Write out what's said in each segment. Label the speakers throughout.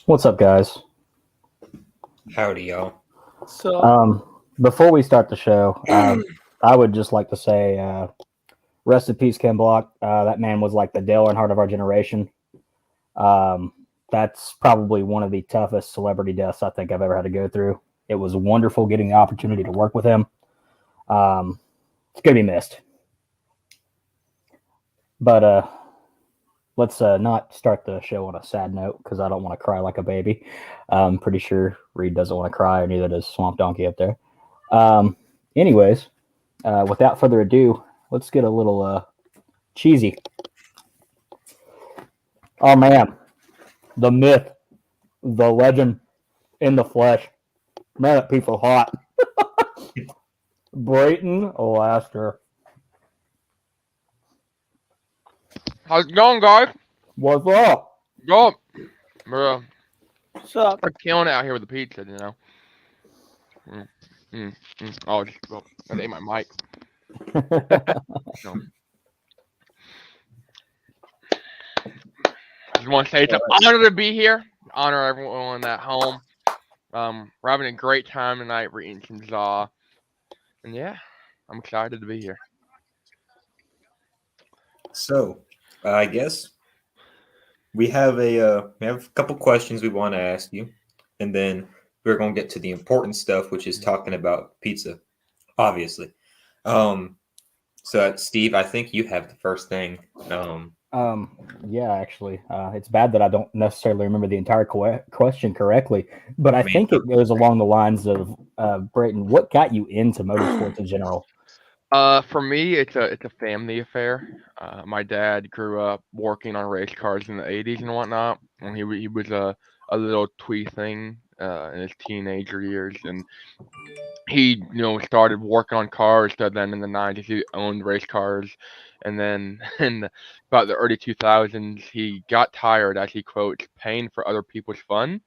Speaker 1: What's up, guys?
Speaker 2: Howdy, y'all.
Speaker 3: So,
Speaker 1: Before we start the show, I would just like to say, rest in peace, Ken Block. That man was like the Dale Earnhardt of our generation. That's probably one of the toughest celebrity deaths I think I've ever had to go through. It was wonderful getting the opportunity to work with him. It's gonna be missed. But let's not start the show on a sad note because I don't want to cry like a baby. I'm pretty sure Reed doesn't want to cry, or neither does Swamp Donkey up there. Anyways, without further ado, let's get a little cheesy. Oh man, the myth, the legend, in the flesh. Man, that people hot. Brayton Laster.
Speaker 4: How's it going, guys?
Speaker 1: What's up?
Speaker 4: Go. Bro,
Speaker 3: sup?
Speaker 4: I'm killing it out here with the pizza, you know. Oh, I ate my mic. No. Just want to say it's an honor to be here. Honor everyone at home. We're having a great time tonight. We're eating some za. And yeah, I'm excited to be here.
Speaker 2: So, I guess we have a couple questions we want to ask you, and then we're going to get to the important stuff, which is talking about pizza, obviously. So, Steve, I think you have the first thing.
Speaker 1: Yeah, actually, it's bad that I don't necessarily remember the entire question correctly, but I think it goes along the lines of Brayton. What got you into motorsports in general?
Speaker 4: For me, it's a family affair. My dad grew up working on race cars in the '80s and whatnot, and he was a little twee thing in his teenager years, and he started working on cars. So then in the '90s, he owned race cars, and then in about the early 2000s, he got tired, as he quotes, paying for other people's fun.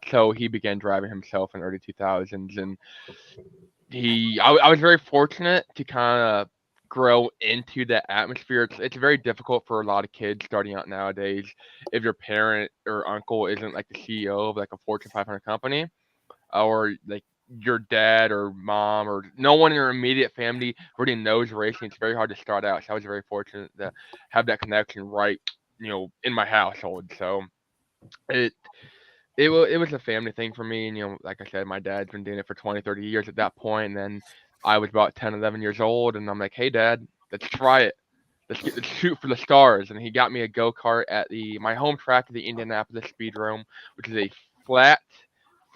Speaker 4: So he began driving himself in the early 2000s, and I was very fortunate to kind of grow into that atmosphere. It's very difficult for a lot of kids starting out nowadays if your parent or uncle isn't like the CEO of like a Fortune 500 company, or like your dad or mom or no one in your immediate family really knows racing. It's very hard to start out. So I was very fortunate to have that connection right, in my household. So it it was a family thing for me, and like I said, my dad's been doing it for 20, 30 years at that point, and then I was about 10, 11 years old, and I'm like, hey, Dad, let's try it. Let's shoot for the stars. And he got me a go-kart at my home track of the Indianapolis Speedrome, which is a flat,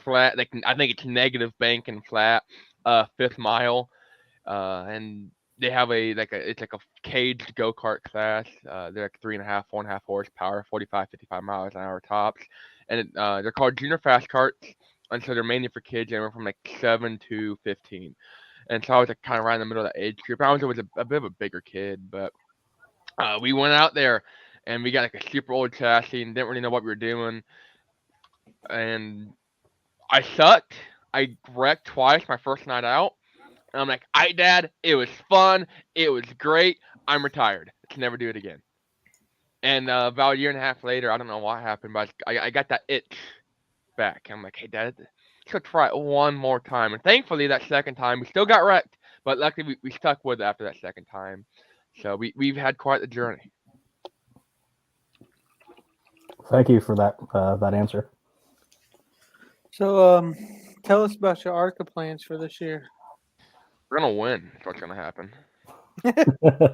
Speaker 4: like I think it's negative bank and flat, fifth mile, and they have it's like a caged go-kart class. They're like 3.5, 4.5 horsepower, 45, 55 miles an hour tops, and they're called junior fast carts, and so they're mainly for kids anywhere from like 7 to 15. And so I was like kind of right in the middle of that age group. I was always a bit of a bigger kid, but we went out there and we got like a super old chassis and didn't really know what we were doing. And I sucked. I wrecked twice my first night out. And I'm like, Dad, it was fun. It was great. I'm retired. Let's never do it again. And about a year and a half later, I don't know what happened, but I got that itch back. I'm like, hey, Dad, let's try it one more time. And thankfully, that second time, we still got wrecked. But luckily, we stuck with it after that second time. So we've had quite the journey.
Speaker 1: Thank you for that answer.
Speaker 3: So, tell us about your ARCA plans for this year.
Speaker 4: We're gonna win. That's what's gonna happen. We're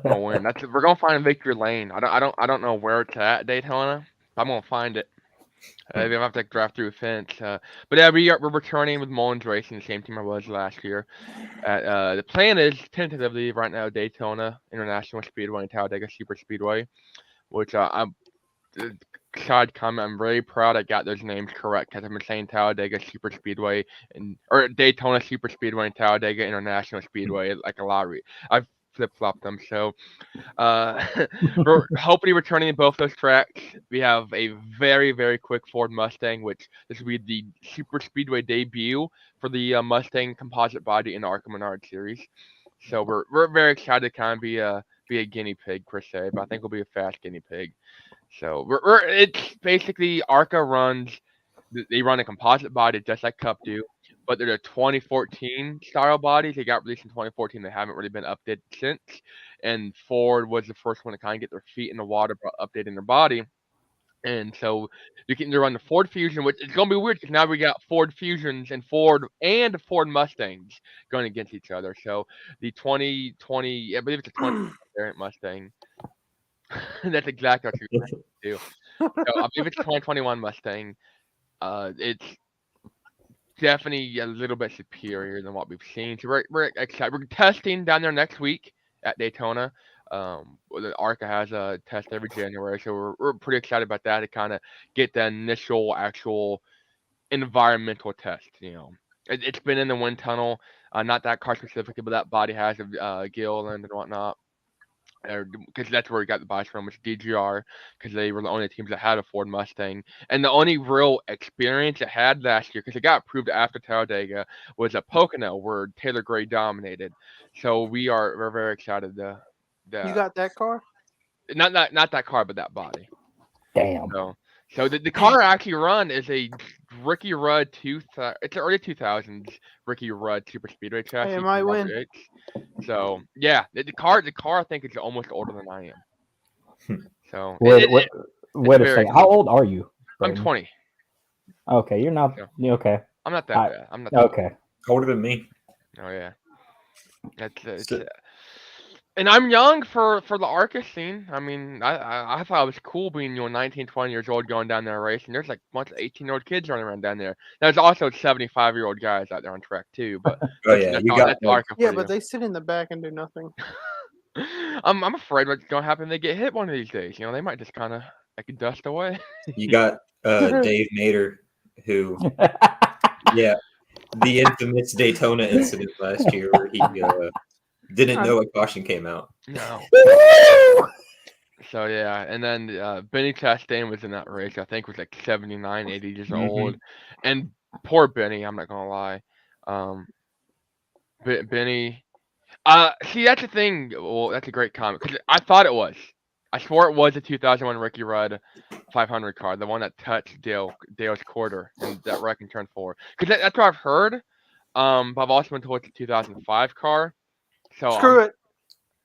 Speaker 4: gonna win. We're gonna find victory lane. I don't know where it's at Daytona. I'm gonna find it. We have to drive through a fence. But yeah, we're returning with Mullins Racing, the same team I was last year. The plan is tentatively right now Daytona International Speedway and Talladega Super Speedway, which I'm side comment. I'm very proud I got those names correct because I've been saying Talladega Super Speedway or Daytona Super Speedway and Talladega International Speedway like a lottery. I've flip-flopped them. So we're hopefully returning to both those tracks. We have a very, very quick Ford Mustang, which this will be the Super Speedway debut for the Mustang composite body in the ARCA Menard series. So we're very excited to kind of be a guinea pig per se, but I think we'll be a fast guinea pig. So it's basically ARCA runs They run a composite body just like Cup do, but they're the 2014 style bodies. They got released in 2014. They haven't really been updated since. And Ford was the first one to kind of get their feet in the water about updating their body. And so you can run the Ford Fusion, which is going to be weird because now we got Ford Fusions and Ford Mustangs going against each other. So the 2020, I believe it's a 20 variant Mustang. That's exactly what you're going to do. So I believe it's 2021 Mustang. It's definitely a little bit superior than what we've seen. So we're excited. We're testing down there next week at Daytona. The ARCA has a test every January, so we're pretty excited about that to kind of get the initial actual environmental test. It's been in the wind tunnel, not that car specifically, but that body has a Gilliland and whatnot. Because that's where we got the buys from, was DGR, because they were the only teams that had a Ford Mustang. And the only real experience it had last year, because it got approved after Talladega, was at Pocono, where Taylor Gray dominated. So we're very excited to
Speaker 3: You got that car?
Speaker 4: not that car, but that body.
Speaker 1: Damn.
Speaker 4: So the car actually run is a Ricky Rudd it's an early 2000s Ricky Rudd super speedway chassis.
Speaker 3: Hey, it might win.
Speaker 4: So yeah, the car I think is almost older than I am. So
Speaker 1: Wait a
Speaker 4: very
Speaker 1: second. How old are you?
Speaker 4: I'm
Speaker 1: Brayton?
Speaker 4: 20.
Speaker 1: Okay, you're not.
Speaker 4: Yeah.
Speaker 1: Okay.
Speaker 4: I'm not that bad. I'm not that
Speaker 1: Okay.
Speaker 2: Older than me.
Speaker 4: Oh yeah. That's and I'm young for the ARCA scene. I mean, I thought it was cool being 19, 20 years old going down there racing. There's like a bunch of 18-year-old kids running around down there. There's also 75-year-old guys out there on track too. But
Speaker 2: Oh yeah,
Speaker 4: that's ARCA.
Speaker 3: Yeah, but they sit in the back and do nothing.
Speaker 4: I'm afraid what's gonna happen. They get hit one of these days. They might just kind of dust away.
Speaker 2: You got Dave Nader, who, yeah, the infamous Daytona incident last year where he didn't know a caution came out.
Speaker 4: No. So yeah, and then Benny Chastain was in that race. I think was like 79, 80 years old, and poor Benny. I'm not gonna lie. Benny. See, that's the thing. Well, that's a great comment because I thought it was. I swore it was the 2001 Ricky Rudd 500 car, the one that touched Dale's quarter and that wreck in turn 4. Because that's what I've heard. But I've also been told it's a 2005 car. So
Speaker 3: Screw it.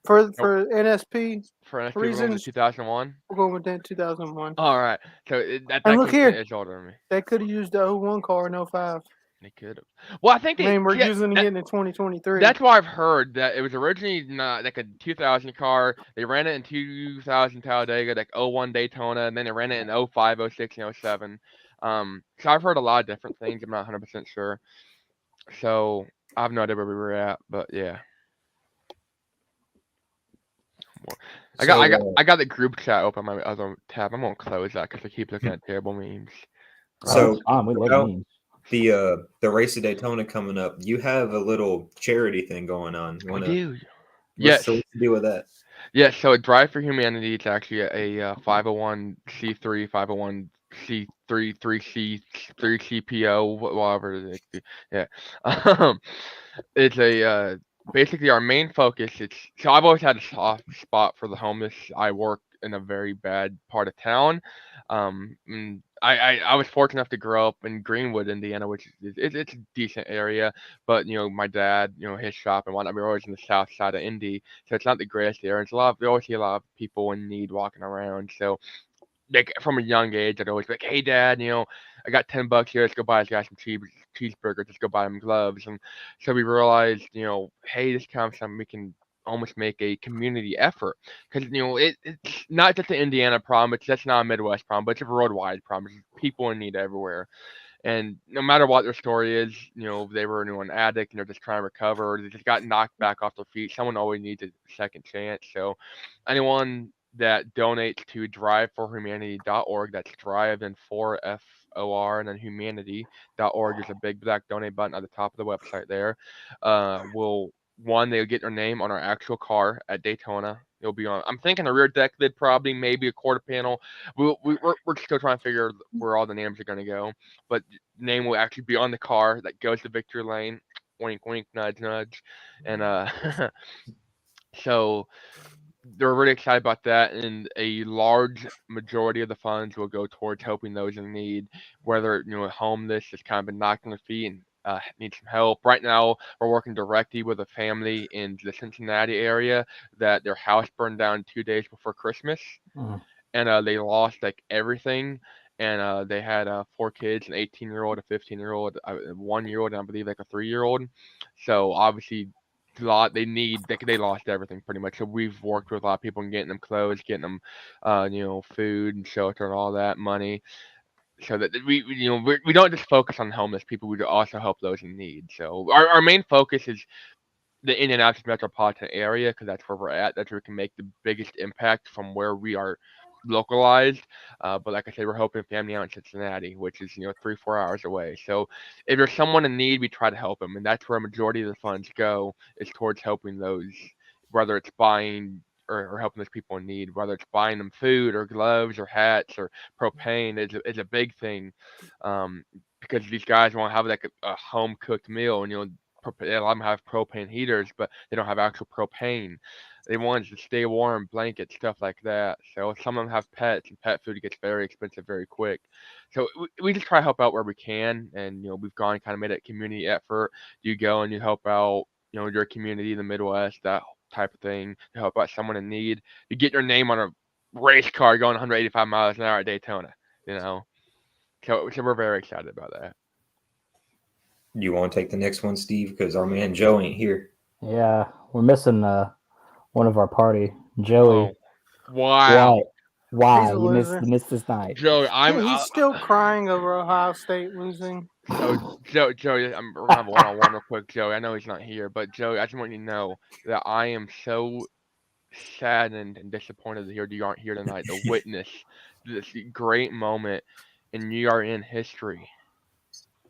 Speaker 3: For NSP
Speaker 4: for NSP
Speaker 3: reasons,
Speaker 4: 2001.
Speaker 3: we're going with that 2001.
Speaker 4: All right. So that
Speaker 3: look here.
Speaker 4: is older than me.
Speaker 3: They could have used the 01 car in 05.
Speaker 4: They could have. Well, I think
Speaker 3: we're using it again in 2023.
Speaker 4: That's why I've heard that it was originally not like a 2000 car. They ran it in 2000 Talladega, like 01 Daytona, and then they ran it in 05, 06, and 07. So I've heard a lot of different things. I'm not 100% sure. So I have no idea where we were at, but yeah. I got the group chat open on my other tab. I'm gonna close that because I keep looking at terrible memes.
Speaker 2: So
Speaker 1: we love memes.
Speaker 2: The race of Daytona coming up, you have a little charity thing going on.
Speaker 4: We do.
Speaker 2: Yes. So what's the deal with that?
Speaker 4: Yeah, so Drive for Humanity is actually a 501c3, 501c3, 3CPO, whatever it is. Yeah. It's a basically our main focus. So I've always had a soft spot for the homeless. I work in a very bad part of town. And I was fortunate enough to grow up in Greenwood, Indiana, which it's a decent area. But my dad, his shop and whatnot, we were always in the south side of Indy, so it's not the greatest area. It's we always see a lot of people in need walking around. So like from a young age, I'd always be like, "Hey, Dad, I got $10 here. Let's go buy this guy some cheeseburgers. Let's go buy him gloves." And so we realized, hey, this kind of something we can almost make a community effort because it's not just an Indiana problem. That's not a Midwest problem, but it's a worldwide problem. It's people in need everywhere. And no matter what their story is, they were an addict and they're just trying to recover. They just got knocked back off their feet. Someone always needs a second chance. So anyone that donates to driveforhumanity.org, that's drive and 4FOR and then humanity.org, there's a big black donate button at the top of the website there. They'll get their name on our actual car at Daytona. It'll be on, I'm thinking a rear deck lid, probably, maybe a quarter panel. We're still trying to figure where all the names are going to go. But the name will actually be on the car that goes to victory lane. Wink, wink, nudge, nudge. And so they're really excited about that, and a large majority of the funds will go towards helping those in need, whether homeless has kind of been knocked on their feet and need some help. Right now, we're working directly with a family in the Cincinnati area that their house burned down 2 days before Christmas,
Speaker 1: Mm.
Speaker 4: and they lost like everything. And they had 4 kids, an 18-year-old, a 15-year-old, a 1-year-old, and I believe like a 3-year-old. So obviously, they lost everything pretty much. So we've worked with a lot of people in getting them clothes, getting them, food and shelter and all that money, so that we don't just focus on homeless people. We also help those in need. So our main focus is the Indianapolis metropolitan area because that's where we're at. That's where we can make the biggest impact from where we are localized. But like I said, we're helping family out in Cincinnati, which is 3-4 hours away. So if there's someone in need, we try to help them, and that's where a majority of the funds go is towards helping those, whether it's buying or helping those people in need, whether it's buying them food or gloves or hats or propane is a big thing. Um, because these guys want to have like a home cooked meal, and a lot of them have propane heaters, but they don't have actual propane. They want to stay warm, blankets, stuff like that. So some of them have pets, and pet food gets very expensive very quick. So we just try to help out where we can, and we've gone and kind of made a community effort. You go and you help out, your community in the Midwest, that type of thing, to help out someone in need. You get your name on a race car going 185 miles an hour at Daytona. So we're very excited about that.
Speaker 2: You want to take the next one, Steve? Because our man Joe ain't here.
Speaker 1: Yeah, we're missing one of our party, Joey.
Speaker 4: Oh, wow.
Speaker 1: Why?
Speaker 3: He's a
Speaker 1: You
Speaker 3: loser.
Speaker 1: missed this night.
Speaker 4: Joe,
Speaker 3: Yeah, he's still crying over Ohio State losing.
Speaker 4: Oh, Joe, we're gonna have a one-on-one real quick, Joey. I know he's not here, but Joey, I just want you to know that I am so saddened and disappointed that you aren't here tonight to witness this great moment in URN history.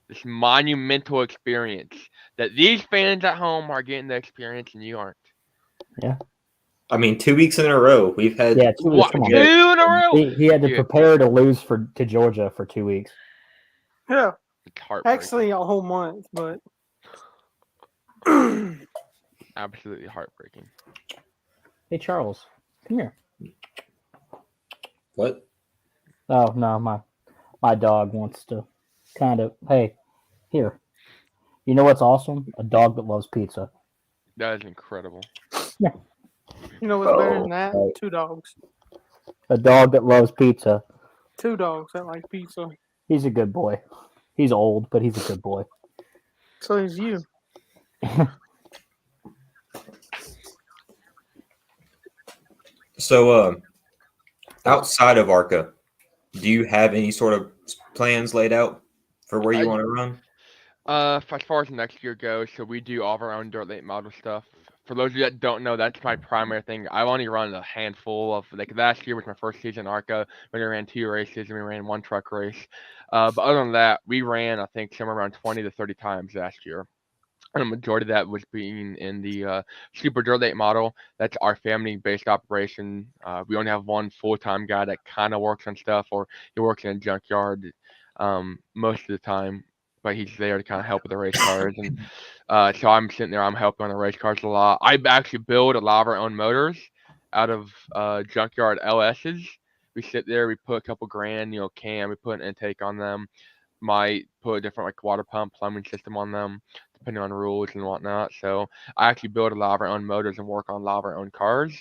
Speaker 4: This monumental experience that these fans at home are getting to experience and you aren't.
Speaker 1: Yeah.
Speaker 2: I mean, 2 weeks in a row we've had.
Speaker 1: Yeah, 2 weeks.
Speaker 4: What?
Speaker 1: Come
Speaker 4: 2
Speaker 1: on.
Speaker 4: in a row?
Speaker 1: He had to
Speaker 4: Dude,
Speaker 1: prepare to lose to Georgia for 2 weeks.
Speaker 3: Yeah,
Speaker 4: it's heartbreaking.
Speaker 3: actually a whole month, but
Speaker 4: Absolutely heartbreaking.
Speaker 1: Hey, Charles, come here.
Speaker 2: What?
Speaker 1: Oh no, my dog wants to kind of. Hey, here. You know what's awesome? A dog that loves pizza.
Speaker 4: That is incredible.
Speaker 3: you know what's better than
Speaker 2: Oh,
Speaker 3: that?
Speaker 1: right.
Speaker 3: 2 dogs.
Speaker 1: A dog that loves pizza.
Speaker 3: 2 dogs that like pizza.
Speaker 1: He's a good boy. He's old, but he's a good boy.
Speaker 3: So is you.
Speaker 2: So, outside of ARCA, do you have any sort of plans laid out for where you want to run?
Speaker 4: As far as next year goes, so we do all of our own dirt late model stuff. For those of you that don't know, that's my primary thing. I've only run a handful of, like last year was my first season in ARCA. We ran 2 races and we ran 1 truck race. But other than that, we ran, I think, somewhere around 20 to 30 times last year. And the majority of that was being in the super dirt late model. That's our family-based operation. We only have one full-time guy that kind of works on stuff, or he works in a junkyard most of the time, but he's there to kind of help with the race cars. And so I'm sitting there, I'm helping on the race cars a lot. I actually build a lot of our own motors out of junkyard LSs. We sit there, we put a couple grand, we put an intake on them, might put a different like water pump, plumbing system on them, depending on rules and whatnot. So I actually build a lot of our own motors and work on a lot of our own cars.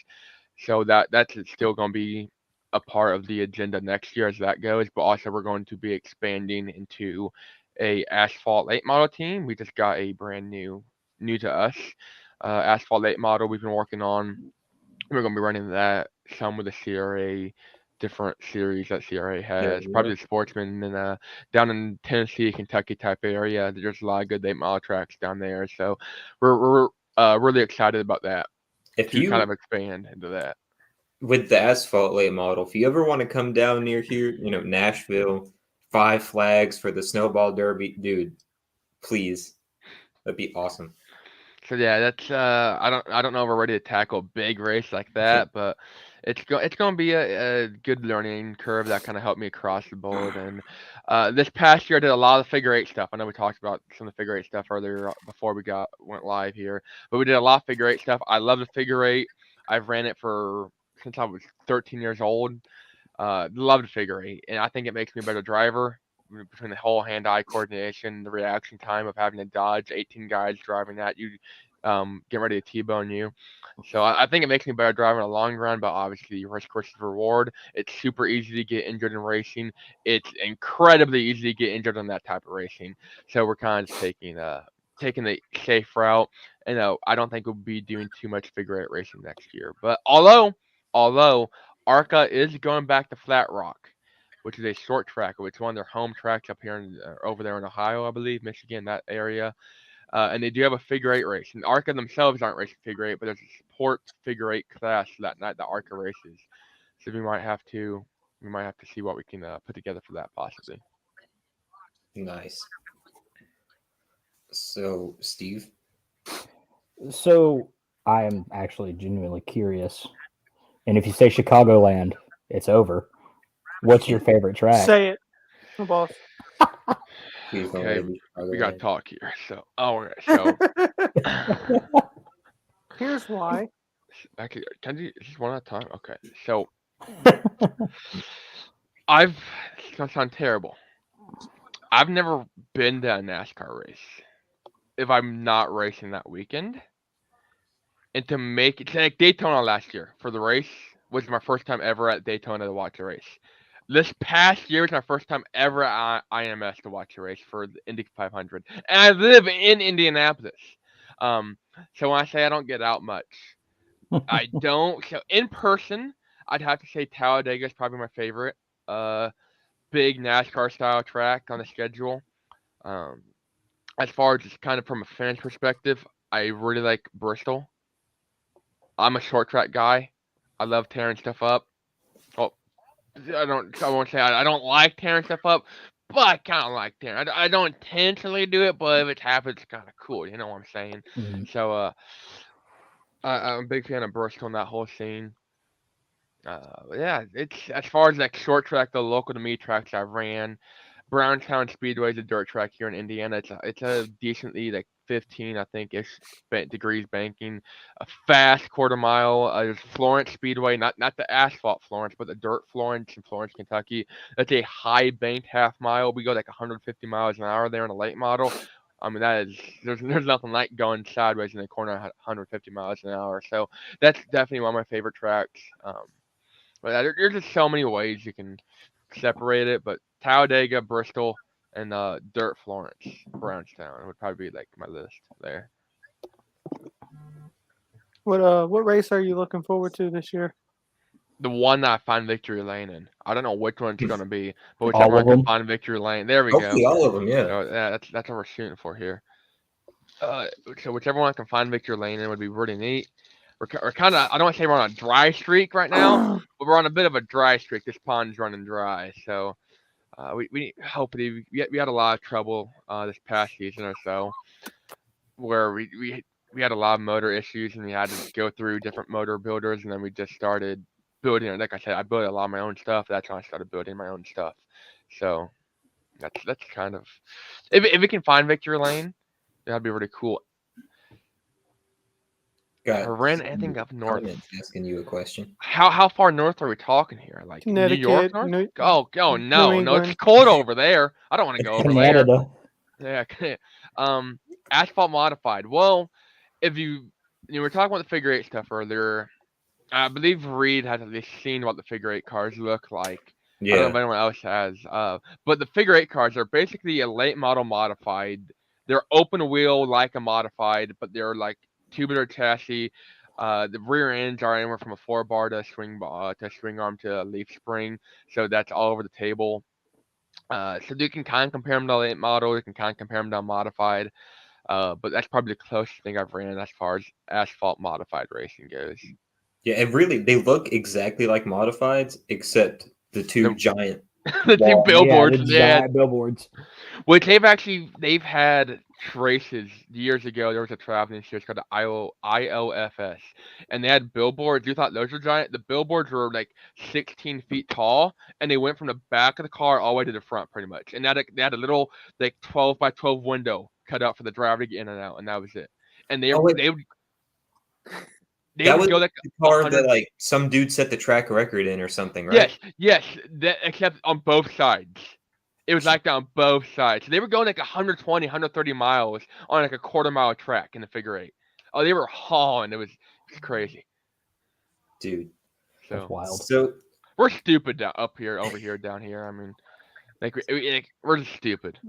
Speaker 4: So that's still going to be a part of the agenda next year as that goes. But also we're going to be expanding into a asphalt late model team. We just got a brand new to us asphalt late model we've been working on. We're going to be running that some with the CRA different series that CRA has.
Speaker 2: Yeah.
Speaker 4: Probably the Sportsman and down in Tennessee, Kentucky type area. There's a lot of good late model tracks down there. So we're really excited about that
Speaker 2: If
Speaker 4: to
Speaker 2: you
Speaker 4: kind of expand into that.
Speaker 2: with the asphalt late model, if you ever want to come down near here, Nashville, 5 Flags for the Snowball Derby, dude, please, that'd be awesome.
Speaker 4: So yeah, that's I don't know if we're ready to tackle a big race like that, but it's going to be a good learning curve that kind of helped me across the board. And this past year I did a lot of figure 8 stuff. I know we talked about some of the figure 8 stuff earlier before we went live here, but we did a lot of figure 8 stuff. I love the figure 8. I've ran it since I was 13 years old. Loved figure eight, and I think it makes me a better driver between the whole hand-eye coordination, the reaction time of having to dodge 18 guys driving at you, get ready to T-bone you. So I think it makes me a better driver in the long run, but obviously risk versus reward. It's super easy to get injured in racing. It's incredibly easy to get injured in that type of racing. So we're kind of just taking the safe route. And I don't think we'll be doing too much figure eight racing next year. But although ARCA is going back to Flat Rock, which is a short track. It's one of their home tracks up here over there in Ohio, I believe, Michigan, that area. And they do have a figure eight race. And ARCA themselves aren't racing figure eight, but there's a support figure eight class that night that ARCA races. So we might have to see what we can put together for that possibly.
Speaker 2: Nice. So, Steve?
Speaker 1: So I am actually genuinely curious. And if you say Chicagoland, it's over. What's your favorite track?
Speaker 3: Say it, boss.
Speaker 2: Please don't
Speaker 4: Okay,
Speaker 2: let me
Speaker 4: we got to talk here. So, so
Speaker 3: Here's why.
Speaker 4: actually, can you just one at a time? Okay, so it's gonna sound terrible. I've never been to a NASCAR race if I'm not racing that weekend. And to make it like Daytona last year for the race was my first time ever at Daytona to watch a race. This past year was my first time ever at IMS to watch a race for the Indy 500, and I live in Indianapolis. So when I say I don't get out much, I don't. So in person, I'd have to say Talladega is probably my favorite. Big NASCAR style track on the schedule. As far as just kind of from a fan's perspective, I really like Bristol. I'm a short track guy. I love tearing stuff up. Oh, I won't say I don't like tearing stuff up, but I kind of like tearing. I don't intentionally do it, but if it happens, it's kind of cool. You know what I'm saying?
Speaker 1: Mhm.
Speaker 4: So, I'm a big fan of Bristol and that whole scene. Yeah, it's as far as like short track, the local to me tracks I ran. Brownstown Speedway is a dirt track here in Indiana. It's a decently like 15, I think, ish degrees banking. A fast quarter mile. There's Florence Speedway, not the asphalt Florence, but the dirt Florence in Florence, Kentucky. That's a high banked half mile. We go like 150 miles an hour there in a late model. I mean, there's nothing like going sideways in the corner at 150 miles an hour. So that's definitely one of my favorite tracks. But there's just so many ways you can separate it. But Talladega, Bristol, and Dirt Florence, Brownstown would probably be like my list there.
Speaker 3: What race are you looking forward to this year?
Speaker 4: The one that I find victory lane in. I don't know which one it's gonna be, but
Speaker 1: All
Speaker 4: whichever
Speaker 1: of
Speaker 4: one I can
Speaker 1: them?
Speaker 4: find victory lane. There we
Speaker 2: Hopefully
Speaker 4: go.
Speaker 2: all of them, yeah.
Speaker 4: So yeah, that's what we're shooting for here. So whichever one I can find victory lane in would be really neat. We're kind of, I don't want to say we're on a dry streak right now, but we're on a bit of a dry streak. This pond's running dry, so we hopefully we had a lot of trouble this past season or so, where we had a lot of motor issues and we had to go through different motor builders, and then we just started building. Like I said, I built a lot of my own stuff. That's when I started building my own stuff. So that's kind of, if we can find victory lane, that'd be really cool.
Speaker 2: Got
Speaker 4: Ran anything up north?
Speaker 2: asking you a question.
Speaker 4: How far north are we talking here? Like New York
Speaker 3: Connecticut,
Speaker 4: north?
Speaker 3: New
Speaker 4: No, it's
Speaker 3: England.
Speaker 4: cold over there. I don't want to go over there.
Speaker 1: Canada.
Speaker 4: Yeah. Asphalt modified. Well, if you were talking about the figure eight stuff earlier, I believe Reed has at least seen what the figure eight cars look like. I don't know
Speaker 2: Yeah.
Speaker 4: if anyone else has. But the figure eight cars are basically a late model modified. They're open wheel like a modified, but they're like tubular chassis. The rear ends are anywhere from a 4-bar to swing arm to a leaf spring. So that's all over the table. So you can kind of compare them to late model. You can kind of compare them to modified. But that's probably the closest thing I've ran as far as asphalt modified racing goes.
Speaker 2: Yeah, and really, they look exactly like modifieds, except the two giant
Speaker 4: the two billboards,
Speaker 1: giant billboards.
Speaker 4: Which they've had races years ago. There was a traveling series called the IOFS, and they had billboards. You thought those were giant? The billboards were like 16 feet tall, and they went from the back of the car all the way to the front, pretty much. And they had a little like 12 by 12 window cut out for the driver to get in and out, and that was it. And they would. They
Speaker 2: That
Speaker 4: would
Speaker 2: was
Speaker 4: go like
Speaker 2: the car
Speaker 4: 100.
Speaker 2: that like some dude set the track record in or something, right?
Speaker 4: Yes. Except on both sides. It was like that on both sides. They were going like 120, 130 miles on like a quarter-mile track in the figure eight. Oh, they were hauling. It's crazy.
Speaker 2: Dude.
Speaker 1: That's
Speaker 4: So
Speaker 1: wild.
Speaker 2: So
Speaker 4: we're stupid down up here, over here, down here. I mean, we're just stupid.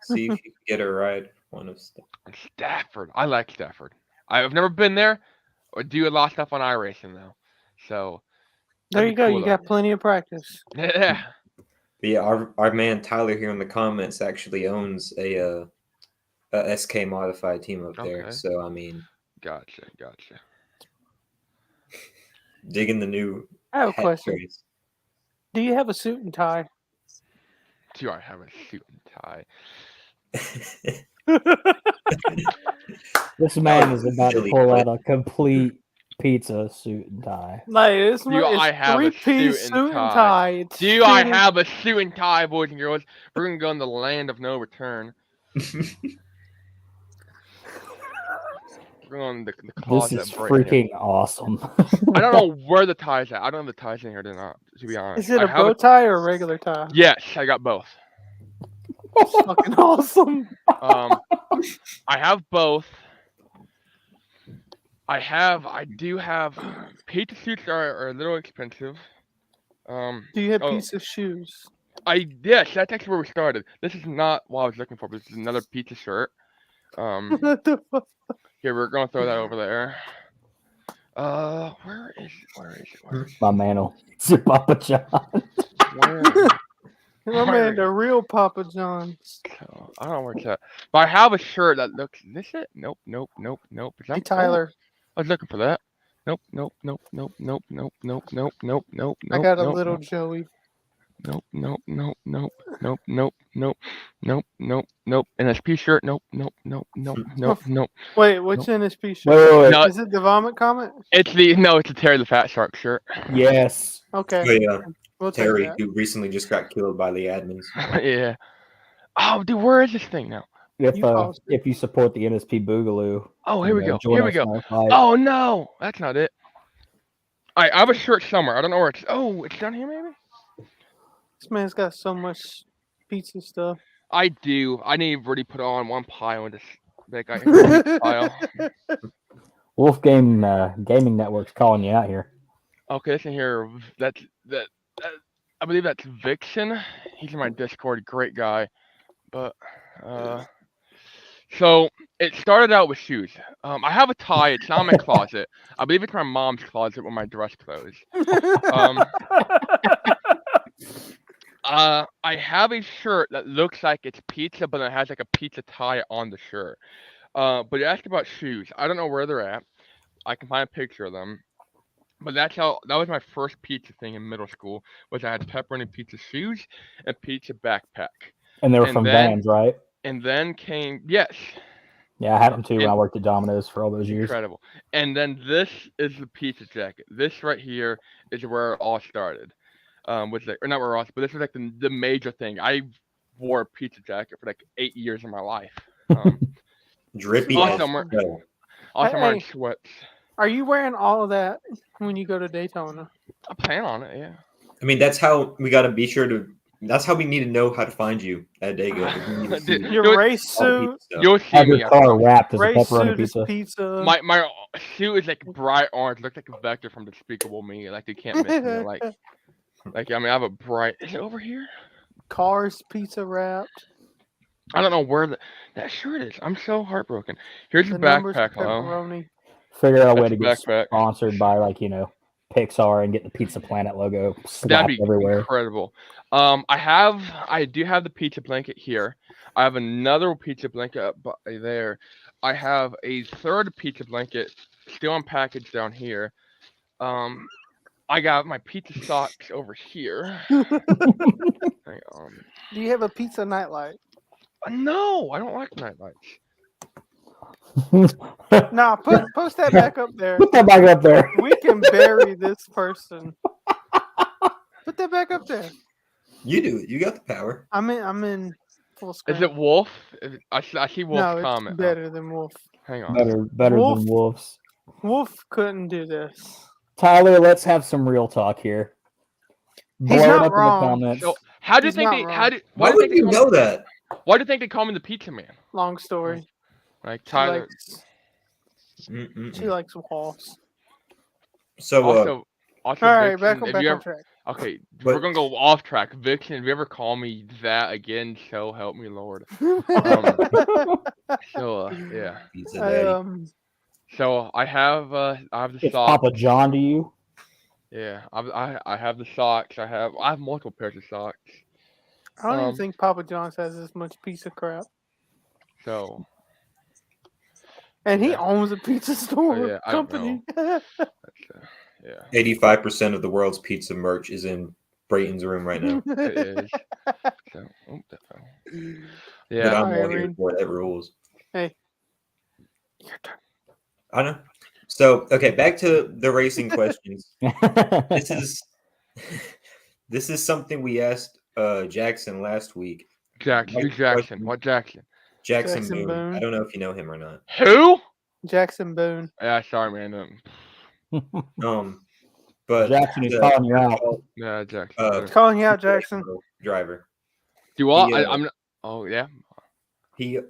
Speaker 2: see if you can get a ride. One of stuff.
Speaker 4: Stafford. I like Stafford. I've never been there or do a lot of stuff on iRacing though. So
Speaker 3: There
Speaker 4: that'd
Speaker 3: you
Speaker 4: be
Speaker 3: go.
Speaker 4: cool,
Speaker 3: You
Speaker 4: though.
Speaker 3: got plenty of practice.
Speaker 4: Yeah.
Speaker 2: But yeah, our man Tyler here in the comments actually owns a SK modified team up there.
Speaker 4: Okay.
Speaker 2: So I mean,
Speaker 4: Gotcha.
Speaker 2: digging the new
Speaker 3: I have a
Speaker 2: hat
Speaker 3: question.
Speaker 2: craze.
Speaker 3: Do you have a suit and tie?
Speaker 4: Do I have a suit and tie?
Speaker 1: This man
Speaker 2: was
Speaker 1: is about to
Speaker 2: silly,
Speaker 1: pull
Speaker 2: but-
Speaker 1: out a complete pizza suit and tie.
Speaker 3: Like this
Speaker 4: Do
Speaker 3: one
Speaker 4: I
Speaker 3: is
Speaker 4: have a
Speaker 3: three-piece
Speaker 4: suit and
Speaker 3: suit and
Speaker 4: tie?
Speaker 3: tie. It's
Speaker 4: Do I
Speaker 3: fitted-
Speaker 4: have a suit and tie, boys and girls? We're gonna go in the land of no return. We're going the
Speaker 1: This
Speaker 4: closet
Speaker 1: is
Speaker 4: of Brayton here.
Speaker 1: freaking awesome.
Speaker 4: I don't know where the tie's at. I don't have the ties in here, to be honest.
Speaker 3: Is it
Speaker 4: I
Speaker 3: a
Speaker 4: have
Speaker 3: bow tie or a regular tie?
Speaker 4: Yes, I got both.
Speaker 3: Fucking awesome.
Speaker 4: I have both. I do have pizza suits are a little expensive.
Speaker 3: Do you have
Speaker 4: Oh.
Speaker 3: piece of shoes?
Speaker 4: Yes, that's actually where we started. This is not what I was looking for, but this is another pizza shirt.
Speaker 3: What the fuck?
Speaker 4: Here we're gonna throw that over there. Where is it?
Speaker 1: My man, it's your Papa John.
Speaker 4: Where?
Speaker 3: My man, the real Papa John's.
Speaker 4: So, I don't know where it's at. But I have a shirt that looks. Is this it? Nope. Is that
Speaker 3: Hey, Tyler,
Speaker 4: I was looking for that. Nope.
Speaker 3: I got a little Joey.
Speaker 4: Nope. NSP shirt. Nope.
Speaker 3: Wait, what's in his piece?
Speaker 1: Wait.
Speaker 4: No,
Speaker 3: Is it the vomit comment?
Speaker 4: it's a Terry the Fat Shark shirt.
Speaker 1: Yes.
Speaker 3: Okay,
Speaker 2: Oh, yeah,
Speaker 3: we'll take
Speaker 2: Terry,
Speaker 3: that.
Speaker 2: who recently just got killed by the admins.
Speaker 4: Yeah. Oh, dude, where is this thing now?
Speaker 1: If you support the NSP Boogaloo.
Speaker 4: Oh, here we go.
Speaker 1: join us in our fight.
Speaker 4: Oh no, that's not it. I have a shirt somewhere. I don't know where it's. Oh, it's down here maybe.
Speaker 3: This man's got so much pizza stuff.
Speaker 4: I do. I need to really put on one pile and just make a pile.
Speaker 1: Wolf Gaming Network's calling you out here.
Speaker 4: Okay, listen here. That I believe that's Vixen. He's in my Discord. Great guy. But so it started out with shoes. I have a tie. It's not in my closet. I believe it's my mom's closet with my dress clothes. I have a shirt that looks like it's pizza, but it has like a pizza tie on the shirt. But you asked about shoes. I don't know where they're at. I can find a picture of them. But that was my first pizza thing in middle school. Was I had pepperoni pizza shoes and pizza backpack.
Speaker 1: And they were from Vans, right?
Speaker 4: And then came yes.
Speaker 1: Yeah, I had them too when I worked at Domino's for all those years.
Speaker 4: Incredible. And then this is the pizza jacket. This right here is where it all started. Which like, or not where it all, but this was like the major thing. I wore a pizza jacket for like 8 years of my life.
Speaker 2: Drippy
Speaker 4: Awesome.
Speaker 2: as hell.
Speaker 4: I'm wearing sweats.
Speaker 3: Are you wearing all of that when you go to Daytona?
Speaker 4: I plan on it, yeah.
Speaker 2: I mean, that's how we got to be sure to. That's how we need to know how to find you at Dago.
Speaker 4: Dude,
Speaker 3: Your race suit,
Speaker 4: You'll see
Speaker 1: Have
Speaker 4: me.
Speaker 1: your car wrapped as a
Speaker 3: race
Speaker 1: pepperoni
Speaker 3: suit is
Speaker 1: pizza.
Speaker 3: pizza.
Speaker 4: My suit is like bright orange, looks like a vector from Despicable Me. Like they can't miss me. Like I mean, I have a bright. Is it over here?
Speaker 3: Cars pizza wrapped.
Speaker 4: I don't know where that shirt is. I'm so heartbroken. Here's the
Speaker 3: numbers
Speaker 4: backpack,
Speaker 3: of
Speaker 4: though.
Speaker 3: pepperoni.
Speaker 1: Figure out a way
Speaker 4: That's
Speaker 1: to
Speaker 4: a
Speaker 1: get
Speaker 4: backpack.
Speaker 1: sponsored by Pixar and get the Pizza Planet logo
Speaker 4: That'd
Speaker 1: slapped
Speaker 4: be
Speaker 1: everywhere.
Speaker 4: incredible. I do have the pizza blanket here. I have another pizza blanket up there. I have a third pizza blanket still unpackaged down here. I got my pizza socks over here. Hang on.
Speaker 3: Do you have a pizza nightlight?
Speaker 4: No, I don't like nightlights.
Speaker 3: Nah, post that back up there.
Speaker 1: Put that back up there.
Speaker 3: We can bury this person. Put that back up there.
Speaker 2: You do it. You got the power.
Speaker 3: I'm in full screen.
Speaker 4: Is it Wolf? I see Wolf
Speaker 3: No, it's
Speaker 4: comment.
Speaker 3: better than Wolf.
Speaker 4: Hang on.
Speaker 1: Better
Speaker 3: Wolf.
Speaker 1: than wolves.
Speaker 3: Wolf couldn't do this.
Speaker 1: Tyler, let's have some real talk here.
Speaker 3: He's
Speaker 1: Blow it
Speaker 3: not
Speaker 1: up
Speaker 3: wrong.
Speaker 1: in the comments.
Speaker 4: So how do you
Speaker 3: He's
Speaker 4: think
Speaker 3: not
Speaker 4: they?
Speaker 3: wrong.
Speaker 4: How do?
Speaker 2: Why
Speaker 4: do you
Speaker 2: would
Speaker 4: think they
Speaker 2: you
Speaker 4: call
Speaker 2: know
Speaker 4: him?
Speaker 2: that?
Speaker 4: Why do you think they call him the Pizza Man?
Speaker 3: Long story.
Speaker 4: Like
Speaker 3: She
Speaker 4: Tyler.
Speaker 3: likes,
Speaker 2: Mm-mm-mm.
Speaker 3: she likes walls.
Speaker 2: So,
Speaker 4: Also,
Speaker 3: All right,
Speaker 4: Vixen,
Speaker 3: back
Speaker 4: if you
Speaker 3: on
Speaker 4: ever,
Speaker 3: track.
Speaker 4: okay,
Speaker 2: But-
Speaker 4: we're gonna go off track. Vixen, if you ever call me that again, so help me Lord. So yeah.
Speaker 2: Pizza Daddy.
Speaker 4: So I have the
Speaker 1: It's
Speaker 4: socks.
Speaker 1: Papa John to you.
Speaker 4: Yeah, I have the socks. I have multiple pairs of socks.
Speaker 3: I don't even
Speaker 4: Um,
Speaker 3: think Papa John's has this much piece of crap.
Speaker 4: So
Speaker 3: And he
Speaker 4: Yeah.
Speaker 3: owns a pizza store
Speaker 4: yeah, I don't
Speaker 3: company.
Speaker 4: that's, yeah,
Speaker 2: 85% of the world's pizza merch is in Brayton's room right now.
Speaker 4: it is. So that fell.
Speaker 2: But
Speaker 4: Yeah,
Speaker 2: I'm
Speaker 3: Alright,
Speaker 2: all here
Speaker 3: Reed.
Speaker 2: for it. That rules.
Speaker 3: Hey. Your turn.
Speaker 2: I know. So, okay, back to the racing questions. This is something we asked Jackson last week.
Speaker 4: Jackson. Who's Jackson? What Jackson?
Speaker 2: Jackson
Speaker 3: Jackson
Speaker 2: Boone.
Speaker 3: Boone.
Speaker 2: I don't know if you know him or not.
Speaker 4: Who?
Speaker 3: Jackson Boone.
Speaker 4: Yeah, sorry, man.
Speaker 2: But
Speaker 1: Jackson is calling you out.
Speaker 4: Yeah, Jackson.
Speaker 3: Calling you out, Jackson.
Speaker 2: driver.
Speaker 4: Do what?
Speaker 2: he,
Speaker 4: I'm. Oh yeah.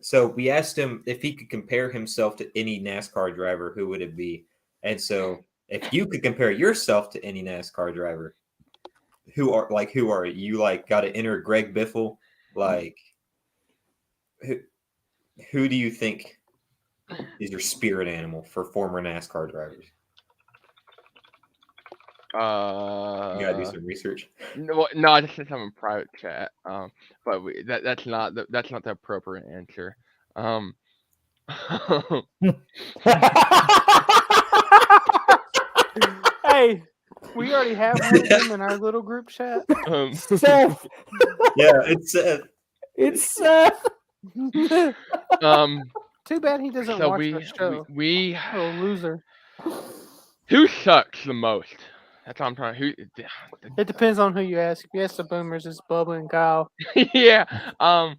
Speaker 2: So we asked him if he could compare himself to any NASCAR driver, who would it be? And so if you could compare yourself to any NASCAR driver, who are you? Like, got to enter Greg Biffle? Like, who do you think is your spirit animal for former NASCAR drivers? You gotta do some research.
Speaker 4: No, I just sent some in private chat. But that's not the appropriate answer.
Speaker 3: Hey, we already have one of them in our little group chat.
Speaker 1: Seth.
Speaker 2: Yeah, it's
Speaker 1: It's Seth.
Speaker 3: Too bad he doesn't
Speaker 4: So
Speaker 3: watch the show.
Speaker 4: we
Speaker 3: Oh, loser.
Speaker 4: who sucks the most? That's what I'm trying. Who?
Speaker 3: It depends on who you ask. If you ask the boomers, it's Bubba and Kyle.
Speaker 4: Yeah. I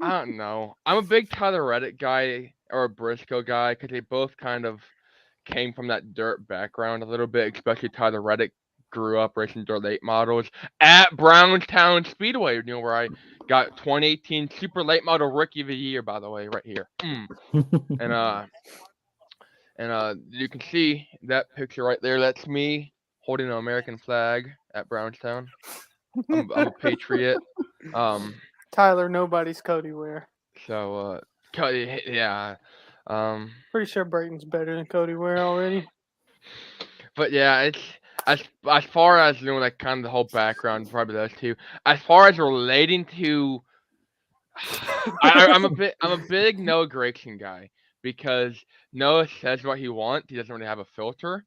Speaker 4: don't know. I'm a big Tyler Reddick guy or a Briscoe guy because they both kind of came from that dirt background a little bit. Especially Tyler Reddick grew up racing dirt late models at Brownstown Speedway, where I got 2018 Super Late Model Rookie of the Year, by the way, right here. And you can see that picture right there. That's me holding an American flag at Brownstown. I'm a patriot.
Speaker 3: Tyler, nobody's Cody Ware.
Speaker 4: So Cody, yeah.
Speaker 3: Pretty sure Brayton's better than Cody Ware already.
Speaker 4: But yeah, it's as far as doing like kind of the whole background, probably those two. As far as relating to, I'm a big Noah Gragson guy because Noah says what he wants. He doesn't really have a filter.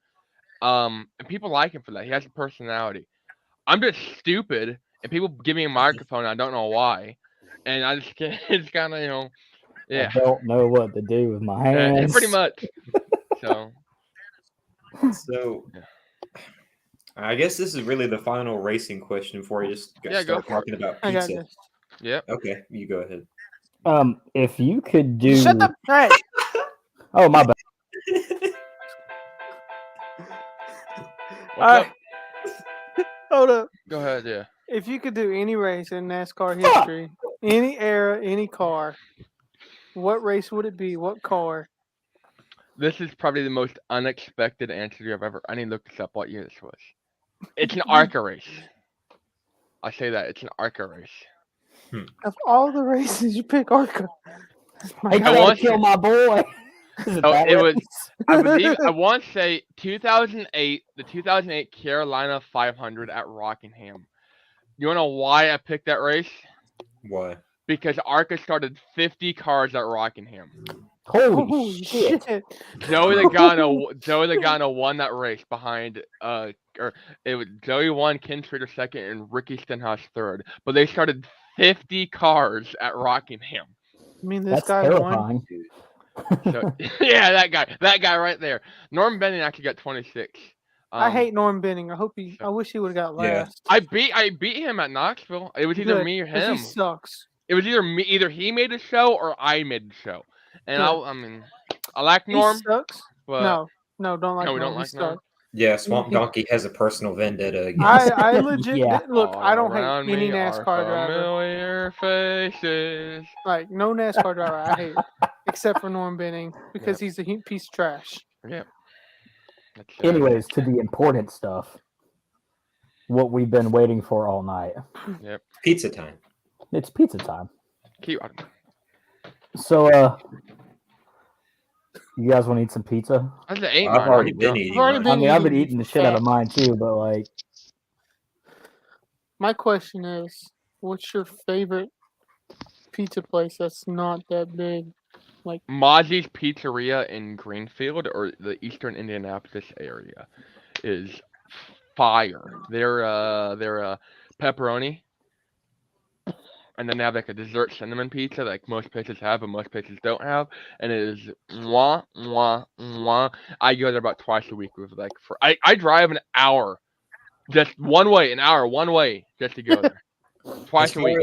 Speaker 4: And people like him for that. He has a personality. I'm just stupid, and people give me a microphone. And I don't know why, and I just it's kind of yeah.
Speaker 1: I don't know what to do with my hands.
Speaker 4: Pretty much. So
Speaker 2: So,
Speaker 4: Yeah.
Speaker 2: I guess this is really the final racing question before you just
Speaker 4: Yeah, go
Speaker 2: start talking about
Speaker 3: I got
Speaker 2: pizza.
Speaker 3: this.
Speaker 4: Yep.
Speaker 2: Okay, you go ahead.
Speaker 1: If you could do.
Speaker 3: Shut the. Hey.
Speaker 1: Oh, my bad.
Speaker 4: What's up?
Speaker 3: Hold up.
Speaker 4: Go ahead. Yeah.
Speaker 3: If you could do any race in NASCAR history, any era, any car, what race would it be? What car?
Speaker 4: This is probably the most unexpected answer I've ever. I need to look this up. What year this was? It's an ARCA race. I say that it's an ARCA race.
Speaker 3: Of all the races, you pick ARCA.
Speaker 1: Hey,
Speaker 4: I want
Speaker 1: kill my boy.
Speaker 4: Oh, it was. I believe I want to say 2008, the 2008 Carolina 500 at Rockingham. You want to know why I picked that race?
Speaker 2: Why?
Speaker 4: Because ARCA started 50 cars at Rockingham.
Speaker 1: Holy shit.
Speaker 4: Joey Logano won that race behind or it was Joey won, Ken Schrader second, and Ricky Stenhouse third. But they started 50 cars at Rockingham.
Speaker 3: I mean, this
Speaker 1: That's
Speaker 3: guy won.
Speaker 1: terrifying.
Speaker 4: So, yeah, that guy right there. Norm Benning actually got 26.
Speaker 3: I hate Norm Benning. I wish he would have got
Speaker 2: Yeah.
Speaker 3: last.
Speaker 4: I beat him at Knoxville. It was either
Speaker 3: Good,
Speaker 4: me or
Speaker 3: 'cause
Speaker 4: him.
Speaker 3: He sucks.
Speaker 4: It was either he made a show or I made the show. And
Speaker 3: Good.
Speaker 4: I mean, I like
Speaker 3: He
Speaker 4: Norm,
Speaker 3: sucks.
Speaker 4: but
Speaker 3: No, No, don't like
Speaker 4: No, we
Speaker 3: no.
Speaker 4: don't
Speaker 3: He
Speaker 4: like no.
Speaker 3: sucked.
Speaker 2: Yeah, Swamp Donkey has a personal vendetta against.
Speaker 3: I legit
Speaker 1: Yeah.
Speaker 3: look. I don't
Speaker 4: Around
Speaker 3: hate any
Speaker 4: me are
Speaker 3: NASCAR driver.
Speaker 4: familiar faces.
Speaker 3: Like no NASCAR driver I hate, except for Norm Benning because he's a piece of trash.
Speaker 4: Yep. That's sad.
Speaker 1: Anyways, to the important stuff. What we've been waiting for all night.
Speaker 4: Yep.
Speaker 2: Pizza time.
Speaker 1: It's pizza time.
Speaker 4: Keep.
Speaker 1: So, you guys want to eat some pizza?
Speaker 4: I just ate
Speaker 2: I've
Speaker 4: mine.
Speaker 2: already
Speaker 4: I'm
Speaker 2: been
Speaker 4: done.
Speaker 2: eating.
Speaker 3: I've already
Speaker 2: mine.
Speaker 3: been-
Speaker 1: I mean, I've been
Speaker 3: eating
Speaker 1: eating the shit out of
Speaker 3: fat.
Speaker 1: mine too, but like,
Speaker 3: My question is, what's your favorite pizza place that's not that big?
Speaker 4: Mozzie's Pizzeria in Greenfield or the Eastern Indianapolis area is fire. They're pepperoni, and then they have like a dessert cinnamon pizza like most places have, but most places don't have, and it is mwah mwah mwah. I go there about twice a week with like I drive an hour, just one way, an hour one way just to go there. Twice a week.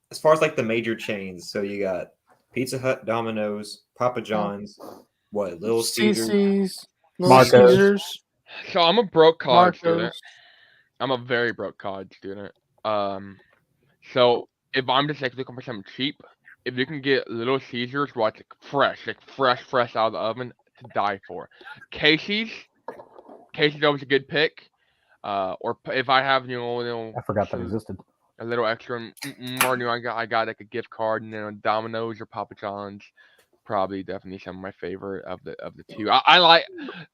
Speaker 2: As far as like the major chains, so you got Pizza Hut, Domino's, Papa John's, what Little Caesars.
Speaker 3: CC's, Little
Speaker 1: Marco's.
Speaker 3: Caesars,
Speaker 4: So I'm a broke college student.
Speaker 3: Marco's.
Speaker 4: I'm a very broke college student. So if I'm just like looking for something cheap, if you can get Little Caesars, where it's like fresh out of the oven, to die for. Casey's always a good pick. Or if I have
Speaker 1: I forgot that
Speaker 4: some-
Speaker 1: existed.
Speaker 4: a little extra, or I got like a gift card, and Domino's or Papa John's. Probably definitely some of my favorite of the two. I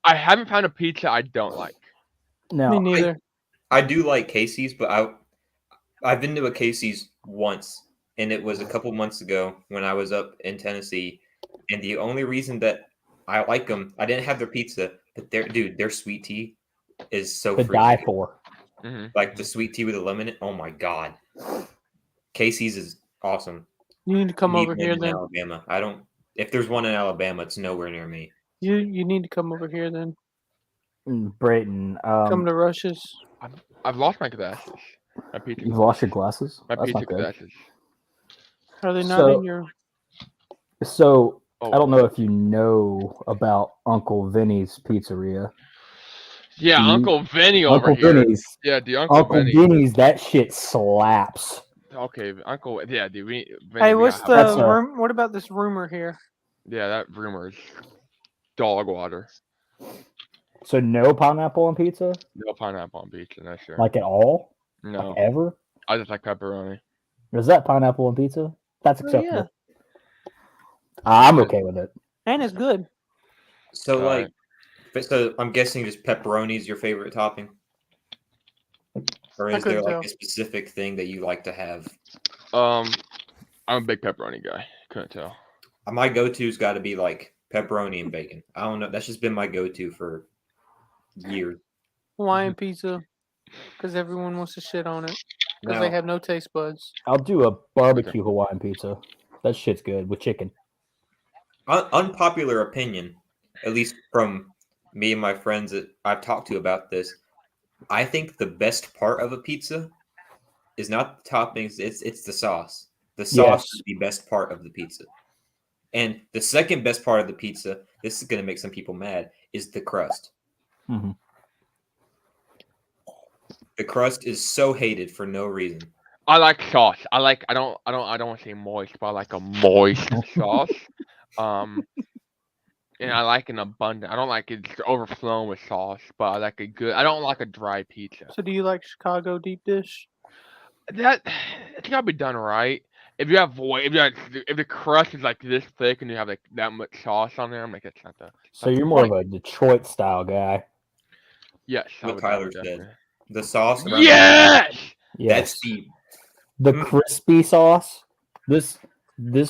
Speaker 4: haven't found a pizza I don't like.
Speaker 3: Me
Speaker 1: Now,
Speaker 3: neither.
Speaker 2: I do like Casey's, but I've been to a Casey's once, and it was a couple months ago when I was up in Tennessee. And the only reason that I like them, I didn't have their pizza, but their sweet tea is so
Speaker 1: to
Speaker 2: freaking
Speaker 1: die
Speaker 2: good.
Speaker 1: for.
Speaker 4: Mm-hmm.
Speaker 2: Like the sweet tea with the lemon. Oh my god, Casey's is awesome.
Speaker 3: You need to come
Speaker 2: Need
Speaker 3: over
Speaker 2: one
Speaker 3: here
Speaker 2: in
Speaker 3: then.
Speaker 2: Alabama. I don't. If there's one in Alabama, it's nowhere near me.
Speaker 3: You need to come over here then.
Speaker 1: Brayton,
Speaker 3: Come to Rush's.
Speaker 4: I've lost my glasses. My pizza.
Speaker 1: you've lost your glasses?
Speaker 4: My
Speaker 1: That's
Speaker 4: pizza
Speaker 1: not good.
Speaker 4: glasses.
Speaker 3: Are they not
Speaker 1: So-
Speaker 3: in your?
Speaker 1: So,
Speaker 4: Oh,
Speaker 1: I don't know if you know about Uncle Vinny's Pizzeria.
Speaker 4: Yeah,
Speaker 1: Do you-
Speaker 4: Uncle Vinny over
Speaker 1: Uncle
Speaker 4: here.
Speaker 1: Vinny's.
Speaker 4: Yeah, the Uncle Vinny.
Speaker 1: Vinny's, that shit slaps.
Speaker 4: Okay, Uncle. Yeah, dude.
Speaker 3: Hey, what's the
Speaker 1: That's a-
Speaker 3: room? What about this rumor here?
Speaker 4: Yeah, that rumor is dog water.
Speaker 1: So, no pineapple on pizza?
Speaker 4: No pineapple on pizza. No sure.
Speaker 1: Like at all?
Speaker 4: no,
Speaker 1: Like ever?
Speaker 4: I just like pepperoni.
Speaker 1: Is that pineapple on pizza? That's
Speaker 3: Oh,
Speaker 1: acceptable.
Speaker 3: yeah.
Speaker 1: I'm okay with it.
Speaker 3: And it's good.
Speaker 2: So
Speaker 4: Alright.
Speaker 2: so I'm guessing just pepperoni is your favorite topping, or
Speaker 3: I
Speaker 2: is there
Speaker 3: couldn't
Speaker 2: like
Speaker 3: tell.
Speaker 2: a specific thing that you like to have?
Speaker 4: I'm a big pepperoni guy. Couldn't tell.
Speaker 2: My go-to's got to be like pepperoni and bacon. I don't know. That's just been my go-to for years.
Speaker 3: Hawaiian pizza, because everyone wants to shit on it because
Speaker 2: Now,
Speaker 3: they have no taste buds.
Speaker 1: I'll do a barbecue Hawaiian pizza. That shit's good with chicken.
Speaker 2: unpopular opinion, at least from me and my friends that I've talked to about this, I think the best part of a pizza is not the toppings, it's the sauce. The sauce
Speaker 1: Yes.
Speaker 2: is the best part of the pizza. And the second best part of the pizza, this is going to make some people mad, is the crust.
Speaker 1: Mhm.
Speaker 2: The crust is so hated for no reason.
Speaker 4: I like sauce. I don't want to say moist, but I like a moist sauce. And I like an abundant. I don't like it overflowing with sauce, but I like a good. I don't like a dry pizza.
Speaker 3: So, do you like Chicago deep dish?
Speaker 4: That it's gotta be done right. If the crust is like this thick and you have like that much sauce on there, I'm like, that's not the.
Speaker 1: So you're more of a Detroit style guy.
Speaker 4: Yes. I
Speaker 2: What
Speaker 4: would
Speaker 2: Tyler said.
Speaker 4: definitely-
Speaker 2: The sauce. around
Speaker 4: Yes.
Speaker 1: Yes.
Speaker 2: That's the
Speaker 1: The
Speaker 2: Mm.
Speaker 1: crispy sauce. This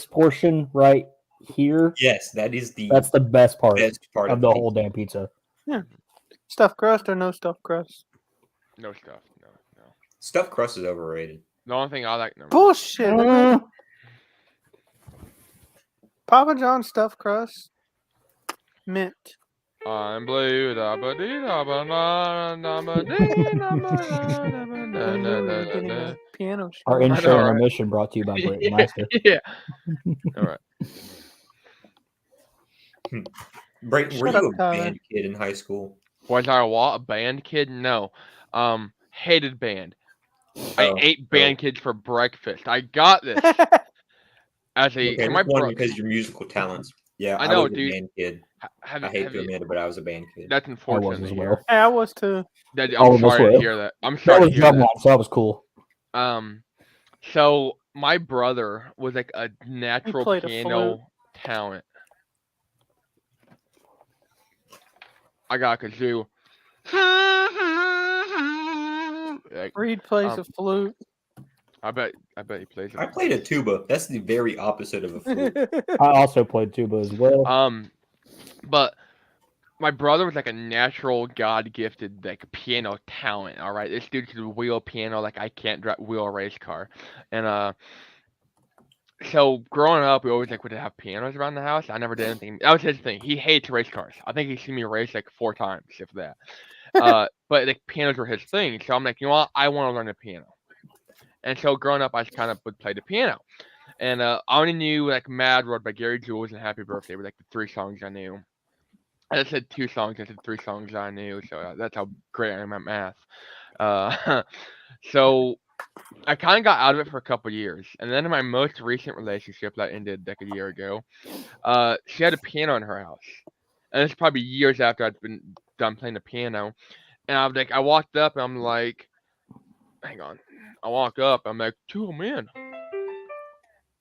Speaker 1: portion right here.
Speaker 2: yes, that is the
Speaker 1: That's the best part
Speaker 2: best part
Speaker 1: of the
Speaker 2: pizza.
Speaker 1: whole damn pizza.
Speaker 3: Stuffed crust or no stuffed crust?
Speaker 4: No stuff. No.
Speaker 2: Stuffed crust is overrated.
Speaker 4: The only thing I like. No.
Speaker 3: Bullshit.
Speaker 1: Mm.
Speaker 3: Papa John's stuffed crust. Mint.
Speaker 4: I'm blue. Da ba dee da ba na da ba dee da ba da da ba da
Speaker 3: I knew
Speaker 4: da
Speaker 3: we
Speaker 4: da
Speaker 3: were getting
Speaker 4: da.
Speaker 3: a piano
Speaker 1: Our
Speaker 3: string.
Speaker 1: intro
Speaker 4: right?
Speaker 1: intermission brought to you by Brayton Laster.
Speaker 4: Yeah. All right.
Speaker 2: Brayton, were
Speaker 3: Shut
Speaker 2: you
Speaker 3: up,
Speaker 2: a
Speaker 3: Tyler.
Speaker 2: band kid in high school?
Speaker 4: Was I a band kid? No. Hated band. I
Speaker 2: Oh,
Speaker 4: ate band kids for breakfast. I got this as a.
Speaker 2: Okay,
Speaker 4: So
Speaker 2: I'm
Speaker 4: my
Speaker 2: just wondering
Speaker 4: bro.
Speaker 2: because your musical talents. Yeah,
Speaker 4: I
Speaker 2: I
Speaker 4: know,
Speaker 2: was a
Speaker 4: dude.
Speaker 2: band kid.
Speaker 4: Have
Speaker 2: I
Speaker 4: you?
Speaker 2: hate
Speaker 4: Have
Speaker 2: to
Speaker 4: you?
Speaker 2: admit it, but I was a band kid.
Speaker 4: That's
Speaker 1: I
Speaker 4: unfortunate
Speaker 1: was
Speaker 4: to
Speaker 1: as
Speaker 4: hear.
Speaker 1: well.
Speaker 3: Hey, I was too.
Speaker 1: All
Speaker 4: I'm
Speaker 1: of us
Speaker 4: sorry to
Speaker 1: were.
Speaker 4: hear that. I'm
Speaker 1: That
Speaker 4: sorry
Speaker 1: was
Speaker 4: to hear
Speaker 1: drum
Speaker 4: that.
Speaker 1: line, so that was cool.
Speaker 4: So my brother was like a
Speaker 3: He
Speaker 4: natural
Speaker 3: played a flute.
Speaker 4: piano talent. I got a kazoo. Like,
Speaker 3: Reed plays a flute.
Speaker 4: I bet he plays it.
Speaker 2: I played a tuba. That's the very opposite of a flute.
Speaker 1: I also played tuba as well.
Speaker 4: But my brother was like a natural, God-gifted like piano talent. All right, this dude could wheel piano like I can't wheel a race car, and So growing up, we always like would have pianos around the house. I never did anything. That was his thing. He hates race cars. I think he's seen me race like 4 times, if that. But like pianos were his thing. So I'm like, you know what? I want to learn the piano. And so growing up, I just kind of would play the piano. And I only knew like Mad World by Gary Jules and Happy Birthday were like the 3 songs I knew. I just said 2 songs. I said 3 songs I knew. So that's how great I am at math. So I kind of got out of it for a couple years, and then in my most recent relationship that ended like a year ago, she had a piano in her house, and it's probably years after I'd been done playing the piano, and I walked up and I'm like, hang on, I walk up, I'm like, 2 men,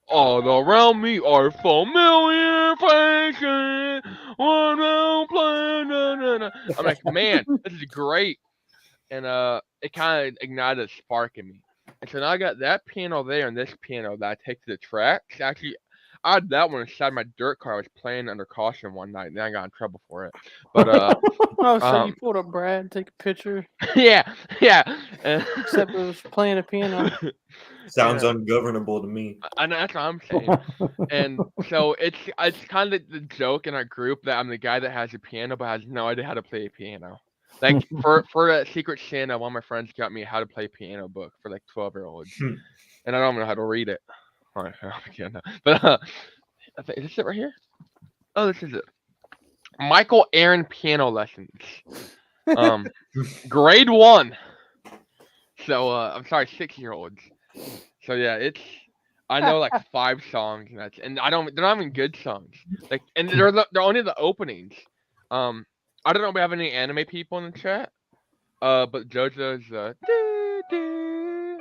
Speaker 4: all around me are familiar faces, one will play, na, na, na. I'm like, man, this is great, and it kind of ignited a spark in me. And so now I got that piano there and this piano that I take to the tracks. Actually, I had that one inside my dirt car. I was playing under caution one night, and then I got in trouble for it. But
Speaker 3: Oh, so you pulled up Brad, take a picture,
Speaker 4: yeah.
Speaker 3: except it was playing a piano.
Speaker 2: Sounds
Speaker 4: Yeah.
Speaker 2: ungovernable to me.
Speaker 4: I know that's what I'm saying. And so it's kind of the joke in our group that I'm the guy that has a piano but has no idea how to play a piano. Like for a secret Santa, one of my friends got me a how to play piano book for like 12-year-olds, and I don't even know how to read it. But is this it right here? Oh, this is it. Michael Aaron piano lessons. Grade 1. So I'm sorry, 6-year-olds. So yeah, I know like 5 songs and they're not even good songs. Like, and they're only the openings. I don't know if we have any anime people in the chat. But JoJo's doo, doo.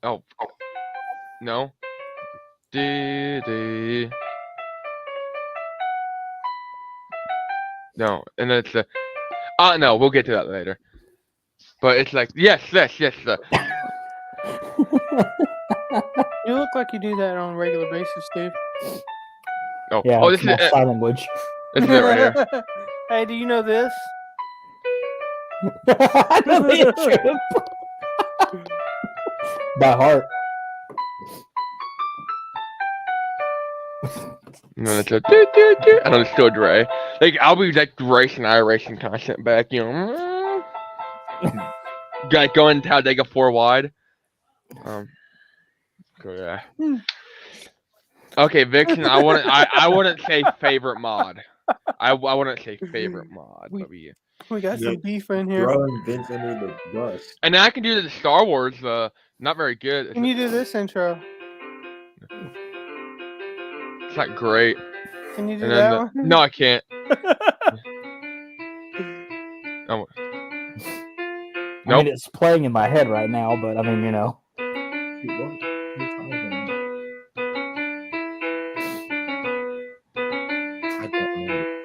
Speaker 4: Oh no. Doo, doo. No, and then it's no, we'll get to that later. But it's like yes.
Speaker 3: You look like you do that on a regular basis, Steve.
Speaker 4: Oh,
Speaker 1: Yeah,
Speaker 4: oh,
Speaker 1: it's
Speaker 4: this is
Speaker 1: my
Speaker 4: it.
Speaker 1: sign language.
Speaker 4: This is it right here.
Speaker 3: Hey, do you know this?
Speaker 1: I know the intro. By heart.
Speaker 4: No, that's a doo, doo, doo. I know it's still Dre. Like I'll be like racing iRacing content back, you know. Like going Talladega 4 wide. So yeah. Okay, Vixen. I wouldn't say favorite mod. I wouldn't say favorite mod, but
Speaker 3: We got some beef in here.
Speaker 2: Throwing Vince under the bus.
Speaker 4: and then I can do the Star Wars. Not very good.
Speaker 3: Can you do this intro?
Speaker 4: It's not great.
Speaker 3: Can you do
Speaker 4: And
Speaker 3: that
Speaker 4: then
Speaker 3: one?
Speaker 4: no, I can't. Oh.
Speaker 1: I
Speaker 4: Nope.
Speaker 1: mean, it's playing in my head right now, but I mean, you know.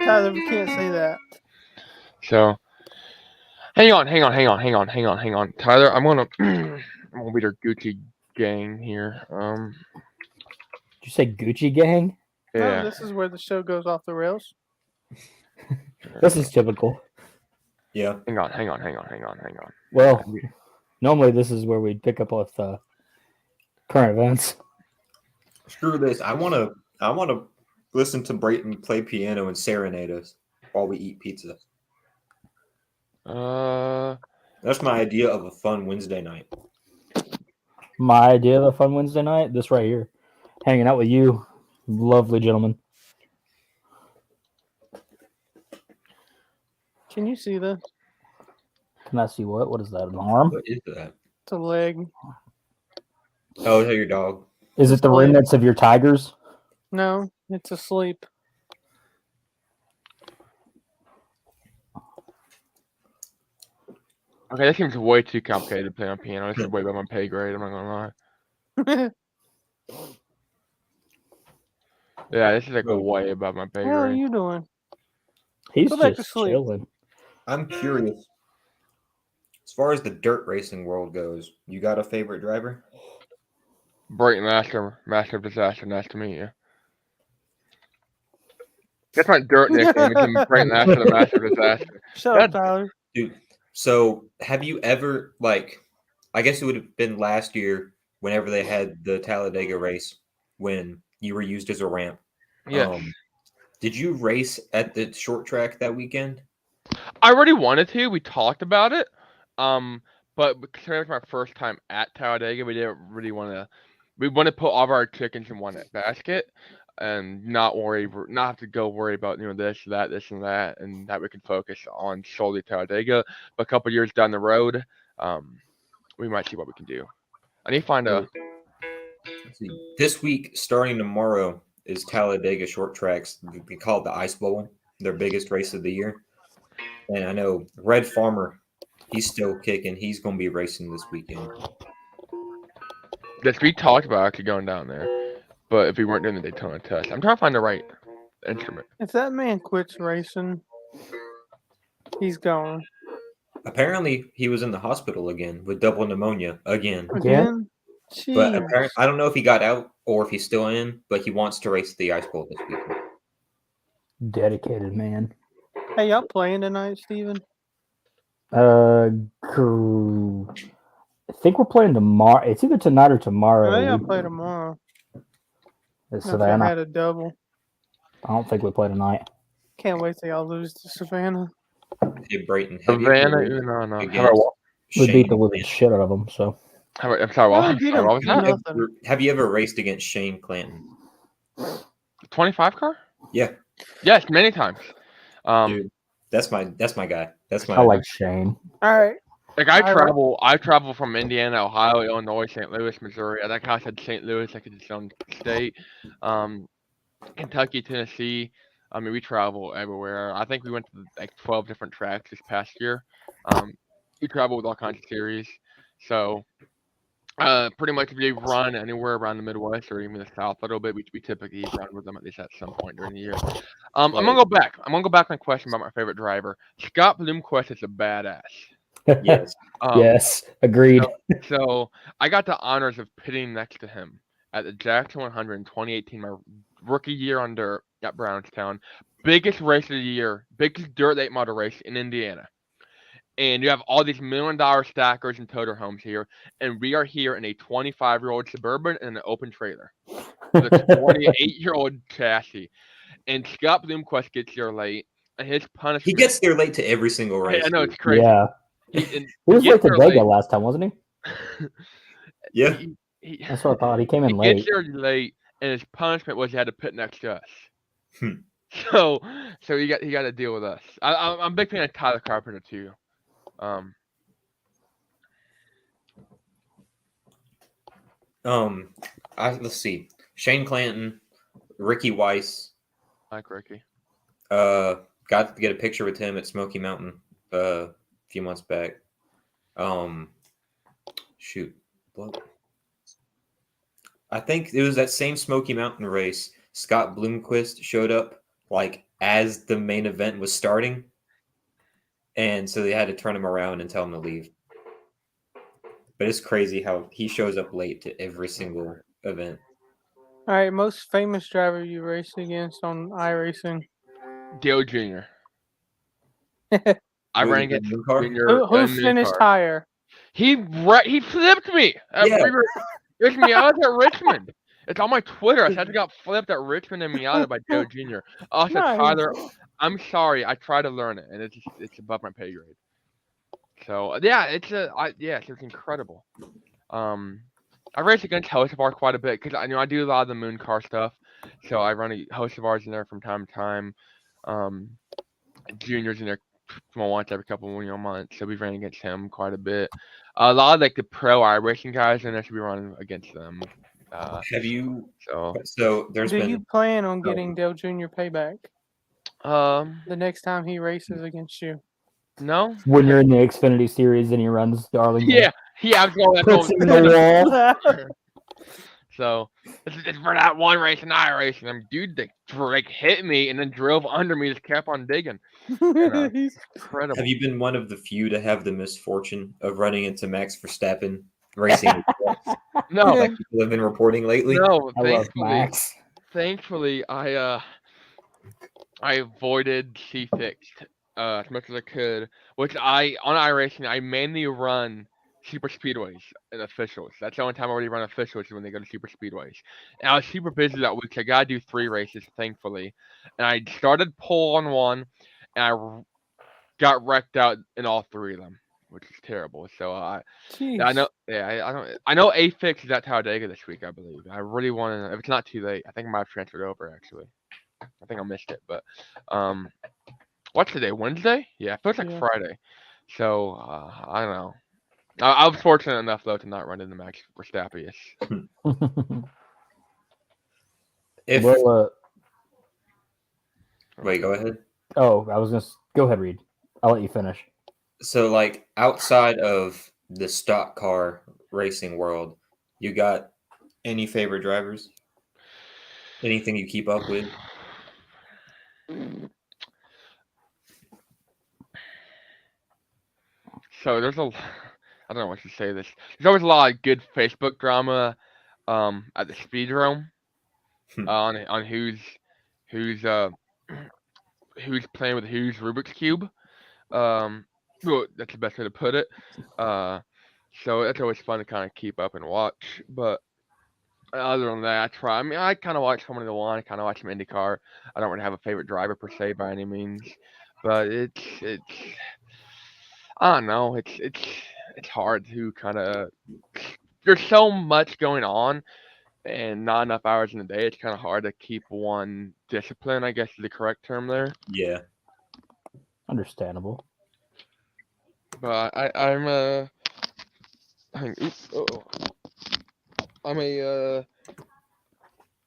Speaker 3: Tyler, we can't say that.
Speaker 4: So, hang on. Tyler, I'm gonna be their Gucci gang here.
Speaker 1: Did you say Gucci gang?
Speaker 4: Yeah.
Speaker 3: No, this is where the show goes off the rails.
Speaker 1: This is typical.
Speaker 2: Yeah.
Speaker 4: Hang on.
Speaker 1: Well, normally this is where we pick up with current events.
Speaker 2: Screw this. I wanna listen to Brayton play piano and serenade us while we eat pizza. That's my idea of a fun Wednesday night.
Speaker 1: My idea of a fun Wednesday night, this right here. Hanging out with you, Lovely gentleman.
Speaker 3: Can you see this?
Speaker 1: Can I see what? What is that? An arm?
Speaker 2: What is that?
Speaker 3: It's a leg.
Speaker 2: Oh, is that your dog?
Speaker 1: Is it the
Speaker 3: Leg.
Speaker 1: remnants of your tigers?
Speaker 3: No, it's asleep.
Speaker 4: Okay, that seems way too complicated to play on piano. This is way above my pay grade. I'm not gonna lie. Yeah, this is like
Speaker 2: Bro.
Speaker 4: way above my pay
Speaker 3: What are
Speaker 4: grade.
Speaker 3: you doing?
Speaker 1: He's
Speaker 3: Go back to
Speaker 1: just
Speaker 3: sleep.
Speaker 1: chilling.
Speaker 2: I'm curious. As far as the dirt racing world goes, you got a favorite driver?
Speaker 4: Brayton Laster, Master of Disaster. Nice to meet you. That's my dirt nickname. It's Brayton Laster, the Master of Disaster.
Speaker 3: Shut up, Tyler.
Speaker 2: Dude, so have you ever, like, I guess it would have been last year whenever they had the Talladega race when you were used as a ramp.
Speaker 4: Yes.
Speaker 2: Did you race at the short track that weekend?
Speaker 4: I already wanted to. We talked about it. But because it was my first time at Talladega, we didn't really want to. We want to put all of our chickens in one basket, and not have to go worry about this, this, and that, and that we can focus on solely Talladega. But a couple years down the road, we might see what we can do. I need to find a.
Speaker 2: Let's see. This week, starting tomorrow, is Talladega short tracks. They call it the Ice Bowl, their biggest race of the year. And I know Red Farmer, he's still kicking. He's going to be racing this weekend.
Speaker 4: Yes, we talked about actually going down there, but if we weren't doing the Daytona test, I'm trying to find the right instrument.
Speaker 3: If that man quits racing, he's gone.
Speaker 2: Apparently, he was in the hospital again with double pneumonia again.
Speaker 3: Again?
Speaker 2: But
Speaker 3: Jeez.
Speaker 2: apparently, I don't know if he got out or if he's still in, but he wants to race the Ice Bowl this weekend.
Speaker 1: Dedicated man.
Speaker 3: Hey, y'all playing tonight, Steven?
Speaker 1: I think we're playing tomorrow. It's either tonight or tomorrow.
Speaker 3: I gotta play tomorrow.
Speaker 1: It's
Speaker 3: If I
Speaker 1: Savannah.
Speaker 3: had a double.
Speaker 1: I don't think we play tonight.
Speaker 3: Can't wait till y'all lose to Savannah.
Speaker 2: Hey, Brayton. Have you
Speaker 4: Savannah,
Speaker 2: ever
Speaker 4: no.
Speaker 2: against
Speaker 1: We beat the
Speaker 2: Shane
Speaker 1: living shit out of them. So
Speaker 4: I'm sorry, what?
Speaker 3: beat
Speaker 4: Sorry,
Speaker 3: him.
Speaker 4: what was that?
Speaker 3: Nothing.
Speaker 2: Have you ever raced against Shane Clanton?
Speaker 4: 25 car?
Speaker 2: Yeah,
Speaker 4: Yes, many times.
Speaker 2: dude, that's my guy. That's my
Speaker 1: I like Shane.
Speaker 3: All right.
Speaker 4: Like I travel from Indiana, Ohio, Illinois, St. Louis, Missouri. I think I said St. Louis, like it's its own state. Kentucky, Tennessee. I mean, we travel everywhere. I think we went to like 12 different tracks this past year. We travel with all kinds of series. So, pretty much if we run anywhere around the Midwest or even the South a little bit, we typically run with them at least at some point during the year. I'm gonna go back. I'm gonna go back on a question about my favorite driver. Scott Bloomquist is a badass.
Speaker 2: yes.
Speaker 1: Yes, agreed.
Speaker 4: So I got the honors of pitting next to him at the Jackson 100 in 2018, my rookie year on dirt at Brownstown. Biggest race of the year, biggest dirt late model race in Indiana. And you have all these $1 million stackers and toter homes here, and we are here in a 25-year-old Suburban and an open trailer with a 28-year-old chassis. And Scott Bloomquist gets here late, and his punishment.
Speaker 2: He gets there late to every single race.
Speaker 4: I know,
Speaker 2: dude.
Speaker 4: it's crazy.
Speaker 1: Yeah. He was late to Vega last time, wasn't he?
Speaker 2: Yeah.
Speaker 1: That's what I thought. He came in
Speaker 4: He
Speaker 1: late.
Speaker 4: gets here late, and his punishment was he had to pit next to us.
Speaker 2: Hmm.
Speaker 4: So he got to deal with us. I'm a big fan of Tyler Carpenter too.
Speaker 2: Let's see. Shane Clanton, Ricky Weiss.
Speaker 4: Like Ricky.
Speaker 2: Got to get a picture with him at Smoky Mountain a few months back. Shoot. What? I think it was that same Smoky Mountain race. Scott Bloomquist showed up like as the main event was starting. And so they had to turn him around and tell him to leave. But it's crazy how he shows up late to every single event.
Speaker 3: All right. Most famous driver you raced against on iRacing?
Speaker 4: Dale Jr. I
Speaker 2: Who,
Speaker 4: ran
Speaker 2: the
Speaker 4: against
Speaker 2: new car?
Speaker 4: Jr.
Speaker 3: Who finished higher?
Speaker 4: He flipped me.
Speaker 2: Yeah.
Speaker 4: It's Miata at Richmond. It's on my Twitter. I said I got flipped at Richmond and Miata by Dale Jr. Also,
Speaker 3: Nice.
Speaker 4: Tyler, I'm sorry. I try to learn it, and it's above my pay grade. So yeah, it's incredible. I race against Hosevar quite a bit because I do a lot of the moon car stuff, So I run a host of ours in there from time to time. Juniors in there once every couple months. So we ran against him quite a bit. A lot of like the pro iRacing guys in there should be running against them.
Speaker 2: Have you?
Speaker 4: So
Speaker 2: So there's
Speaker 3: Do
Speaker 2: been.
Speaker 3: you plan on getting Dale Jr. payback the next time he races against you?
Speaker 4: No.
Speaker 1: When you're in the Xfinity Series and he runs Darlington,
Speaker 4: Yeah. I'm going.
Speaker 1: puts him in the wall.
Speaker 4: So it's for that one race and I racing. Dude, they like hit me and then drove under me. Just kept on digging. Incredible.
Speaker 2: Have you been one of the few to have the misfortune of running into Max Verstappen racing?
Speaker 4: No,
Speaker 2: like people have been reporting lately.
Speaker 4: no.
Speaker 1: I love Max.
Speaker 4: Thankfully, I avoided C-fixed as much as I could. Which on iRacing I mainly run super speedways and officials. That's the only time I really run officials is when they go to super speedways. And I was super busy that week. So I gotta do 3 races, thankfully. And I started pole on one, and I got wrecked out in all 3 of them, which is terrible. So I know, I know A-Fix is at Talladega this week, I believe. I really want to. If it's not too late, I think I might have transferred over actually. I think I missed it, but what's today? Wednesday? Yeah, it feels like Friday. So I don't know. I was fortunate enough though to not run into Max Verstappen.
Speaker 2: If
Speaker 1: Well,
Speaker 2: wait, go ahead.
Speaker 1: oh, I was gonna go ahead, Reed. I'll let you finish.
Speaker 2: So, like outside of the stock car racing world, you got any favorite drivers? Anything you keep up with?
Speaker 4: So there's I don't know what to say this. There's always a lot of good Facebook drama at the speedrome on who's playing with whose Rubik's Cube. Well, that's the best way to put it. So it's always fun to kind of keep up and watch. But other than that, I kind of watch Formula One. I kind of watch some IndyCar. I don't really have a favorite driver per se by any means, but it's I don't know. It's hard to kind of. There's so much going on, and not enough hours in the day. It's kind of hard to keep one discipline, I guess is the correct term there.
Speaker 2: Yeah.
Speaker 1: Understandable.
Speaker 4: But I'm I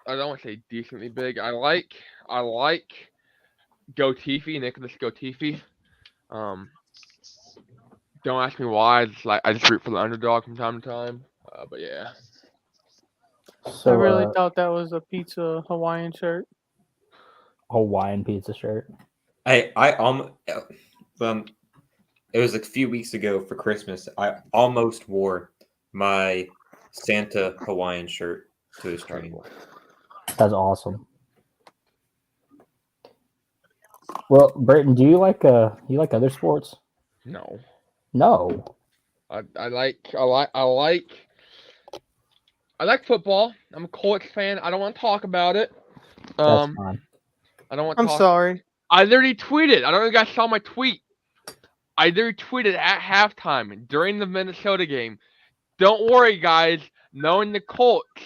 Speaker 4: don't want to say decently big. I like Gotifi, Nicholas Gotifi. Don't ask me why. It's like I just root for the underdog from time to time. But yeah.
Speaker 1: So,
Speaker 3: I really thought that was a pizza Hawaiian shirt.
Speaker 1: Hawaiian pizza shirt.
Speaker 2: It was a few weeks ago for Christmas. I almost wore my Santa Hawaiian shirt to his training.
Speaker 1: That's awesome. Well, Brayton, do you like other sports?
Speaker 4: No.
Speaker 1: No.
Speaker 4: I like football. I'm a Colts fan. I don't want to talk about it.
Speaker 1: That's fine.
Speaker 4: I don't want to
Speaker 3: I'm
Speaker 4: talk.
Speaker 3: sorry.
Speaker 4: I literally tweeted. I don't know if you guys saw my tweet. I literally tweeted at halftime during the Minnesota game. Don't worry, guys. Knowing the Colts,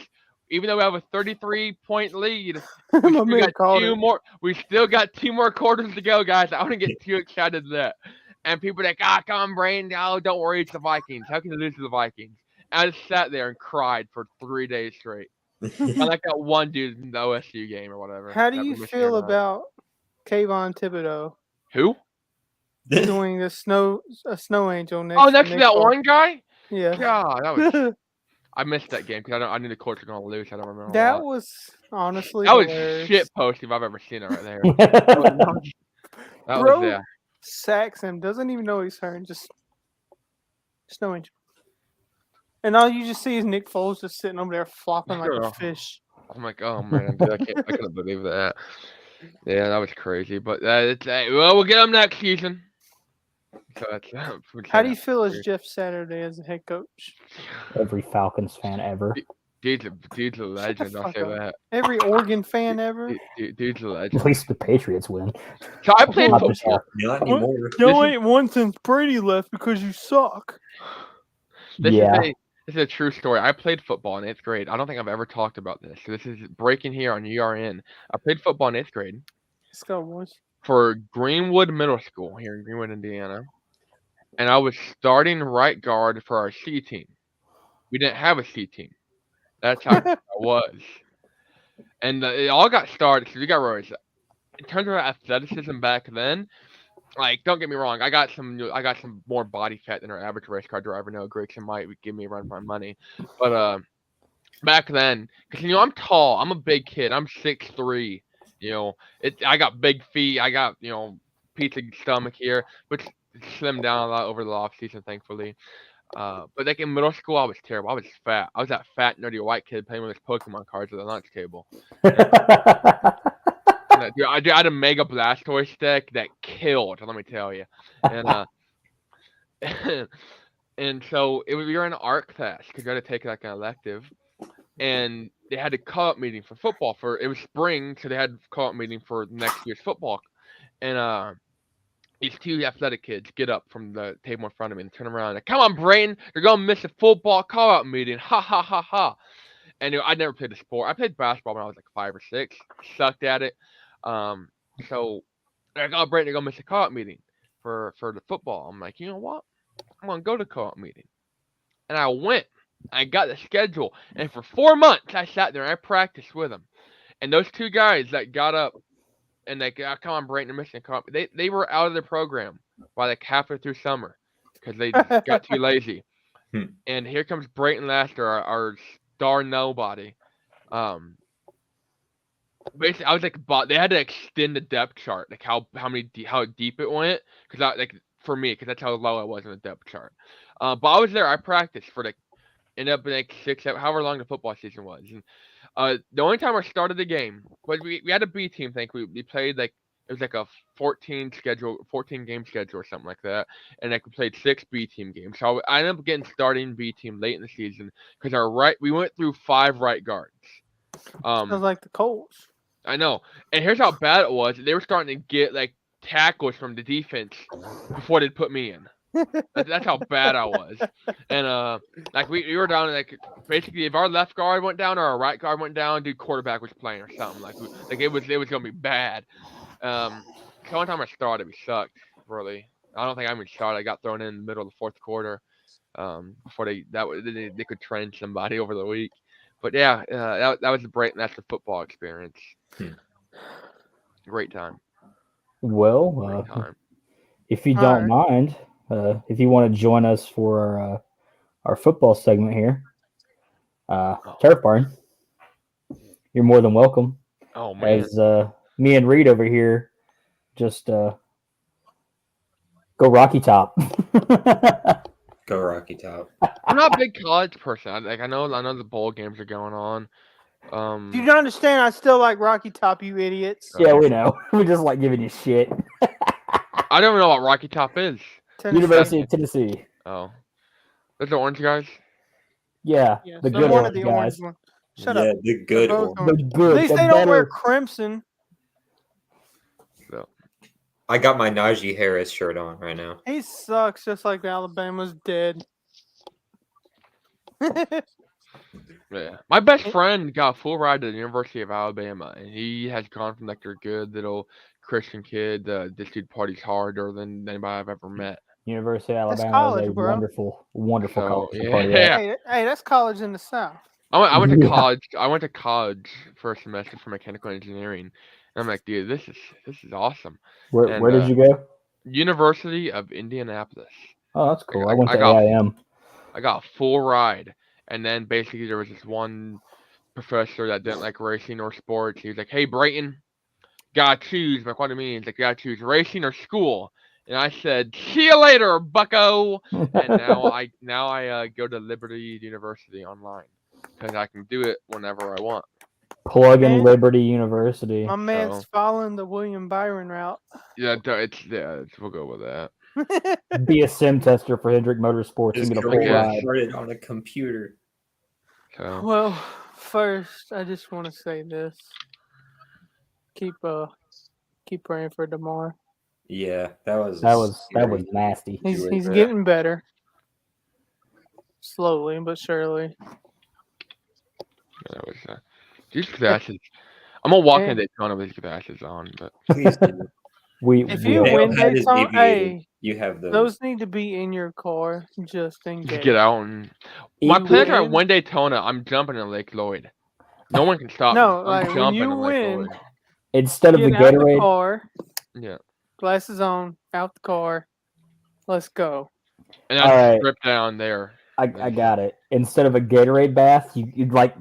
Speaker 4: even though we have a 33-point lead, we still got 2 more quarters to go, guys. I wouldn't get too excited at that. And people are like, come on, Brayton. Oh, don't worry, it's the Vikings. How can you lose to the Vikings? And I just sat there and cried for 3 days straight. I like that one dude in the OSU game or whatever.
Speaker 3: How do you feel about Kayvon Thibodeau?
Speaker 4: Who?
Speaker 3: Doing a snow angel next.
Speaker 4: Oh, next to that one guy?
Speaker 3: Yeah.
Speaker 4: God, that was. I missed that game because I knew the Colts were gonna lose. I don't remember.
Speaker 3: That was honestly.
Speaker 4: That was
Speaker 3: hilarious.
Speaker 4: shit post if I've ever seen it right there. That
Speaker 3: Bro,
Speaker 4: was there.
Speaker 3: Sacks him. Doesn't even know he's hurt. Just snow angel. And all you just see is Nick Foles just sitting over there flopping like a fish.
Speaker 4: I'm like, oh man, dude, I couldn't believe that. Yeah, that was crazy. But we'll get them next season. So
Speaker 3: how do you feel as Jeff Saturday as a head coach?
Speaker 1: Every Falcons fan ever.
Speaker 4: Dude's a legend. I'll say that.
Speaker 3: Every Oregon fan ever.
Speaker 4: Dude's a legend.
Speaker 1: At least the Patriots win.
Speaker 4: So I played football.
Speaker 2: Not anymore.
Speaker 3: You ain't won since Brady left because you suck.
Speaker 4: This This is a true story. I played football in 8th grade. I don't think I've ever talked about this. So this is breaking here on URN. I played football in 8th grade
Speaker 3: Let's go, boys.
Speaker 4: for Greenwood Middle School here in Greenwood, Indiana. And I was starting right guard for our C team. We didn't have a C team. That's how good I was. And it all got started because we got rows. In terms of athleticism back then, like, don't get me wrong, I got some more body fat than our average race car driver. No, Gregson might give me a run for my money, but back then, because I'm tall, I'm a big kid, I'm 6'3". I got big feet, I got pizza stomach here, which slimmed down a lot over the off season, thankfully. But like in middle school, I was terrible. I was fat. I was that fat nerdy white kid playing with his Pokemon cards at the lunch table. Dude, I had a Mega Blastoise deck that killed. Let me tell you, and and so we were in an art class because we had to take like an elective, and they had a call-up meeting for football. It was spring, so they had a call-up meeting for next year's football, and these two athletic kids get up from the table in front of me and turn around and, come on, Brayton, you're gonna miss a football call-out meeting. Ha ha ha ha. And I never played a sport. I played basketball when I was like 5 or 6. Sucked at it. So I got Brayton to go miss a call-out meeting for the football. I'm like, you know what? I'm gonna go to call-out meeting. And I went. I got the schedule, and for 4 months I sat there and I practiced with them. And those two guys that got up and they got, come on, Brayton, you're missing a call. They were out of the program by like halfway through summer because they just got too lazy. And here comes Brayton Laster, our star nobody. Basically, I was like, they had to extend the depth chart, like how deep it went, because for me, because that's how low I was in the depth chart. But I was there. I practiced for ended up in like 6, 7, however long the football season was. And the only time I started the game was we had a B team. We played like it was like a 14 game schedule or something like that, and we played 6 B team games. So I ended up getting starting B team late in the season because we went through 5 right guards.
Speaker 3: Sounds like the Colts.
Speaker 4: I know, and here's how bad it was. They were starting to get like tackles from the defense before they'd put me in. That's how bad I was. And like we were down like basically if our left guard went down or our right guard went down, dude, quarterback was playing or something. Like it was gonna be bad. So one time I started, we sucked really. I don't think I even started. I got thrown in the middle of the 4th quarter. Before they could train somebody over the week. But yeah, that was that's the football experience. Great time.
Speaker 1: Well,
Speaker 4: Great time.
Speaker 1: if you don't mind, if you want to join us for our football segment here, Turfburn, you're more than welcome.
Speaker 4: Oh man,
Speaker 1: as me and Reed over here just go Rocky Top.
Speaker 2: Go Rocky Top.
Speaker 4: I'm not a big college person. I know the bowl games are going on.
Speaker 3: Do you not understand? I still like Rocky Top, you idiots.
Speaker 1: Yeah, we know. We just like giving you shit.
Speaker 4: I don't even know what Rocky Top is.
Speaker 1: University of Tennessee.
Speaker 4: Oh, those are orange guys.
Speaker 1: Yeah,
Speaker 3: Yes,
Speaker 1: the
Speaker 3: they're
Speaker 1: good
Speaker 3: one
Speaker 1: orange
Speaker 3: of the
Speaker 1: guys.
Speaker 3: orange ones. Shut
Speaker 2: Yeah,
Speaker 3: up.
Speaker 2: the good
Speaker 3: They're both
Speaker 2: one.
Speaker 3: orange.
Speaker 1: The good.
Speaker 3: At least
Speaker 1: the
Speaker 3: they don't wear
Speaker 1: better.
Speaker 3: crimson.
Speaker 4: So
Speaker 2: I got my Najee Harris shirt on right now.
Speaker 3: He sucks just like Alabama's dead.
Speaker 4: yeah, my best friend got a full ride to the University of Alabama, and he has gone from like your good little Christian kid. This dude parties harder than anybody I've ever met.
Speaker 1: University of
Speaker 3: That's
Speaker 1: Alabama
Speaker 3: college,
Speaker 1: is a
Speaker 3: bro.
Speaker 1: wonderful, wonderful
Speaker 4: So,
Speaker 1: college to
Speaker 4: yeah.
Speaker 1: party at.
Speaker 3: Hey, that's college in the South.
Speaker 4: I went to
Speaker 1: Yeah.
Speaker 4: college. I went to college for a semester for mechanical engineering, and I'm like, dude, this is awesome.
Speaker 1: Where did you go?
Speaker 4: University of Indianapolis.
Speaker 1: Oh, that's cool. I
Speaker 4: I
Speaker 1: went to
Speaker 4: got-
Speaker 1: AIM.
Speaker 4: I got a full ride, and then basically there was this one professor that didn't like racing or sports. He was like, "Hey, Brayton, gotta choose." I'm like, what do you mean? He's like, "Gotta choose racing or school." And I said, "See you later, Bucko." And now I go to Liberty University online because I can do it whenever I want.
Speaker 1: Plug in
Speaker 3: Man.
Speaker 1: Liberty University.
Speaker 3: My man's following the William Byron route.
Speaker 4: Yeah, we'll go with that.
Speaker 1: Be a sim tester for Hendrick Motorsports and
Speaker 2: Just
Speaker 1: get a
Speaker 2: go
Speaker 1: full
Speaker 4: get
Speaker 1: ride.
Speaker 2: started on a computer.
Speaker 4: So
Speaker 3: Well, first, I just want to say this. Keep praying for DeMar.
Speaker 2: Yeah, that was
Speaker 1: That was nasty.
Speaker 3: He's
Speaker 2: Yeah.
Speaker 3: getting better. slowly but surely.
Speaker 4: That was these glasses. I'm gonna walk
Speaker 3: Yeah.
Speaker 4: in Daytona with these glasses on, but
Speaker 2: Please do.
Speaker 3: If you
Speaker 2: Dale
Speaker 3: win
Speaker 2: had his
Speaker 3: Daytona,
Speaker 2: aviator.
Speaker 3: hey,
Speaker 2: You have those.
Speaker 3: those need to be in your car just in
Speaker 4: just
Speaker 3: case.
Speaker 4: get out and. My plans are at one Daytona. I'm jumping in Lake Lloyd. No one can stop
Speaker 3: No,
Speaker 4: me.
Speaker 3: like
Speaker 4: I'm
Speaker 3: when
Speaker 4: jumping
Speaker 3: you
Speaker 4: in Lake
Speaker 3: win,
Speaker 4: Lloyd.
Speaker 1: Instead of the
Speaker 3: get out the
Speaker 1: Gatorade,
Speaker 3: car,
Speaker 4: Yeah,
Speaker 3: glasses on, out the car. Let's go.
Speaker 4: and
Speaker 1: All
Speaker 4: I
Speaker 1: right.
Speaker 4: strip down there.
Speaker 1: I got it. Instead of a Gatorade bath, you'd like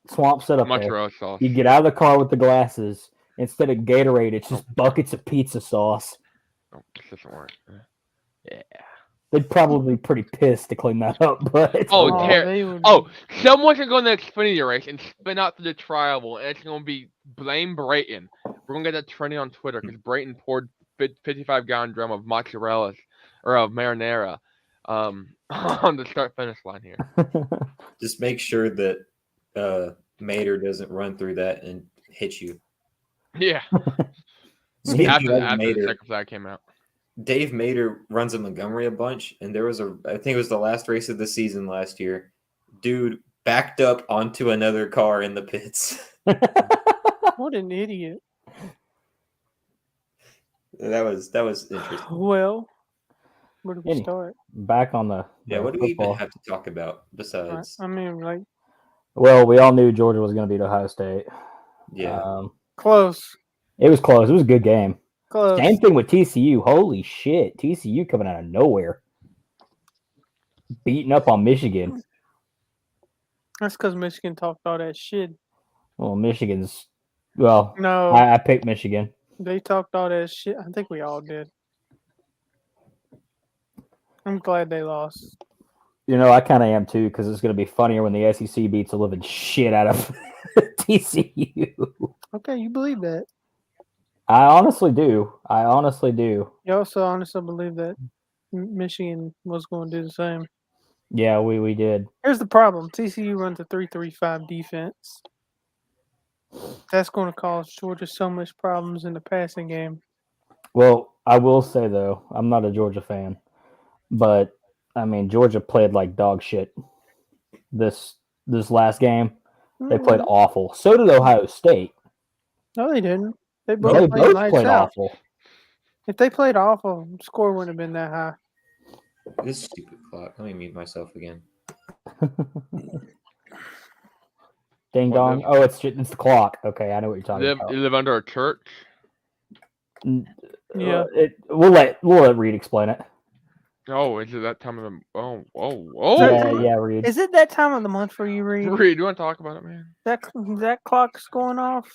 Speaker 1: Swamp set up there.
Speaker 4: Mozzarella sauce.
Speaker 1: You get out of the car with the glasses. Instead of Gatorade, it's just buckets of pizza sauce.
Speaker 4: Oh, this doesn't work. Yeah.
Speaker 1: They'd probably be pretty pissed to clean that up, but it's
Speaker 4: Oh,
Speaker 1: okay.
Speaker 4: Ter-
Speaker 3: they would.
Speaker 4: Oh, someone's gonna go in the Xfinity race and spin out to the trial, and it's gonna be blame Brayton. We're gonna get that trending on Twitter because Brayton poured 55-gallon drum of mozzarella or of marinara on the start-finish line here.
Speaker 2: Just make sure that Mater doesn't run through that and hit you.
Speaker 4: Yeah.
Speaker 2: Speaking
Speaker 4: After
Speaker 2: of
Speaker 4: the
Speaker 2: Mater,
Speaker 4: second flag came out.
Speaker 2: Dave Mater runs in Montgomery a bunch, and there was I think it was the last race of the season last year. Dude backed up onto another car in the pits.
Speaker 3: What an idiot.
Speaker 2: That was interesting.
Speaker 3: Well, where do we start?
Speaker 1: Back on the
Speaker 2: What do we even
Speaker 1: football.
Speaker 2: have to talk about besides?
Speaker 3: I mean, like,
Speaker 1: Well, we all knew Georgia was going to beat Ohio State.
Speaker 2: Yeah,
Speaker 3: close.
Speaker 1: It was close. It was a good game.
Speaker 3: Close.
Speaker 1: Same thing with TCU. Holy shit. TCU coming out of nowhere. Beating up on Michigan.
Speaker 3: That's because Michigan talked all that shit.
Speaker 1: Well, Michigan's... Well,
Speaker 3: No,
Speaker 1: I picked Michigan.
Speaker 3: they talked all that shit. I think we all did. I'm glad they lost.
Speaker 1: You know, I kind of am too, because it's going to be funnier when the SEC beats the living shit out of TCU.
Speaker 3: Okay, you believe that.
Speaker 1: I honestly do.
Speaker 3: You also honestly believe that Michigan was going to do the same.
Speaker 1: Yeah, we did.
Speaker 3: Here's the problem. TCU runs a 3-3-5 defense. That's going to cause Georgia so much problems in the passing game.
Speaker 1: Well, I will say, though, I'm not a Georgia fan. But, I mean, Georgia played like dog shit this last game. They played awful. So did Ohio State.
Speaker 3: No, they didn't. They
Speaker 1: They
Speaker 3: both
Speaker 1: both
Speaker 3: lights
Speaker 1: played
Speaker 3: out.
Speaker 1: awful.
Speaker 3: If they played awful, the score wouldn't have been that high.
Speaker 2: this stupid clock. Let me mute myself again.
Speaker 1: Ding
Speaker 4: What
Speaker 1: dong.
Speaker 4: the-
Speaker 1: Oh, it's the clock. Okay, I know what you're talking about.
Speaker 4: You live under a church?
Speaker 3: Yeah.
Speaker 1: We'll let Reed explain it.
Speaker 4: Oh, is it that time of the... Oh.
Speaker 1: Yeah, Reed.
Speaker 3: Is it that time of the month for you, Reed?
Speaker 4: Reed, you want to talk about it, man?
Speaker 3: That clock's going off?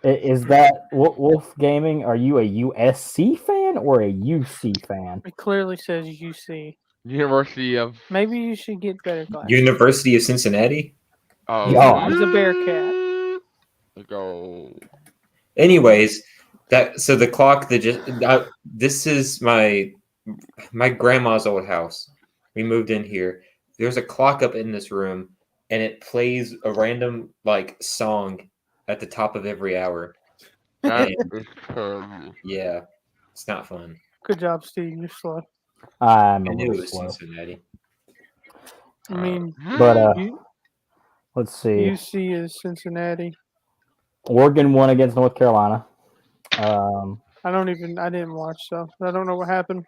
Speaker 1: Is that Wolf Gaming? Are you a USC fan or a UC fan?
Speaker 3: It clearly says UC.
Speaker 4: University of...
Speaker 3: Maybe you should get better glasses.
Speaker 2: University of Cincinnati.
Speaker 4: Oh,
Speaker 1: Yeah.
Speaker 3: He's a Bearcat.
Speaker 4: Go.
Speaker 2: Anyways, so the clock that just this is my grandma's old house. We moved in here. There's a clock up in this room, and it plays a random song at the top of every hour.
Speaker 4: That is terrible.
Speaker 2: Yeah, it's not fun.
Speaker 3: Good job, Steve. You're slow.
Speaker 1: I'm
Speaker 2: I
Speaker 1: a
Speaker 2: knew it
Speaker 1: little
Speaker 2: was
Speaker 1: slow.
Speaker 2: Cincinnati.
Speaker 3: I mean,
Speaker 1: But
Speaker 3: U-
Speaker 1: let's see.
Speaker 3: UC is Cincinnati.
Speaker 1: Oregon won against North Carolina.
Speaker 3: I didn't watch, so I don't know what happened.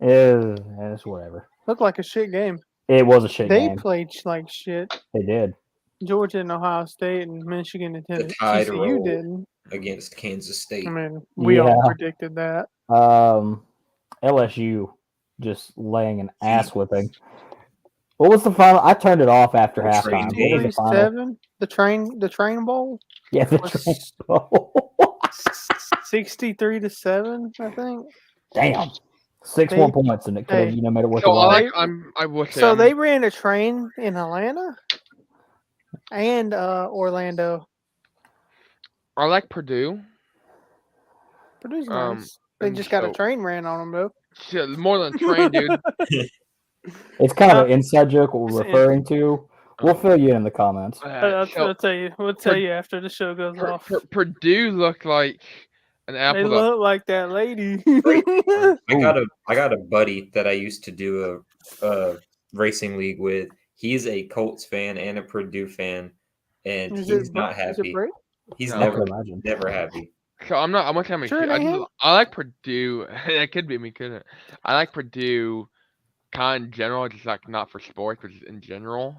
Speaker 1: It's whatever.
Speaker 3: Looked like a shit game.
Speaker 1: It was a shit
Speaker 3: They
Speaker 1: game.
Speaker 3: played like shit.
Speaker 1: They did.
Speaker 3: Georgia and Ohio State and Michigan and
Speaker 2: The Tide
Speaker 3: TCU
Speaker 2: rolled
Speaker 3: didn't.
Speaker 2: against Kansas State.
Speaker 3: I mean, we all
Speaker 1: Yeah.
Speaker 3: predicted that.
Speaker 1: LSU just laying an ass whipping. What was the final? I turned it off after
Speaker 2: The
Speaker 1: halftime.
Speaker 2: train
Speaker 1: What was the final?
Speaker 3: 7. The train bowl.
Speaker 1: Yeah, the
Speaker 3: was-
Speaker 1: train bowl.
Speaker 3: 63-7, I think.
Speaker 1: Damn. 6
Speaker 3: Hey,
Speaker 1: more points and it could have
Speaker 3: hey.
Speaker 1: made it worth
Speaker 4: So
Speaker 1: a while.
Speaker 4: I will say.
Speaker 3: So they ran a train in Atlanta and Orlando.
Speaker 4: I like Purdue.
Speaker 3: Purdue's
Speaker 4: Um,
Speaker 3: nice. They
Speaker 4: and
Speaker 3: just got a
Speaker 4: so-
Speaker 3: train ran on them, though.
Speaker 4: Shit, more than a train, dude.
Speaker 1: It's kind of an inside joke what we're
Speaker 3: It's-
Speaker 1: referring to. We'll fill you in the comments.
Speaker 3: I'll
Speaker 4: So
Speaker 3: tell you. We'll tell you after the show goes off.
Speaker 4: Purdue looked like An
Speaker 3: They
Speaker 4: apple.
Speaker 3: look like that lady.
Speaker 2: I got a buddy that I used to do a racing league with. He's a Colts fan and a Purdue fan, and he's not
Speaker 3: Is it
Speaker 2: happy.
Speaker 3: Brett?
Speaker 2: He's
Speaker 4: No.
Speaker 1: I can
Speaker 2: never
Speaker 1: imagine.
Speaker 2: happy.
Speaker 4: So I'm not tell me.
Speaker 3: Sure it ain't him?
Speaker 4: I like Purdue. That could be me, couldn't it? I like Purdue, kind of in general, just like not for sports, but just in general.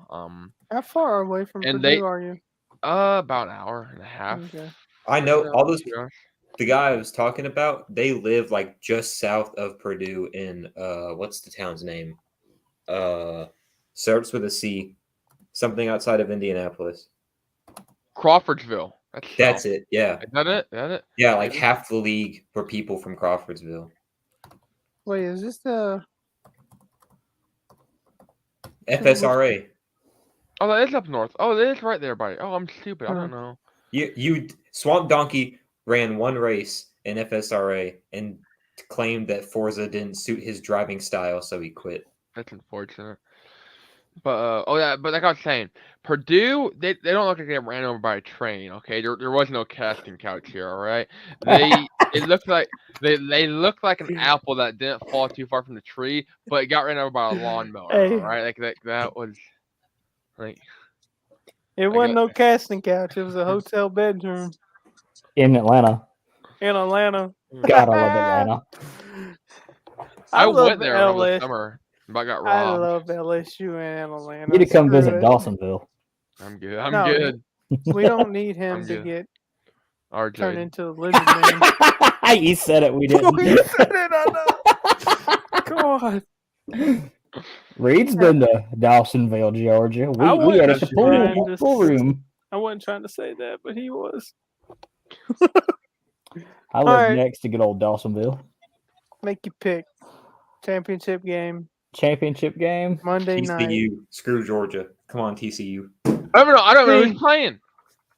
Speaker 3: How far away from
Speaker 4: And
Speaker 3: Purdue are you?
Speaker 4: about an hour and a half.
Speaker 3: Okay.
Speaker 2: I know all those.
Speaker 4: 2 hours.
Speaker 2: The guy I was talking about, they live like just south of Purdue in what's the town's name? Starts with a C, something outside of Indianapolis.
Speaker 4: Crawfordsville.
Speaker 2: That's
Speaker 4: south.
Speaker 2: it. Yeah,
Speaker 4: Is that it? Is that it?
Speaker 2: yeah. Like
Speaker 4: Maybe?
Speaker 2: half the league were people from Crawfordsville.
Speaker 3: Wait, is this the?
Speaker 2: FSRA.
Speaker 4: Oh, that is up north. Oh, it is right there, buddy. Oh, I'm stupid. I don't know.
Speaker 2: You Swamp Donkey ran one race in FSRA and claimed that Forza didn't suit his driving style, so he quit.
Speaker 4: That's unfortunate. But but like I was saying, Purdue they don't look like they ran over by a train. Okay, there was no casting couch here. All right, it looked like they looked like an apple that didn't fall too far from the tree, but it got ran over by a lawnmower.
Speaker 3: Hey.
Speaker 4: All right, like that was like
Speaker 3: It wasn't no casting couch. It was a hotel bedroom
Speaker 1: In Atlanta.
Speaker 3: in Atlanta.
Speaker 1: God, I love Atlanta.
Speaker 4: I
Speaker 3: love
Speaker 4: went there over the
Speaker 3: LS.
Speaker 4: summer, but I got
Speaker 3: I
Speaker 4: robbed.
Speaker 3: love LSU and Atlanta.
Speaker 1: You need to come
Speaker 3: Screw
Speaker 1: visit
Speaker 3: it.
Speaker 1: Dawsonville.
Speaker 4: I'm good. I'm
Speaker 3: No,
Speaker 4: good.
Speaker 3: We don't need him
Speaker 4: I'm
Speaker 3: to
Speaker 4: good.
Speaker 3: get
Speaker 4: RJ.
Speaker 3: turned into a lizard man.
Speaker 1: You said it. We didn't.
Speaker 3: You said it, I know. God.
Speaker 1: Reed's been to Dawsonville, Georgia.
Speaker 3: I
Speaker 1: We had
Speaker 3: wasn't
Speaker 1: a
Speaker 3: trying to
Speaker 1: pool room.
Speaker 3: I wasn't trying to say that, but he was.
Speaker 1: I live
Speaker 3: Alright.
Speaker 1: next to good old Dawsonville.
Speaker 3: Make you pick. Championship game,
Speaker 1: Championship game.
Speaker 3: Monday night.
Speaker 2: TCU, screw Georgia. Come on, TCU.
Speaker 4: I don't know
Speaker 3: See,
Speaker 4: who's playing.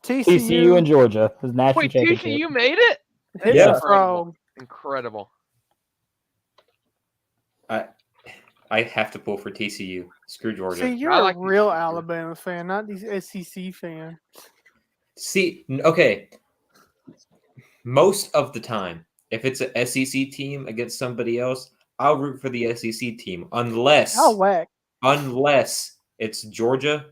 Speaker 1: TCU and Georgia. The national
Speaker 4: Wait,
Speaker 1: championship.
Speaker 4: TCU made it?
Speaker 3: Hit
Speaker 2: Yeah.
Speaker 3: the frog.
Speaker 4: Incredible.
Speaker 2: I have to pull for TCU. Screw Georgia.
Speaker 3: See, you're
Speaker 4: I
Speaker 3: a
Speaker 4: like
Speaker 3: real
Speaker 4: TCU.
Speaker 3: Alabama fan, not these SEC fans.
Speaker 2: See, okay. Most of the time, if it's an SEC team against somebody else, I'll root for the SEC team unless
Speaker 3: How whack.
Speaker 2: it's Georgia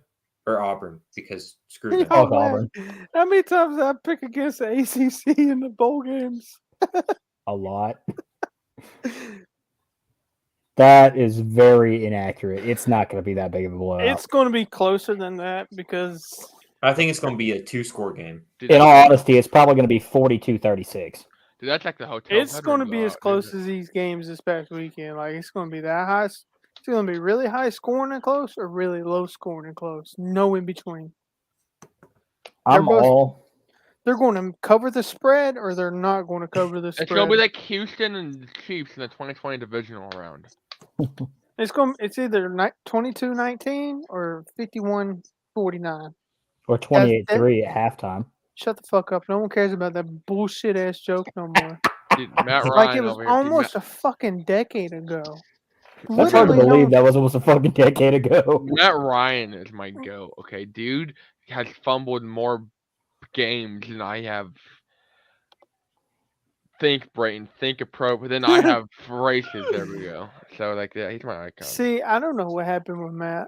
Speaker 2: or Auburn, because screw them.
Speaker 3: How
Speaker 1: Fuck
Speaker 3: whack.
Speaker 1: Auburn.
Speaker 3: How many times did I pick against the ACC in the bowl games?
Speaker 1: A lot. That is very inaccurate. It's not going to be that big of a blowout.
Speaker 3: It's going to be closer than that because
Speaker 2: I think it's going to be a 2-score game.
Speaker 4: Dude,
Speaker 1: In all
Speaker 4: that's-
Speaker 1: honesty, it's probably going to be 42-36.
Speaker 4: Dude, that's like the hotel.
Speaker 3: it's going to be as close as these games this past weekend. Like, it's going to be that high. It's going to be really high scoring and close or really low scoring and close. No in between.
Speaker 1: I'm
Speaker 3: both-
Speaker 1: all.
Speaker 3: They're going to cover the spread or they're not going to cover the spread.
Speaker 4: It's gonna be like Houston and the Chiefs in the 2020 divisional round.
Speaker 3: It's either 22-19 or 51-49.
Speaker 1: Or 28-3 at halftime.
Speaker 3: Shut the fuck up. No one cares about that bullshit ass joke no more.
Speaker 4: Dude, Matt Ryan
Speaker 3: Like it was
Speaker 4: over here. Dude,
Speaker 3: almost a fucking decade ago.
Speaker 1: That's hard to
Speaker 3: Literally
Speaker 1: believe.
Speaker 3: no-
Speaker 1: That was almost a fucking decade ago.
Speaker 4: Matt Ryan is my goat. Okay, dude has fumbled more games than I have. Think Brayton, think a pro, but then I have races. There we go. So like, yeah, he's my icon.
Speaker 3: See, I don't know what happened with Matt.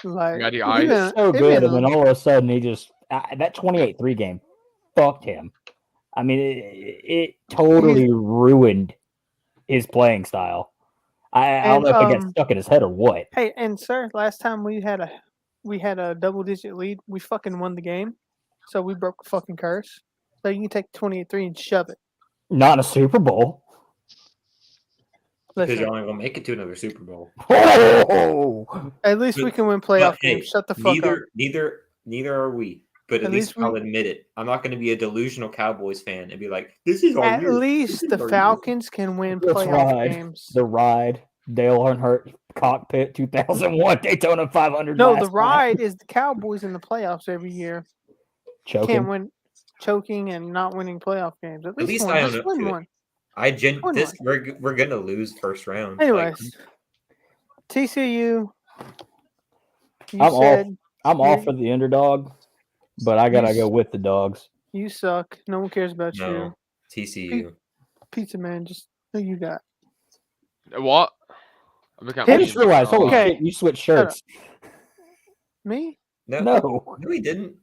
Speaker 3: Like,
Speaker 4: Matty
Speaker 3: he
Speaker 4: Ice.
Speaker 3: been-
Speaker 1: So
Speaker 3: he
Speaker 1: good,
Speaker 3: been-
Speaker 1: and then all of a sudden he just that 28-3 game fucked him. I mean, it totally ruined his playing style. I don't know if it got stuck in his head or what.
Speaker 3: Hey, and sir, last time we had a double digit lead, we fucking won the game. So we broke the fucking curse. So you can take 28-3 and shove it.
Speaker 1: Not in a Super Bowl.
Speaker 2: Because
Speaker 3: Listen,
Speaker 2: you're only going to make it to another Super Bowl.
Speaker 1: Oh!
Speaker 3: at least we can win playoff
Speaker 2: But, hey,
Speaker 3: games. Shut the fuck up.
Speaker 2: Neither are we. But at
Speaker 3: At
Speaker 2: least
Speaker 3: least
Speaker 2: I'll
Speaker 3: we-
Speaker 2: admit it. I'm not going to be a delusional Cowboys fan and be like, "This is our
Speaker 3: At
Speaker 2: year."
Speaker 3: least the
Speaker 2: This is our year.
Speaker 3: Falcons can win
Speaker 1: Let's
Speaker 3: playoff
Speaker 1: ride.
Speaker 3: games.
Speaker 1: The ride. Dale Earnhardt cockpit 2001 Daytona 500.
Speaker 3: No,
Speaker 1: last
Speaker 3: the
Speaker 1: lap.
Speaker 3: ride is the Cowboys in the playoffs every year.
Speaker 1: Choking.
Speaker 3: Can't win, choking and not winning playoff games. At least,
Speaker 2: least
Speaker 3: one.
Speaker 2: I own
Speaker 3: Just
Speaker 2: up
Speaker 3: win
Speaker 2: to it.
Speaker 3: one.
Speaker 2: We're going to lose first round.
Speaker 3: Anyways, TCU. You
Speaker 1: I'm
Speaker 3: said
Speaker 1: I'm all
Speaker 3: you-
Speaker 1: for the underdog, but I gotta
Speaker 3: You
Speaker 1: go with the dogs.
Speaker 3: you suck. No one cares about
Speaker 2: No.
Speaker 3: you.
Speaker 2: TCU.
Speaker 3: Pizza man, just who you got?
Speaker 4: What? I'm looking at
Speaker 3: Hit
Speaker 1: I
Speaker 4: my
Speaker 1: just realized, holy
Speaker 3: Okay.
Speaker 1: shit, you switched
Speaker 3: Shut up.
Speaker 1: shirts.
Speaker 3: Me?
Speaker 2: No,
Speaker 1: No.
Speaker 2: he didn't.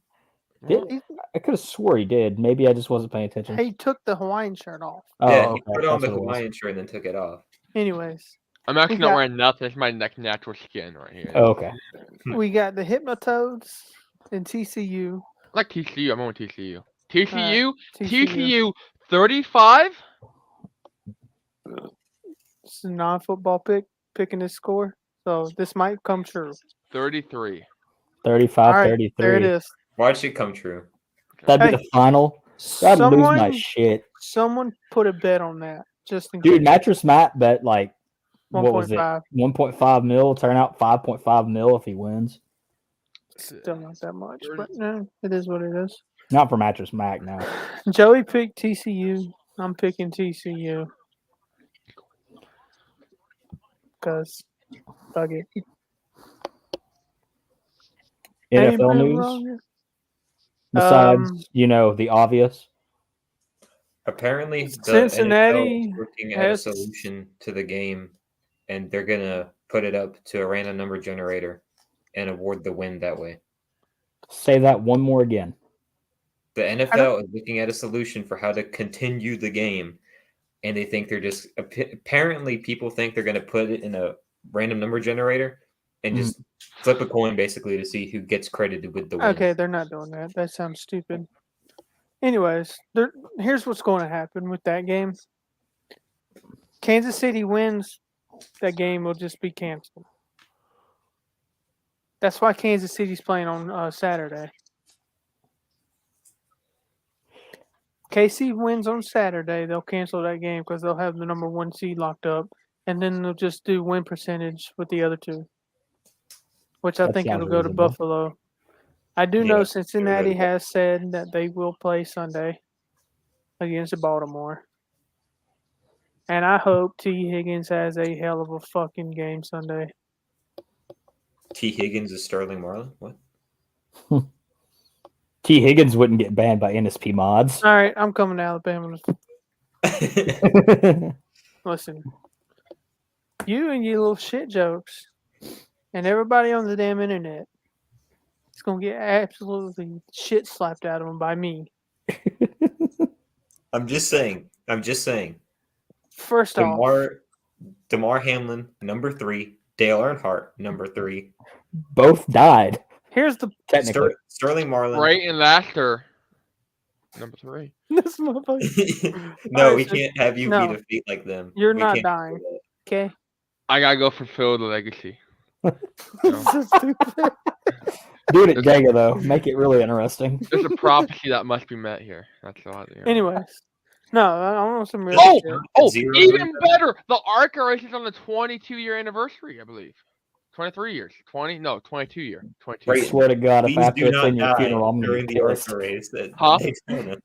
Speaker 1: Did, I could have swore he did. Maybe I just wasn't paying attention.
Speaker 3: He took the Hawaiian shirt off.
Speaker 1: Oh,
Speaker 2: Yeah,
Speaker 1: okay.
Speaker 2: he put on
Speaker 1: That's
Speaker 2: the
Speaker 1: what it was.
Speaker 2: Hawaiian shirt and then took it off.
Speaker 3: Anyways,
Speaker 4: I'm actually
Speaker 3: We
Speaker 4: not
Speaker 3: got-
Speaker 4: wearing nothing. It's my natural skin right here.
Speaker 1: Oh, okay.
Speaker 3: we got the Hypnotoads and TCU.
Speaker 4: I like TCU. I'm on TCU. TCU.
Speaker 3: TCU.
Speaker 4: TCU. 35.
Speaker 3: It's a non-football picking this score, so this might come true.
Speaker 4: 33.
Speaker 1: 35,
Speaker 3: All right,
Speaker 1: 33.
Speaker 3: there it is.
Speaker 2: Watch it come true.
Speaker 1: That'd be
Speaker 3: Hey,
Speaker 1: the final. I'd lose my
Speaker 3: someone,
Speaker 1: shit.
Speaker 3: someone put a bet on that just in
Speaker 1: Dude,
Speaker 3: case.
Speaker 1: Mattress Matt bet like, what was it?
Speaker 3: 1.5.
Speaker 1: 1.5 mil. Turn out 5.5 mil if he wins.
Speaker 3: Still not that much, but no, it is what it is.
Speaker 1: Not for Mattress Mac, no.
Speaker 3: Joey picked TCU. I'm picking TCU. Because, fuck it. Ain't
Speaker 1: NFL
Speaker 3: been
Speaker 1: news,
Speaker 3: wrong.
Speaker 1: besides, the obvious.
Speaker 2: Apparently, the
Speaker 3: Cincinnati
Speaker 2: NFL is looking at a
Speaker 3: has-
Speaker 2: solution to the game, and they're gonna put it up to a random number generator and award the win that way.
Speaker 1: Say that one more again.
Speaker 2: The NFL is looking at a solution for how to continue the game, and they think they're just apparently people think they're going to put it in a random number generator and just flip a coin basically to see who gets credited with the win.
Speaker 3: Okay, they're not doing that. That sounds stupid. Anyways, here's what's going to happen with that game. Kansas City wins, that game will just be canceled. That's why Kansas City's playing on Saturday. KC wins on Saturday, they'll cancel that game because they'll have the number 1 seed locked up, and then they'll just do win percentage with the other two, which I
Speaker 1: That
Speaker 3: think
Speaker 1: sounds
Speaker 3: it'll go to
Speaker 1: reasonable.
Speaker 3: Buffalo. I do
Speaker 2: Yeah,
Speaker 3: know
Speaker 2: it'll
Speaker 3: Cincinnati
Speaker 2: go to
Speaker 3: has said that they will play Sunday against Baltimore. And I hope T. Higgins has a hell of a fucking game Sunday.
Speaker 2: T. Higgins is Sterling Marlin? What?
Speaker 1: T. Higgins wouldn't get banned by NSP mods.
Speaker 3: All right, I'm coming to Alabama. Listen, you and your little shit jokes, and everybody on the damn internet, is gonna get absolutely shit slapped out of them by me.
Speaker 2: I'm just saying.
Speaker 3: First off,
Speaker 2: DeMar Hamlin, number 3. Dale Earnhardt, number 3.
Speaker 1: Both died,
Speaker 3: here's the
Speaker 1: technically.
Speaker 2: Sterling Marlin.
Speaker 4: Brayton Laster. Number 3.
Speaker 3: this motherfucker.
Speaker 2: No,
Speaker 3: Alright,
Speaker 2: we
Speaker 3: so-
Speaker 2: can't have you
Speaker 3: no.
Speaker 2: be defeat like them.
Speaker 3: You're
Speaker 2: We
Speaker 3: not
Speaker 2: can't
Speaker 3: dying.
Speaker 2: do that.
Speaker 3: Okay,
Speaker 4: I gotta go fulfill the legacy.
Speaker 3: this is stupid.
Speaker 1: Do it at Jenga, though. Make it really interesting.
Speaker 4: There's a prophecy that must be met here. That's all I think.
Speaker 3: Anyways, no, I want some real
Speaker 4: Oh,
Speaker 3: shit.
Speaker 2: Zero
Speaker 4: even
Speaker 2: green.
Speaker 4: better. The ARCA race is on the 22-year anniversary, I believe. 23 years. 22 year. 22
Speaker 1: I
Speaker 2: Right.
Speaker 4: years.
Speaker 1: swear to God, if
Speaker 2: Please
Speaker 1: I have
Speaker 2: do
Speaker 1: to
Speaker 2: not
Speaker 1: attend your
Speaker 2: die
Speaker 1: funeral, I'm
Speaker 2: during
Speaker 1: going to
Speaker 2: the
Speaker 1: be pissed.
Speaker 2: ARCA race at
Speaker 4: Huh?
Speaker 2: Daytona.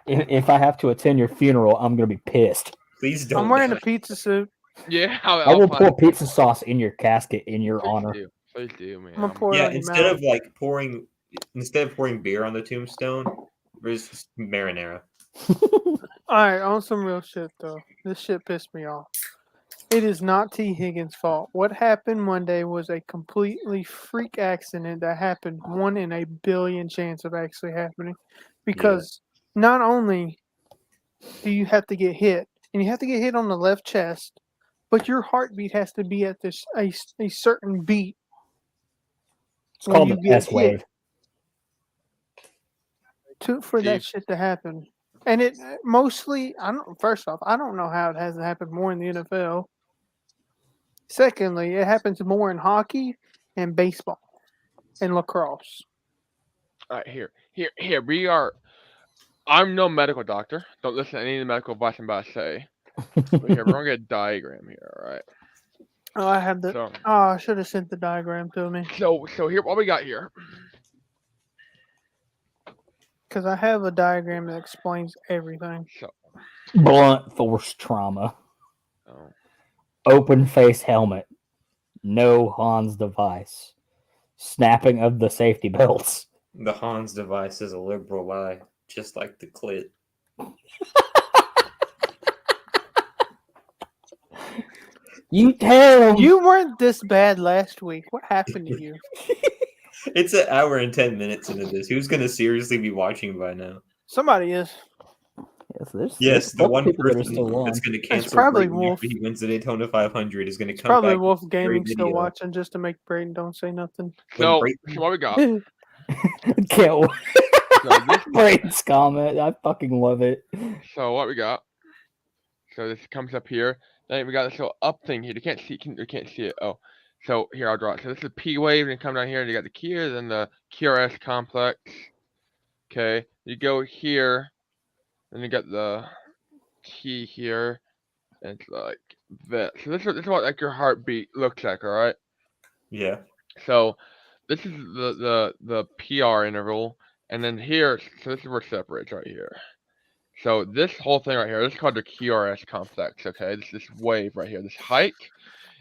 Speaker 1: If I have to attend your funeral, I'm going to be pissed.
Speaker 2: Please don't.
Speaker 3: I'm wearing
Speaker 2: die.
Speaker 3: a pizza suit.
Speaker 4: Yeah,
Speaker 1: I will pour pizza sauce in your casket in your
Speaker 4: Please
Speaker 1: honor.
Speaker 4: do. Please do, man.
Speaker 3: I'm gonna pour it
Speaker 2: Yeah,
Speaker 3: on your
Speaker 2: instead
Speaker 3: mouth.
Speaker 2: of pouring beer on the tombstone, there's just marinara.
Speaker 3: All right, on some real shit though. This shit pissed me off. It is not T. Higgins' fault. What happened Monday was a completely freak accident that happened 1 in a billion chance of actually happening. Because not only do you have to get hit, and you have to get hit on the left chest, but your heartbeat has to be at a certain beat.
Speaker 1: It's
Speaker 3: when
Speaker 1: called
Speaker 3: you
Speaker 1: the
Speaker 3: get
Speaker 1: S wave.
Speaker 3: for that
Speaker 4: Chief.
Speaker 3: shit to happen. And it mostly, first off, I don't know how it hasn't happened more in the NFL. Secondly, it happens more in hockey and baseball and lacrosse.
Speaker 4: All right, here. We are. I'm no medical doctor. Don't listen to any of the medical advice I'm about to say. But here, we're gonna get a diagram here, all right?
Speaker 3: Oh, I have the.
Speaker 4: So,
Speaker 3: Oh, I should have sent the diagram to me
Speaker 4: so here, what we got here.
Speaker 3: because I have a diagram that explains everything.
Speaker 4: So,
Speaker 1: Blunt force trauma.
Speaker 4: oh,
Speaker 1: Open face helmet. No Hans device. Snapping of the safety belts.
Speaker 2: The Hans device is a liberal lie, just like the clit.
Speaker 1: You tell him.
Speaker 3: You weren't this bad last week. What happened to you?
Speaker 2: It's an hour and 10 minutes into this. Who's gonna seriously be watching by now?
Speaker 3: Somebody is.
Speaker 1: Yes, there's
Speaker 2: Yes,
Speaker 1: a
Speaker 2: the
Speaker 1: couple
Speaker 2: one
Speaker 1: people that are
Speaker 2: person
Speaker 1: still on.
Speaker 2: that's gonna cancel
Speaker 3: probably
Speaker 2: Brayton
Speaker 3: Wolf.
Speaker 2: after he wins the Daytona 500 is gonna come
Speaker 3: Probably
Speaker 2: back.
Speaker 3: Wolf
Speaker 2: with a
Speaker 3: Gaming
Speaker 2: great
Speaker 3: still
Speaker 2: video.
Speaker 3: watching just to make Brayden don't say nothing.
Speaker 4: So,
Speaker 2: Brayton-
Speaker 4: what we got?
Speaker 1: Can't wait.
Speaker 4: So, this,
Speaker 1: Brayton's comment. I fucking love it.
Speaker 4: so what we got? So this comes up here. Then we got this little up thing here. You can't see. You can't see it. Oh, so here I'll draw it. So this is P wave, and come down here, and you got the Kia, then the QRS complex. Okay, you go here, then you got the T here, and it's like this. So this is what like your heartbeat looks like. All right.
Speaker 2: Yeah.
Speaker 4: So this is the PR interval, and then here, so this is where it separates right here. So this whole thing right here, this is called the QRS complex. Okay, this wave right here, this hike,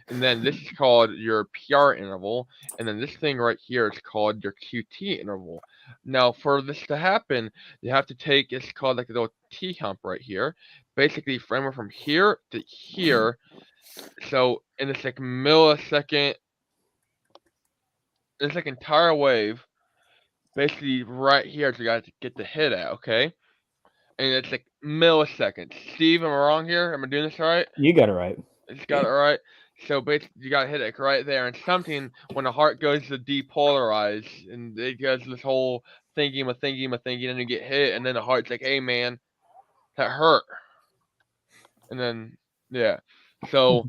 Speaker 4: and then this is called your PR interval, and then this thing right here is called your QT interval. Now, for this to happen, you have to take, it's called like a little T hump right here, basically from here to here. So in this like millisecond, this like entire wave, basically right here, so you got to get the hit at, okay? And it's like milliseconds. Steve, am I wrong here? Am I doing this right?
Speaker 1: You got it right.
Speaker 4: It's got it right. So basically, you got to hit it right there. And something, when the heart goes to depolarize, and it goes this whole thinking, and you get hit, and then the heart's like, hey, man, that hurt. And then, yeah. So,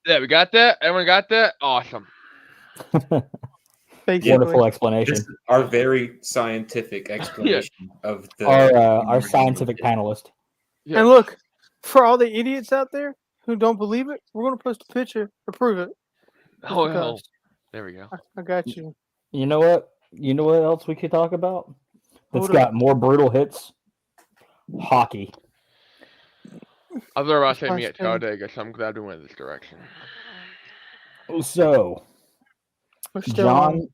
Speaker 4: yeah, we got that? Everyone got that? Awesome.
Speaker 3: Basically.
Speaker 1: Wonderful explanation.
Speaker 2: This is our very scientific explanation of the
Speaker 1: Our scientific panelist.
Speaker 4: Yeah.
Speaker 3: And look, for all the idiots out there who don't believe it, we're going to post a picture to prove it. Just
Speaker 4: Oh,
Speaker 3: because.
Speaker 4: there we go.
Speaker 3: I got you.
Speaker 1: You know what? You know what else we could talk about? That's
Speaker 3: Hold
Speaker 1: got
Speaker 3: up.
Speaker 1: more brutal hits. Hockey.
Speaker 4: I was about to
Speaker 3: That's
Speaker 4: say
Speaker 3: my
Speaker 4: me at
Speaker 3: spin.
Speaker 4: Talladega, so I'm glad we went this direction.
Speaker 1: So,
Speaker 3: We're still on.
Speaker 1: John,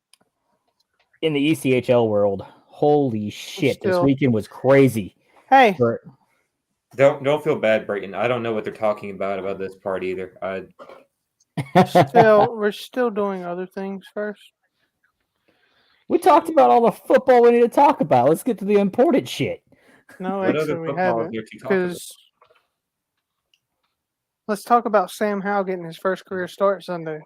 Speaker 1: in the ECHL world, holy shit, this
Speaker 3: still-
Speaker 1: weekend was crazy.
Speaker 3: Hey,
Speaker 1: For,
Speaker 2: Don't feel bad, Brayton. I don't know what they're talking about this part either.
Speaker 3: we're still doing other things first.
Speaker 1: we talked about all the football we need to talk about. Let's get to the important shit.
Speaker 3: No,
Speaker 2: What
Speaker 3: actually,
Speaker 2: other
Speaker 3: we
Speaker 2: football
Speaker 3: haven't.
Speaker 2: are you talking about?
Speaker 3: Because let's talk about Sam Howell getting his first career start Sunday.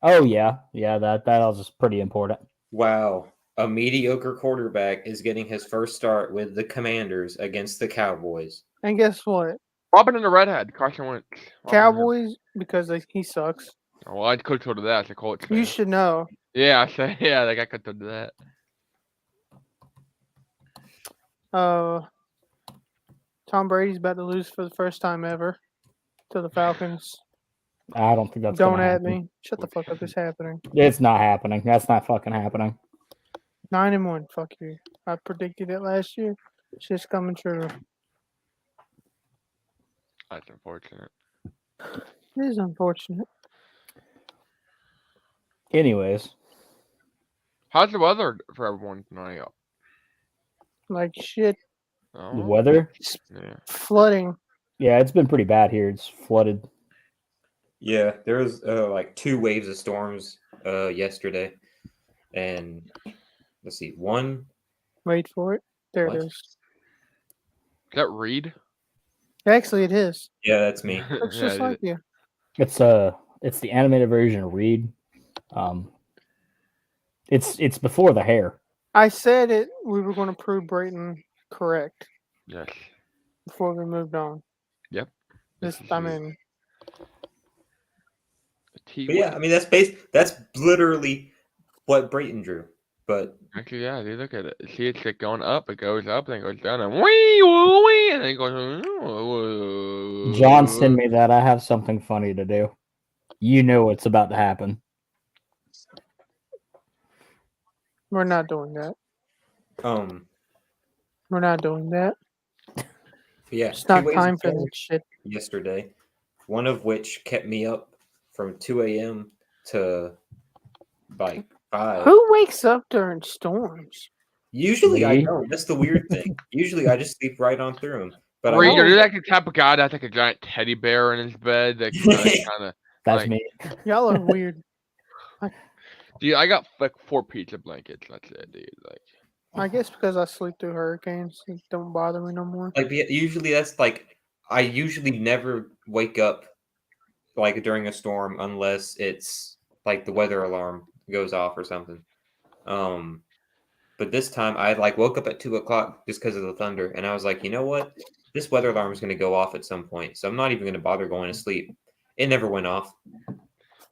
Speaker 1: Oh yeah, that was just pretty important.
Speaker 2: Wow. A mediocre quarterback is getting his first start with the Commanders against the Cowboys.
Speaker 3: And guess what?
Speaker 4: Robin and the Redhead, Carson Wentz.
Speaker 3: Cowboys, because he sucks.
Speaker 4: Well, I could have told that as a Colts fan.
Speaker 3: You should know.
Speaker 4: Yeah, I said, yeah, like I could have told that.
Speaker 3: Tom Brady's about to lose for the first time ever to the Falcons.
Speaker 1: I don't think that's
Speaker 3: Don't
Speaker 1: gonna
Speaker 3: at
Speaker 1: happen.
Speaker 3: me. Shut the fuck up. It's happening.
Speaker 1: It's not happening. That's not fucking happening.
Speaker 3: 9-1. Fuck you. I predicted it last year. Shit's coming true.
Speaker 4: That's unfortunate.
Speaker 3: It is unfortunate.
Speaker 1: Anyways,
Speaker 4: How's the weather for everyone tonight?
Speaker 3: Like shit.
Speaker 1: the
Speaker 4: Oh,
Speaker 1: weather,
Speaker 4: yeah.
Speaker 3: Flooding.
Speaker 1: yeah, it's been pretty bad here. It's flooded.
Speaker 2: Yeah, there was like 2 waves of storms yesterday. And let's see, one.
Speaker 3: Wait for it. There
Speaker 2: What?
Speaker 3: it is.
Speaker 4: Is that Reed?
Speaker 3: Actually, it is.
Speaker 2: Yeah, that's me.
Speaker 3: Looks
Speaker 4: Yeah,
Speaker 3: just like you.
Speaker 1: It's the animated version of Reed. It's before the hair.
Speaker 3: I said it. We were going to prove Brayton correct
Speaker 4: Yes.
Speaker 3: before we moved on.
Speaker 4: Yep.
Speaker 3: I mean,
Speaker 2: But yeah, I mean that's literally what Brayton drew. But
Speaker 4: Actually, yeah, you look at it. See, it's like going up, it goes up, then it goes down, and wee, woo, wee, and then it goes.
Speaker 1: John, send me that. I have something funny to do. You know what's about to happen.
Speaker 3: we're not doing that. We're not doing that.
Speaker 2: yeah,
Speaker 3: It's not
Speaker 2: 2 waves
Speaker 3: time
Speaker 2: of
Speaker 3: for
Speaker 2: storms
Speaker 3: that shit.
Speaker 2: yesterday. One of which kept me up from 2 a.m. to like 5.
Speaker 3: Who wakes up during storms?
Speaker 2: Usually I
Speaker 1: Me?
Speaker 2: don't. That's the weird thing. Usually I just sleep right on through them. But
Speaker 4: Reed,
Speaker 3: know.
Speaker 4: are you like the type of guy that's like a giant teddy bear in his bed that kind of?
Speaker 1: That's
Speaker 4: like,
Speaker 1: me.
Speaker 3: Y'all are weird.
Speaker 4: Dude, I got like 4 pizza blankets. That's it, dude. Like,
Speaker 3: I guess because I sleep through hurricanes, it don't bother me no more.
Speaker 2: like usually that's like I usually never wake up like during a storm unless it's like the weather alarm goes off or something. But this time I like woke up at 2 o'clock just because of the thunder, and I was like, you know what? This weather alarm is going to go off at some point, so I'm not even going to bother going to sleep. It never went off.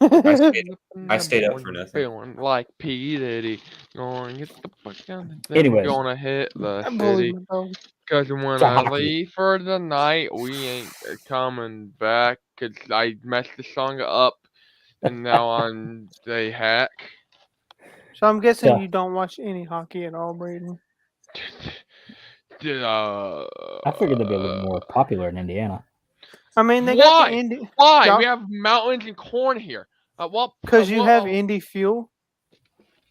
Speaker 2: I stayed up for nothing.
Speaker 4: Feeling like P Diddy. Going get the fuck out.
Speaker 1: Anyways.
Speaker 4: Gonna hit the
Speaker 3: I
Speaker 4: city.
Speaker 3: believe it, though.
Speaker 4: Cause when
Speaker 1: It's a
Speaker 4: I
Speaker 1: hockey.
Speaker 4: leave for the night, we ain't coming back. Cause I messed the song up, and now I'm a hack.
Speaker 3: So I'm guessing
Speaker 1: Yeah.
Speaker 3: you don't watch any hockey at all, Brayden.
Speaker 1: I figured they'd be a little more popular in Indiana.
Speaker 3: I mean, they got
Speaker 4: Why?
Speaker 3: the Indy.
Speaker 4: Why?
Speaker 3: Y'all-
Speaker 4: We have mountains and corn here.
Speaker 3: Because you have Indy Fuel,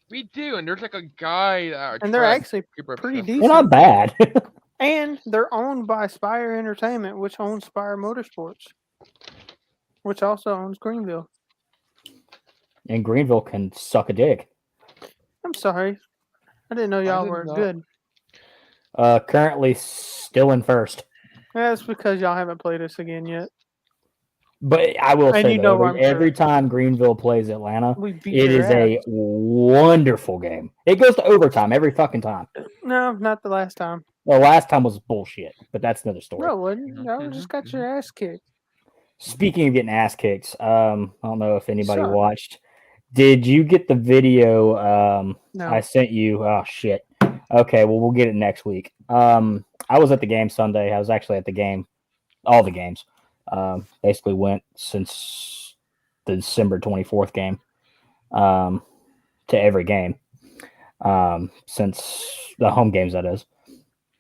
Speaker 4: We do, and there's like a guy that
Speaker 3: and they're actually pretty
Speaker 1: They're
Speaker 3: decent.
Speaker 1: not bad.
Speaker 3: And they're owned by Spire Entertainment, which owns Spire Motorsports, which also owns Greenville.
Speaker 1: And Greenville can suck a dick.
Speaker 3: I'm sorry. I didn't know y'all
Speaker 4: did
Speaker 3: were
Speaker 4: not.
Speaker 3: good.
Speaker 1: Currently still in first.
Speaker 3: That's because y'all haven't played us again yet.
Speaker 1: But I will
Speaker 3: And
Speaker 1: say,
Speaker 3: you
Speaker 1: though,
Speaker 3: know I'm
Speaker 1: every
Speaker 3: sure.
Speaker 1: time Greenville plays Atlanta,
Speaker 3: We beat
Speaker 1: it
Speaker 3: your
Speaker 1: is a
Speaker 3: ass.
Speaker 1: wonderful game. It goes to overtime every fucking time.
Speaker 3: No, not the last time.
Speaker 1: The last time was bullshit, but that's another story.
Speaker 3: No, it wasn't. Y'all just got your ass kicked.
Speaker 1: Speaking of getting ass kicks, I don't know if anybody
Speaker 3: Son.
Speaker 1: watched. Did you get the video
Speaker 3: No.
Speaker 1: I sent you? Oh shit. Okay, well we'll get it next week. I was at the game Sunday. I was actually at the game, all the games. Basically went since the December 24th game to every game since the home games, that is.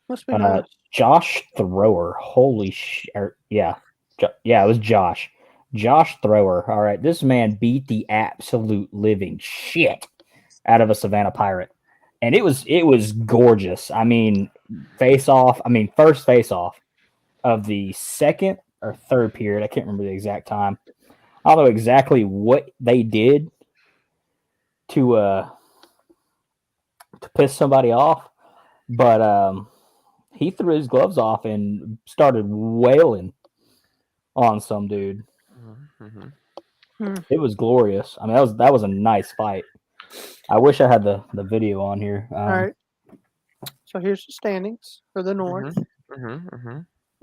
Speaker 3: Must be nice.
Speaker 1: Josh Thrower, holy shit. Yeah, it was Josh. Josh Thrower. All right, this man beat the absolute living shit out of a Savannah Pirate. And it was gorgeous. I mean, first face off of the second or third period. I can't remember the exact time. I don't know exactly what they did to piss somebody off, but he threw his gloves off and started wailing on some dude. It was glorious. I mean, that was a nice fight. I wish I had the video on here.
Speaker 3: All right. So here's the standings for the North.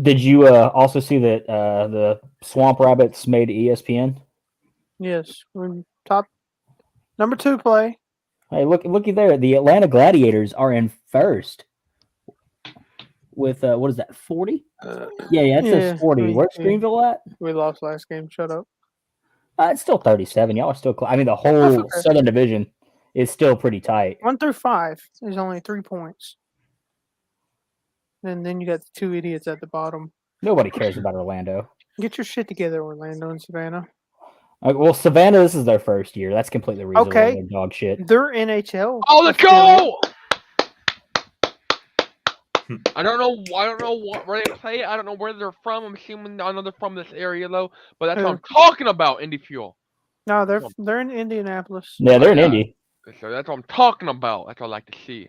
Speaker 1: Did you also see that the Swamp Rabbits made ESPN?
Speaker 3: Yes, we're top number 2 play.
Speaker 1: Hey, looky there. The Atlanta Gladiators are in first with what is that, 40? Yeah, it says 40. Where's Greenville at?
Speaker 3: We lost last game. Shut up.
Speaker 1: It's still 37. Y'all are still I mean, the whole Southern Division is still pretty tight.
Speaker 3: 1 through 5 is only 3 points. And then you got the 2 idiots at the bottom.
Speaker 1: Nobody cares about Orlando.
Speaker 3: Get your shit together, Orlando and Savannah.
Speaker 1: Well, Savannah, this is their first year. That's completely reasonable.
Speaker 3: Okay.
Speaker 1: They're dog shit.
Speaker 3: They're NHL.
Speaker 4: Oh, let's go! I don't know where they play. I don't know where they're from. I'm assuming I know they're from this area though. But that's what I'm talking about. Indy Fuel.
Speaker 3: No, they're in Indianapolis.
Speaker 1: Yeah, they're in Indy.
Speaker 4: So that's what I'm talking about. That's what I like to see.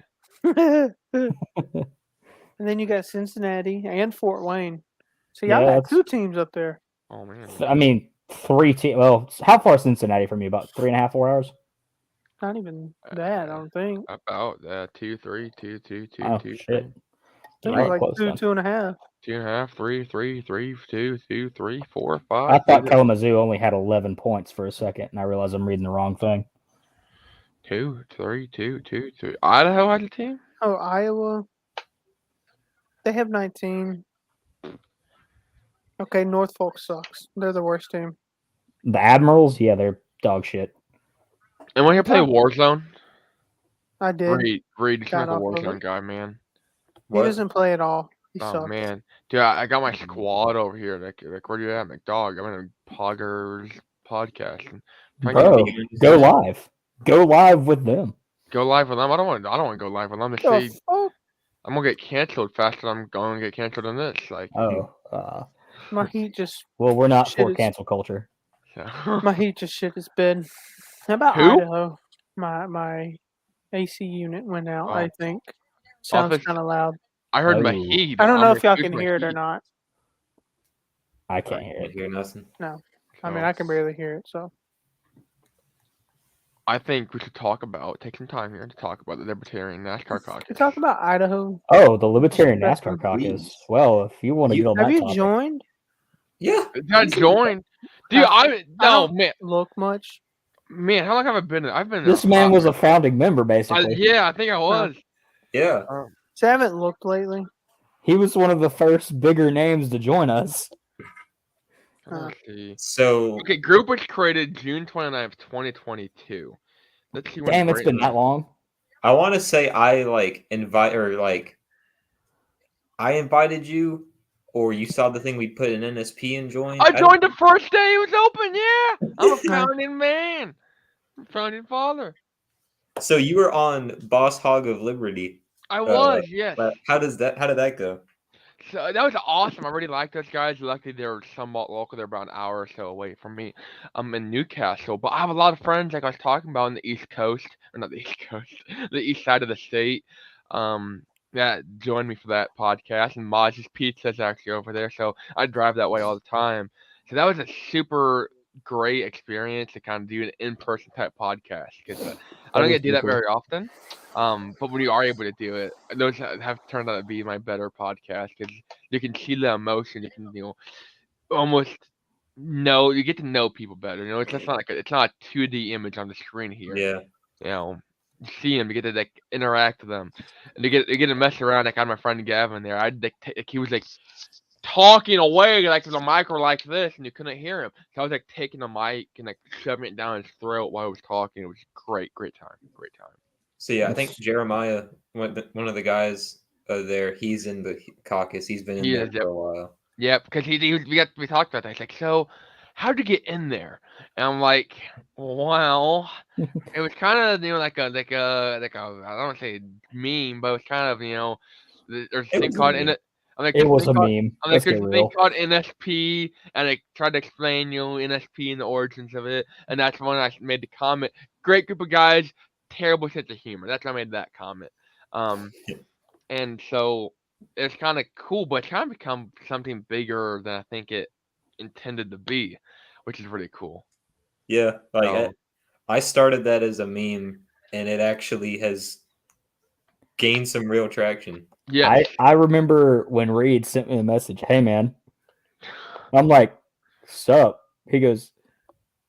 Speaker 3: And then you got Cincinnati and Fort Wayne. So y'all got 2 teams up there.
Speaker 4: Oh man.
Speaker 1: I mean, 3 teams. Well, how far is Cincinnati from you? About 3.5, 4 hours?
Speaker 3: Not even that, I don't think.
Speaker 4: About 2, 3, 2, 2, 2,
Speaker 1: Oh,
Speaker 4: 2,
Speaker 1: shit.
Speaker 4: 3.
Speaker 3: I think it's like
Speaker 1: close
Speaker 3: 2,
Speaker 1: then.
Speaker 3: 2.5.
Speaker 4: 2.5, 3, 3, 3, 2, 2, 3, 4, 5.
Speaker 1: I thought Kalamazoo only had 11 points for a second, and I realized I'm reading the wrong thing.
Speaker 4: 2, 3, 2, 2, 3. Idaho has a team?
Speaker 3: Oh, Iowa. They have 19. Okay, Norfolk sucks. They're the worst team.
Speaker 1: The Admirals, yeah, they're dog shit.
Speaker 4: And when you play Warzone?
Speaker 3: I did.
Speaker 4: Reed is like
Speaker 3: Got
Speaker 4: a
Speaker 3: off of
Speaker 4: Warzone
Speaker 3: it.
Speaker 4: guy, man.
Speaker 3: He doesn't play at all. He
Speaker 4: Oh
Speaker 3: sucks.
Speaker 4: man, dude, I got my squad over here. Like where you at, McDog? I'm in a Poggers podcast.
Speaker 1: Bro, go live. Go live with them.
Speaker 4: Go live with them. I don't want to go live with them.
Speaker 3: The fuck?
Speaker 4: I'm gonna get canceled faster than I'm going to get canceled on this. Like,
Speaker 3: My heat just
Speaker 1: well, we're not
Speaker 3: shit
Speaker 1: for
Speaker 3: is-
Speaker 1: cancel culture.
Speaker 4: so.
Speaker 3: my heat just shit his bed. How about
Speaker 4: Who?
Speaker 3: Idaho? My AC unit went out.
Speaker 4: Oh.
Speaker 3: I think sounds
Speaker 4: Also,
Speaker 3: kind of loud.
Speaker 4: I heard
Speaker 1: Oh.
Speaker 4: Mahid.
Speaker 3: I don't know
Speaker 4: I'm
Speaker 3: if y'all
Speaker 4: confused
Speaker 3: can hear it or
Speaker 4: Mahid.
Speaker 3: not.
Speaker 1: I
Speaker 2: I
Speaker 1: can't hear
Speaker 2: can't
Speaker 1: it.
Speaker 2: hear nothing.
Speaker 3: I mean, I can barely hear it. So
Speaker 4: I think we should take some time here to talk about the Libertarian NASCAR
Speaker 3: we
Speaker 4: caucus.
Speaker 3: talk about Idaho.
Speaker 1: Oh, the Libertarian
Speaker 3: That's
Speaker 1: NASCAR
Speaker 3: some
Speaker 1: caucus.
Speaker 2: please.
Speaker 1: Well, if you want to get on
Speaker 3: Have
Speaker 1: that
Speaker 3: you
Speaker 1: topic,
Speaker 3: joined?
Speaker 2: Yeah.
Speaker 4: I joined. Dude,
Speaker 3: I
Speaker 4: no,
Speaker 3: don't
Speaker 4: man.
Speaker 3: look much.
Speaker 4: Man, how long have I been there? I've been there.
Speaker 1: this man was a founding member, basically.
Speaker 4: Yeah, I think I was.
Speaker 2: Yeah.
Speaker 3: So I haven't looked lately.
Speaker 1: He was one of the first bigger names to join us.
Speaker 4: Let's see.
Speaker 2: So
Speaker 4: Okay, group was created June 29th, 2022. Let's see when
Speaker 1: Damn, it's been that long.
Speaker 2: I want to say I invited you, or you saw the thing we put in NSP and joined.
Speaker 4: I joined the first day it was open. Yeah, I'm a
Speaker 3: Nice.
Speaker 4: founding man, founding father.
Speaker 2: So you were on Boss Hog of Liberty.
Speaker 4: I was, yes.
Speaker 2: But how did that go?
Speaker 4: So that was awesome. I really liked those guys. Luckily, they're somewhat local. They're about an hour or so away from me. I'm in Newcastle, but I have a lot of friends, like I was talking about, on the East Coast, or not the East Coast, the east side of the state. That joined me for that podcast, and Maj's Pizza is actually over there, so I drive that way all the time. So that was a super great experience to kind of do an in-person type podcast because I don't get to do that very often. But when you are able to do it, those have turned out to be my better podcast because you can see the emotion. You can, almost you get to know people better. It's just not it's not a 2D image on the screen here.
Speaker 2: Yeah.
Speaker 4: You see them, you get to interact with them, and you get to mess around. Like I had my friend Gavin there. He was talking away like with a micro like this, and you couldn't hear him. So I was taking the mic and shoving it down his throat while he was talking. It was great time.
Speaker 2: So yeah, I think Jeremiah, one of the guys there, he's in the caucus. He's been in there for a while.
Speaker 4: Yeah, because we talked about that. He's like, so how'd you get in there? And I'm like, well, it was kind of like a I don't want to say meme, but it was kind of there's a thing called
Speaker 1: It was a meme.
Speaker 4: there's a thing called NSP, and I tried to explain NSP and the origins of it, and that's when I made the comment. Great group of guys, terrible sense of humor. That's why I made that comment. And so it's kind of cool, but it's kind of become something bigger than I think it intended to be, which is really cool.
Speaker 2: Yeah, I started that as a meme, and it actually has gained some real traction.
Speaker 4: Yeah,
Speaker 1: I remember when Reed sent me a message, "Hey man," I'm like, "Sup?" He goes,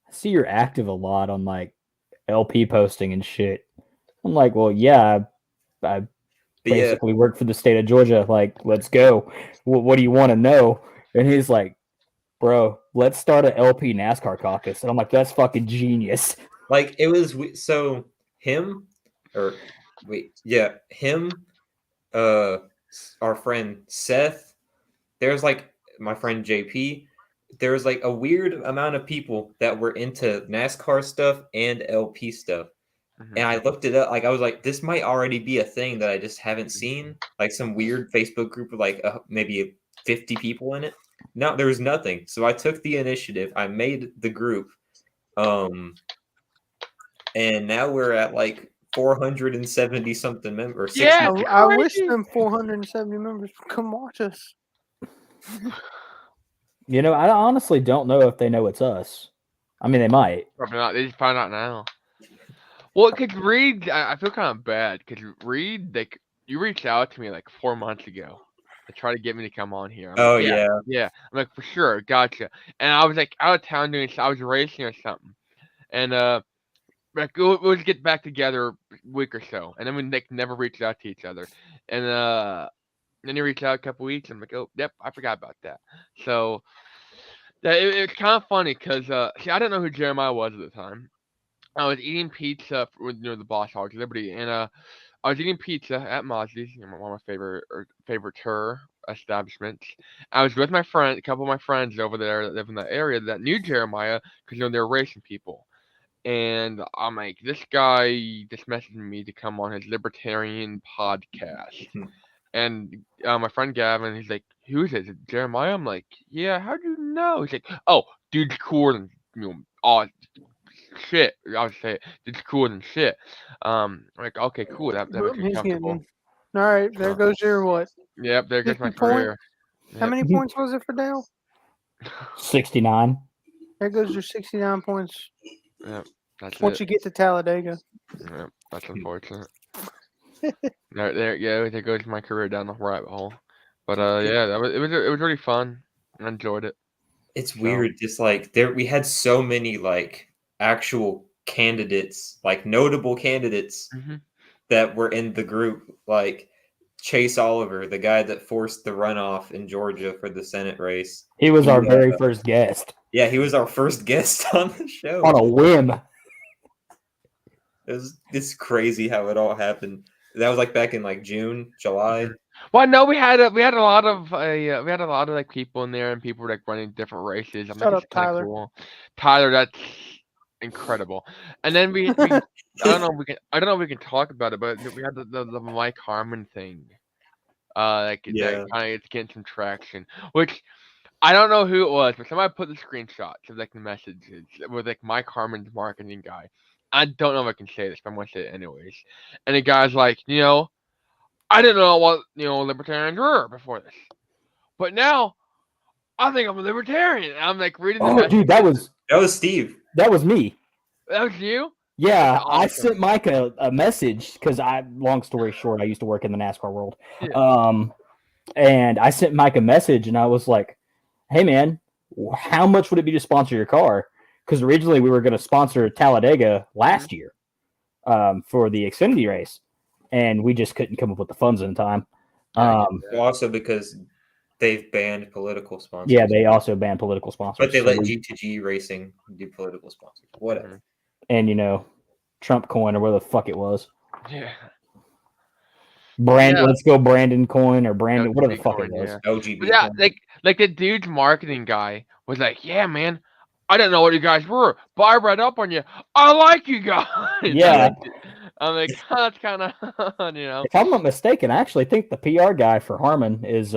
Speaker 1: "I see you're active a lot on LP posting and shit." I'm like, "Well, yeah, I basically work for the state of Georgia. Let's go. What do you want to know?" And he's like, "Bro, let's start an LP NASCAR caucus." And I'm like, "That's fucking genius."
Speaker 2: It was so him, our friend Seth. There's my friend JP. There's a weird amount of people that were into NASCAR stuff and LP stuff.
Speaker 4: Mm-hmm.
Speaker 2: And I looked it up. I was like, this might already be a thing that I just haven't seen. Some weird Facebook group of maybe 50 people in it. No, there was nothing. So I took the initiative. I made the group. And now we're at 470 something members.
Speaker 4: Yeah,
Speaker 3: I wish them 470 members would come watch us.
Speaker 1: I honestly don't know if they know it's us. I mean, they might.
Speaker 4: Probably not. They just find out now. Well, because Reed, I feel kind of bad because Reed, you reached out to me 4 months ago to try to get me to come on here. Yeah. I'm like, for sure, gotcha. And I was out of town I was racing or something, and we'll get back together a week or so, and then we never reached out to each other, and then you reached out a couple weeks, and I'm like, oh, yep, I forgot about that. So it's kind of funny because I didn't know who Jeremiah was at the time. I was eating pizza with the Boss Hog Liberty, and I was eating pizza at Mozzi's, one of my favorite tour establishments. I was with a couple of my friends over there that live in that area that knew Jeremiah because they're racing people. And I'm like, this guy just messaged me to come on his libertarian podcast. And my friend Gavin, he's like, "Who is it? Is it Jeremiah?" I'm like, "Yeah, how do you know?" He's like, "Oh, dude's cooler than all shit." I'll say it. Dude's cooler than shit. I'm like, okay, cool. That makes me
Speaker 3: He's
Speaker 4: comfortable.
Speaker 3: getting. All right, there goes your what?
Speaker 4: Yep, there goes my
Speaker 3: 50 points?
Speaker 4: career.
Speaker 3: How
Speaker 4: Yep.
Speaker 3: many points was it for Dale?
Speaker 1: 69.
Speaker 3: There goes your 69 points.
Speaker 4: Yep, that's
Speaker 3: Once
Speaker 4: it.
Speaker 3: you get to Talladega.
Speaker 4: Yep, that's unfortunate. There goes my career down the rabbit hole. But yeah, it was really fun. I enjoyed it.
Speaker 2: It's
Speaker 4: So-
Speaker 2: weird. Just like we had so many like actual candidates, like notable candidates
Speaker 4: Mhm.
Speaker 2: that were in the group, like Chase Oliver, the guy that forced the runoff in Georgia for the Senate race.
Speaker 1: He was our
Speaker 2: He,
Speaker 1: very first guest
Speaker 2: Yeah, he was our first guest on the show.
Speaker 1: on a whim.
Speaker 2: It's crazy how it all happened. That was like back in like June, July.
Speaker 4: Well, no, we had a lot of like people in there, and people were like running different races. I'm
Speaker 3: Shut
Speaker 4: like,
Speaker 3: up,
Speaker 4: it's kind of
Speaker 3: Tyler.
Speaker 4: cool. Tyler, that's incredible. And then we I don't know if we can talk about it, but we had the Mike Harmon thing. That
Speaker 2: Yeah.
Speaker 4: kind of getting some traction, which I don't know who it was, but somebody put the screenshots of like the messages with like Mike Harmon's marketing guy. I don't know if I can say this, but I'm gonna say it anyways. And the guy's like, I didn't know what libertarians were before this, but now I think I'm a libertarian. And I'm like reading the
Speaker 1: Oh,
Speaker 4: message.
Speaker 1: dude, that was
Speaker 2: Steve.
Speaker 1: that was me.
Speaker 4: That was you?
Speaker 1: Yeah,
Speaker 4: That's
Speaker 1: I
Speaker 4: awesome.
Speaker 1: sent Mike a message because long story short, I used to work in the NASCAR world.
Speaker 4: Yeah.
Speaker 1: And I sent Mike a message and I was like, hey man, how much would it be to sponsor your car? Because originally we were going to sponsor Talladega last year for the Xfinity race. And we just couldn't come up with the funds in time.
Speaker 2: Also because they've banned political sponsors.
Speaker 1: Yeah, they also banned political sponsors.
Speaker 2: But they let G2G Racing do political sponsors. Whatever.
Speaker 1: And, Trump coin or where the fuck it was.
Speaker 4: Yeah.
Speaker 1: Let's go Brandon coin or Brandon, whatever the fuck
Speaker 4: coin,
Speaker 1: it was.
Speaker 4: yeah.
Speaker 2: OGB.
Speaker 4: But yeah, like the dude's marketing guy was like, yeah, man, I didn't know what you guys were, but I read up on you. I like you guys.
Speaker 1: Yeah.
Speaker 4: I'm like, that's kind of,
Speaker 1: If I'm not mistaken, I actually think the PR guy for Harmon is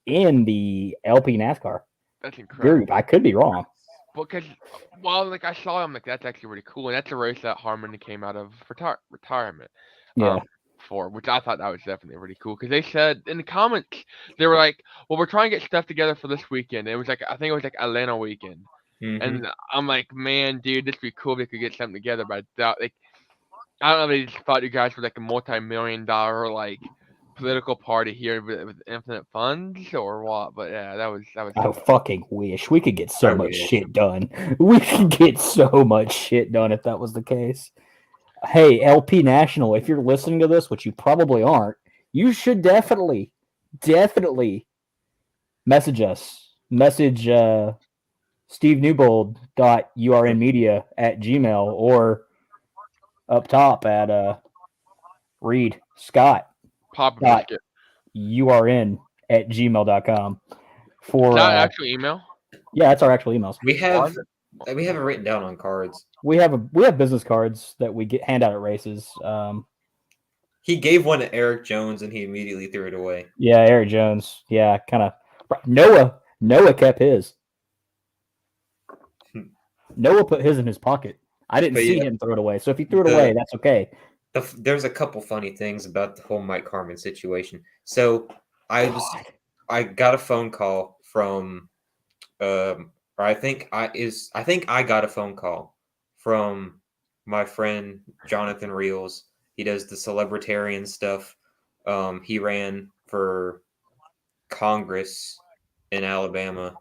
Speaker 1: in the LP NASCAR
Speaker 4: That's incredible.
Speaker 1: group. I could be wrong.
Speaker 4: Because, like I saw him, like that's actually really cool, and that's a race that Harmon came out of retirement.
Speaker 1: Yeah.
Speaker 4: For which I thought that was definitely really cool because they said in the comments they were like, "Well, we're trying to get stuff together for this weekend." It was like I think it was like Atlanta weekend, and I'm like, "Man, dude, this would be cool if we could get something together." But I doubt, I don't know if they just thought you guys were like a multi-million-dollar like political party here with infinite funds or what. But yeah, that was.
Speaker 1: I fucking wish we could get so much
Speaker 2: wish.
Speaker 1: shit done. We could get so much shit done if that was the case. Hey, LP National, if you're listening to this, which you probably aren't, you should definitely message us. Message stevenewbold.urnmedia@gmail or up top at Reed Scott.
Speaker 4: Pop biscuit.
Speaker 1: urn@gmail.com for
Speaker 4: Is that actual email?
Speaker 1: Yeah, that's our actual emails.
Speaker 2: We have it written down on cards.
Speaker 1: We have business cards that we hand out at races.
Speaker 2: He gave one to Eric Jones and he immediately threw it away.
Speaker 1: Yeah, Eric Jones. Yeah, kind of. Noah kept his. Noah put his in his pocket. I didn't see him throw it away. So if he threw it away, that's okay.
Speaker 2: There's a couple funny things about the whole Mike Harmon situation. So I got a phone call from, I think I got a phone call from my friend Jonathan Reels. He does the celebritarian stuff. He ran for Congress in Alabama,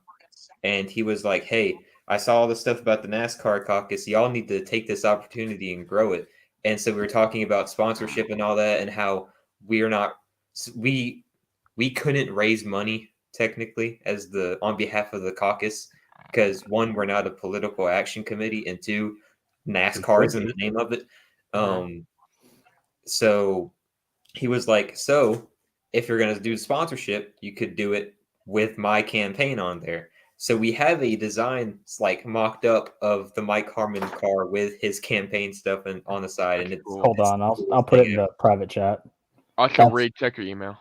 Speaker 2: and he was like, "Hey, I saw all the stuff about the NASCAR caucus. Y'all need to take this opportunity and grow it." And so we were talking about sponsorship and all that, and how we couldn't raise money technically on behalf of the caucus because one, we're not a political action committee, and two, NASCAR is in the name of it. So he was like, "So if you're going to do sponsorship, you could do it with my campaign on there." So we have a design like mocked up of the Mike Harmon car with his campaign stuff on the side. And
Speaker 1: Hold on, I'll put it in the private chat.
Speaker 4: Also, Reed, check your email.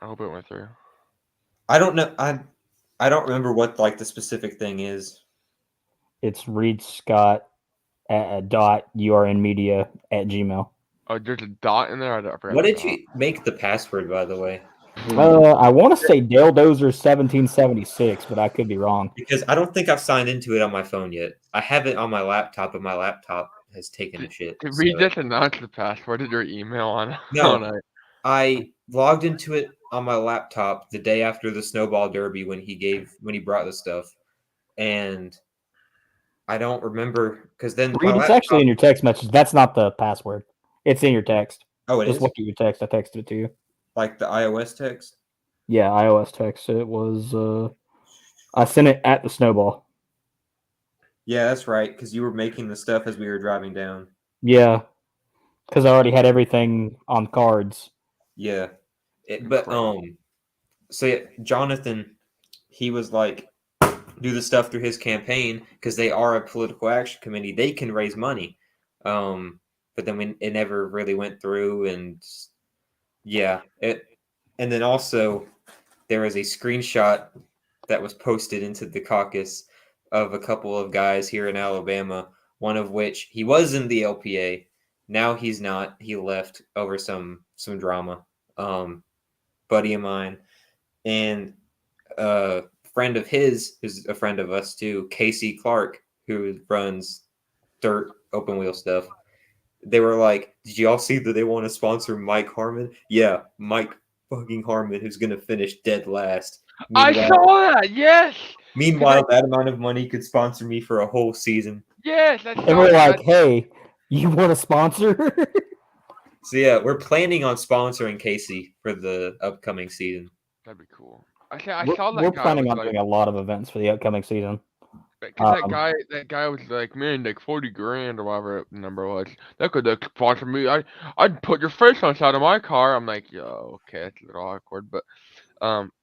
Speaker 4: I hope it went through.
Speaker 2: I don't know. I don't remember what like the specific thing is.
Speaker 1: It's Reed Scott .urnmedia@gmail.
Speaker 4: Oh, there's a dot in there. I forgot.
Speaker 2: What
Speaker 4: the
Speaker 2: did
Speaker 4: dot.
Speaker 2: you make the password, by the way?
Speaker 1: I want to say Dale Dozer 1776, but I could be wrong.
Speaker 2: Because I don't think I've signed into it on my phone yet. I have it on my laptop, but my laptop has taken a shit.
Speaker 4: Did we
Speaker 2: so-
Speaker 4: just announce the password to your email on?
Speaker 2: No.
Speaker 4: on a-
Speaker 2: I logged into it on my laptop the day after the Snowball Derby when he brought the stuff, and I don't remember because then my
Speaker 1: Reed, it's
Speaker 2: laptop.
Speaker 1: actually in your text message. That's not the password. It's in your text.
Speaker 2: Oh, it
Speaker 1: Just
Speaker 2: is
Speaker 1: look at your text. I texted it to you.
Speaker 2: like the iOS text.
Speaker 1: Yeah, iOS text. It was. I sent it at the Snowball.
Speaker 2: Yeah, that's right. Because you were making the stuff as we were driving down.
Speaker 1: Yeah, because I already had everything on cards.
Speaker 2: Yeah, so yeah, Jonathan, he was like, do the stuff through his campaign because they are a political action committee. They can raise money, but then it never really went through, and yeah, and then also there was a screenshot that was posted into the caucus of a couple of guys here in Alabama. One of which he was in the LPA. Now he's not. He left over some drama. Buddy of mine and a friend of his who's a friend of us too, Casey Clark, who runs dirt open wheel stuff. They were like, "Did y'all see that they want to sponsor Mike Harmon?" Yeah, Mike fucking Harmon, who's gonna finish dead last.
Speaker 4: I saw that. Yes.
Speaker 2: Meanwhile, that amount of money could sponsor me for a whole season.
Speaker 4: Yes. I
Speaker 1: And
Speaker 4: saw
Speaker 1: we're
Speaker 4: that.
Speaker 1: like, "Hey, you want to sponsor?"
Speaker 2: So yeah, we're planning on sponsoring Casey for the upcoming season.
Speaker 4: That'd be cool. I saw that
Speaker 1: We're
Speaker 4: guy.
Speaker 1: planning
Speaker 4: was
Speaker 1: on
Speaker 4: like,
Speaker 1: doing a lot of events for the upcoming season.
Speaker 4: Cause that guy was like, man, like 40 grand or whatever the number was. That could sponsor me. I'd put your face on the side of my car. I'm like, yo, okay, that's a little awkward, but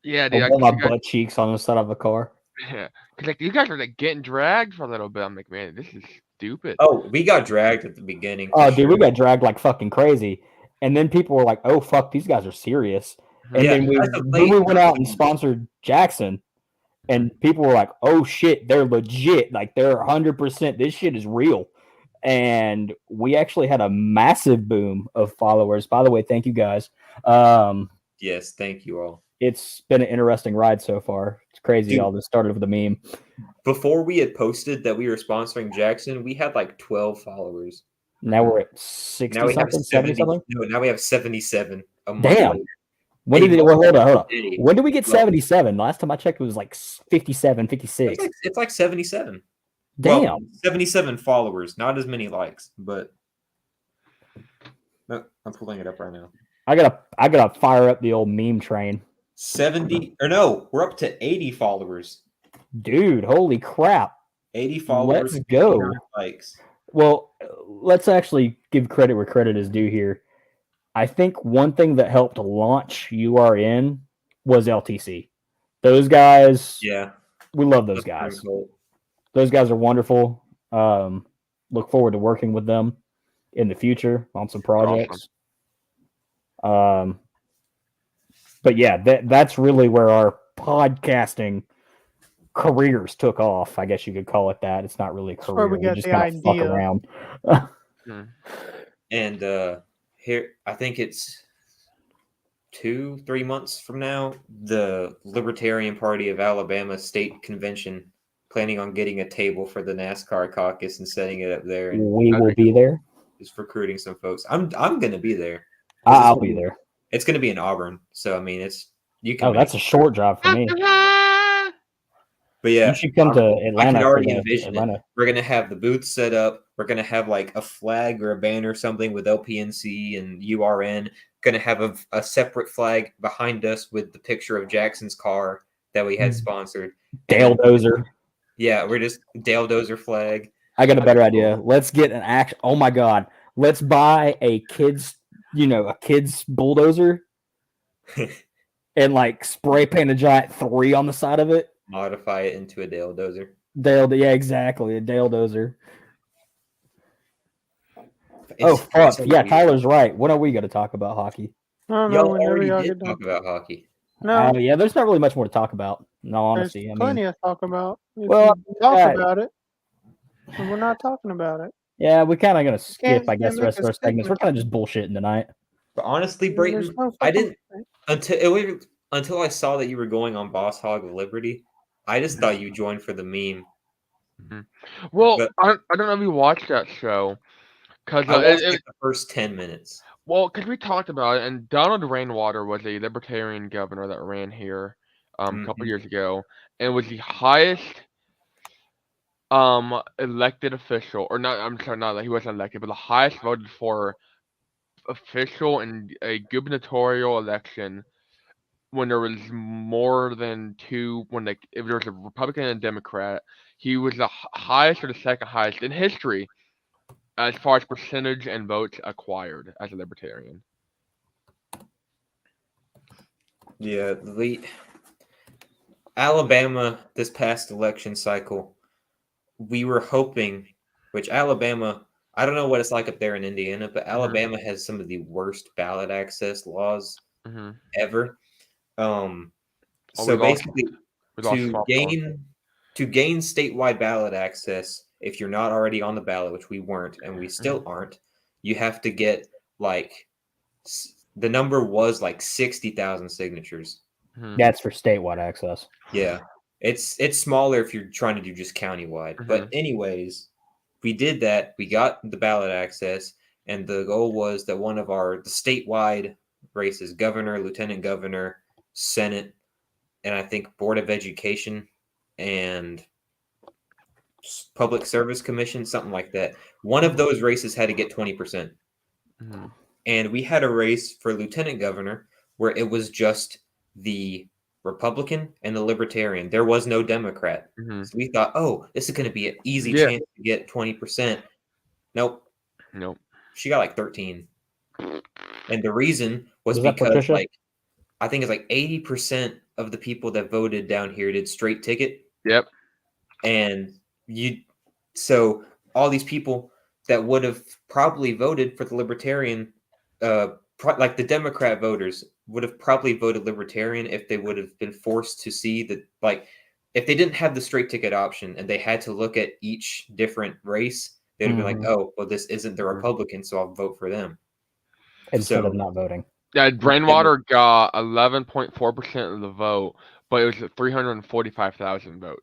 Speaker 4: yeah, dude.
Speaker 1: I want my butt cheeks on the side of a car.
Speaker 4: Yeah, cause like these guys are like getting dragged for a little bit. I'm like, man, this is stupid.
Speaker 2: Oh, we got dragged at the beginning.
Speaker 1: Oh, dude, we got dragged like fucking crazy. And then people were like, "Oh fuck, these guys are serious." And
Speaker 2: Yeah,
Speaker 1: then we
Speaker 2: that's a late-
Speaker 1: went out and sponsored Jackson, and people were like, "Oh shit, they're legit. Like they're 100%. This shit is real." And we actually had a massive boom of followers. By the way, thank you guys.
Speaker 2: Yes, thank you all.
Speaker 1: It's been an interesting ride so far. It's crazy.
Speaker 2: Dude.
Speaker 1: All this started with a meme.
Speaker 2: Before we had posted that we were sponsoring Jackson, we had like 12 followers.
Speaker 1: Now we're at 60
Speaker 2: Now we have
Speaker 1: something, 70 something.
Speaker 2: No, now we have 77. A month
Speaker 1: Damn.
Speaker 2: later.
Speaker 1: When did it? Well, hold on.
Speaker 2: Hey,
Speaker 1: When did we get 77? Last time I checked, it was like 57, 56.
Speaker 2: It's like 77.
Speaker 1: Damn.
Speaker 2: Well, 77 followers, not as many likes, but no, I'm pulling it up right now.
Speaker 1: I gotta fire up the old meme train.
Speaker 2: 70 or no, we're up to 80 followers.
Speaker 1: Dude, holy crap.
Speaker 2: 80 followers.
Speaker 1: Let's go.
Speaker 2: 89 likes.
Speaker 1: Well, let's actually give credit where credit is due here. I think one thing that helped launch URN was LTC. Those guys,
Speaker 2: Yeah.
Speaker 1: we love those guys. Those guys are wonderful. Look forward to working with them in the future on some projects. But yeah, that's really where our podcasting careers took off. I guess you could call it that. It's not really a
Speaker 3: That's where
Speaker 1: career.
Speaker 3: we got
Speaker 1: just
Speaker 3: the
Speaker 1: kind of fuck
Speaker 3: idea.
Speaker 1: around.
Speaker 2: And here, I think it's 2-3 months from now, the Libertarian Party of Alabama State Convention planning on getting a table for the NASCAR caucus and setting it up there. And
Speaker 1: We will be there.
Speaker 2: just recruiting some folks. I'm gonna be there.
Speaker 1: I'll be there.
Speaker 2: It's gonna be in Auburn, so I mean, you can.
Speaker 1: Oh, that's a short drive for me.
Speaker 2: But yeah,
Speaker 1: You should come to Atlanta.
Speaker 2: I can
Speaker 1: for
Speaker 2: already
Speaker 1: the
Speaker 2: envision
Speaker 1: Atlanta.
Speaker 2: it. We're gonna have the booth set up. We're gonna have like a flag or a banner or something with LPNC and URN. Gonna have a separate flag behind us with the picture of Jackson's car that we had sponsored.
Speaker 1: Dale Dozer.
Speaker 2: Yeah, we're just Dale Dozer flag.
Speaker 1: I got a better idea. Let's get an action. Oh my god. Let's buy a kid's bulldozer and like spray paint a giant 3 on the side of it.
Speaker 2: Modify it into a Dale Dozer.
Speaker 1: Yeah, exactly. A Dale Dozer. Oh fuck!
Speaker 2: so
Speaker 1: Yeah,
Speaker 2: weird.
Speaker 1: Tyler's right. When are we going to talk about hockey?
Speaker 3: I don't know.
Speaker 2: Y'all
Speaker 3: Whenever
Speaker 2: already
Speaker 3: y'all
Speaker 2: did
Speaker 3: get
Speaker 2: talk
Speaker 3: done.
Speaker 2: about hockey.
Speaker 3: No,
Speaker 1: Yeah, there's not really much more to talk about. In all
Speaker 3: there's
Speaker 1: honesty, I
Speaker 3: plenty
Speaker 1: mean,
Speaker 3: to talk about. If
Speaker 1: well,
Speaker 3: you talk
Speaker 1: yeah.
Speaker 3: about it, and we're not talking about it.
Speaker 1: yeah, we're kind of going to skip, I guess,
Speaker 3: can't
Speaker 1: the
Speaker 3: make
Speaker 1: rest of
Speaker 3: a
Speaker 1: our segments. We're
Speaker 3: statement.
Speaker 1: kind of just bullshitting tonight.
Speaker 2: But honestly,
Speaker 3: There's
Speaker 2: Brayton,
Speaker 3: no
Speaker 2: I
Speaker 3: fucking.
Speaker 2: didn't until I saw that you were going on Boss Hog of Liberty. I just thought you joined for the meme.
Speaker 4: Well,
Speaker 2: But
Speaker 4: I don't know if you watched that show because
Speaker 2: I watched like the first 10 minutes.
Speaker 4: well, because we talked about it, and Donald Rainwater was a libertarian governor that ran here a couple years ago, and was the highest elected official, or not. I'm sorry, not that he wasn't elected, but the highest voted for official in a gubernatorial election when there was more than two. If there was a Republican and a Democrat, he was the highest or the second highest in history as far as percentage and votes acquired as a libertarian.
Speaker 2: Yeah, Alabama this past election cycle, we were hoping, which Alabama, I don't know what it's like up there in Indiana, but Alabama has some of the worst ballot access laws ever. So basically, to gain statewide ballot access, if you're not already on the ballot, which we weren't, and we still aren't, you have to get like the number was like 60,000 signatures.
Speaker 1: That's for statewide access.
Speaker 2: Yeah, it's smaller if you're trying to do just countywide. But anyways, we did that. We got the ballot access, and the goal was that one of the statewide races, governor, lieutenant governor, senate, and I think Board of Education and Public Service Commission, something like that. One of those races had to get 20%. And we had a race for lieutenant governor where it was just the Republican and the Libertarian. There was no Democrat. So we thought, oh, this is going to be an easy chance to get 20%. Nope. She got like 13. And the reason was because I think it's like 80% of the people that voted down here did straight ticket.
Speaker 4: Yep.
Speaker 2: And so all these people that would have probably voted for the Libertarian, like the Democrat voters would have probably voted Libertarian if they would have been forced to see that, like, if they didn't have the straight ticket option and they had to look at each different race, they'd have been like, oh, well, this isn't the Republican, so I'll vote for them.
Speaker 1: Instead of not voting.
Speaker 4: Yeah, Rainwater got 11.4% of the vote, but it was 345,000 votes.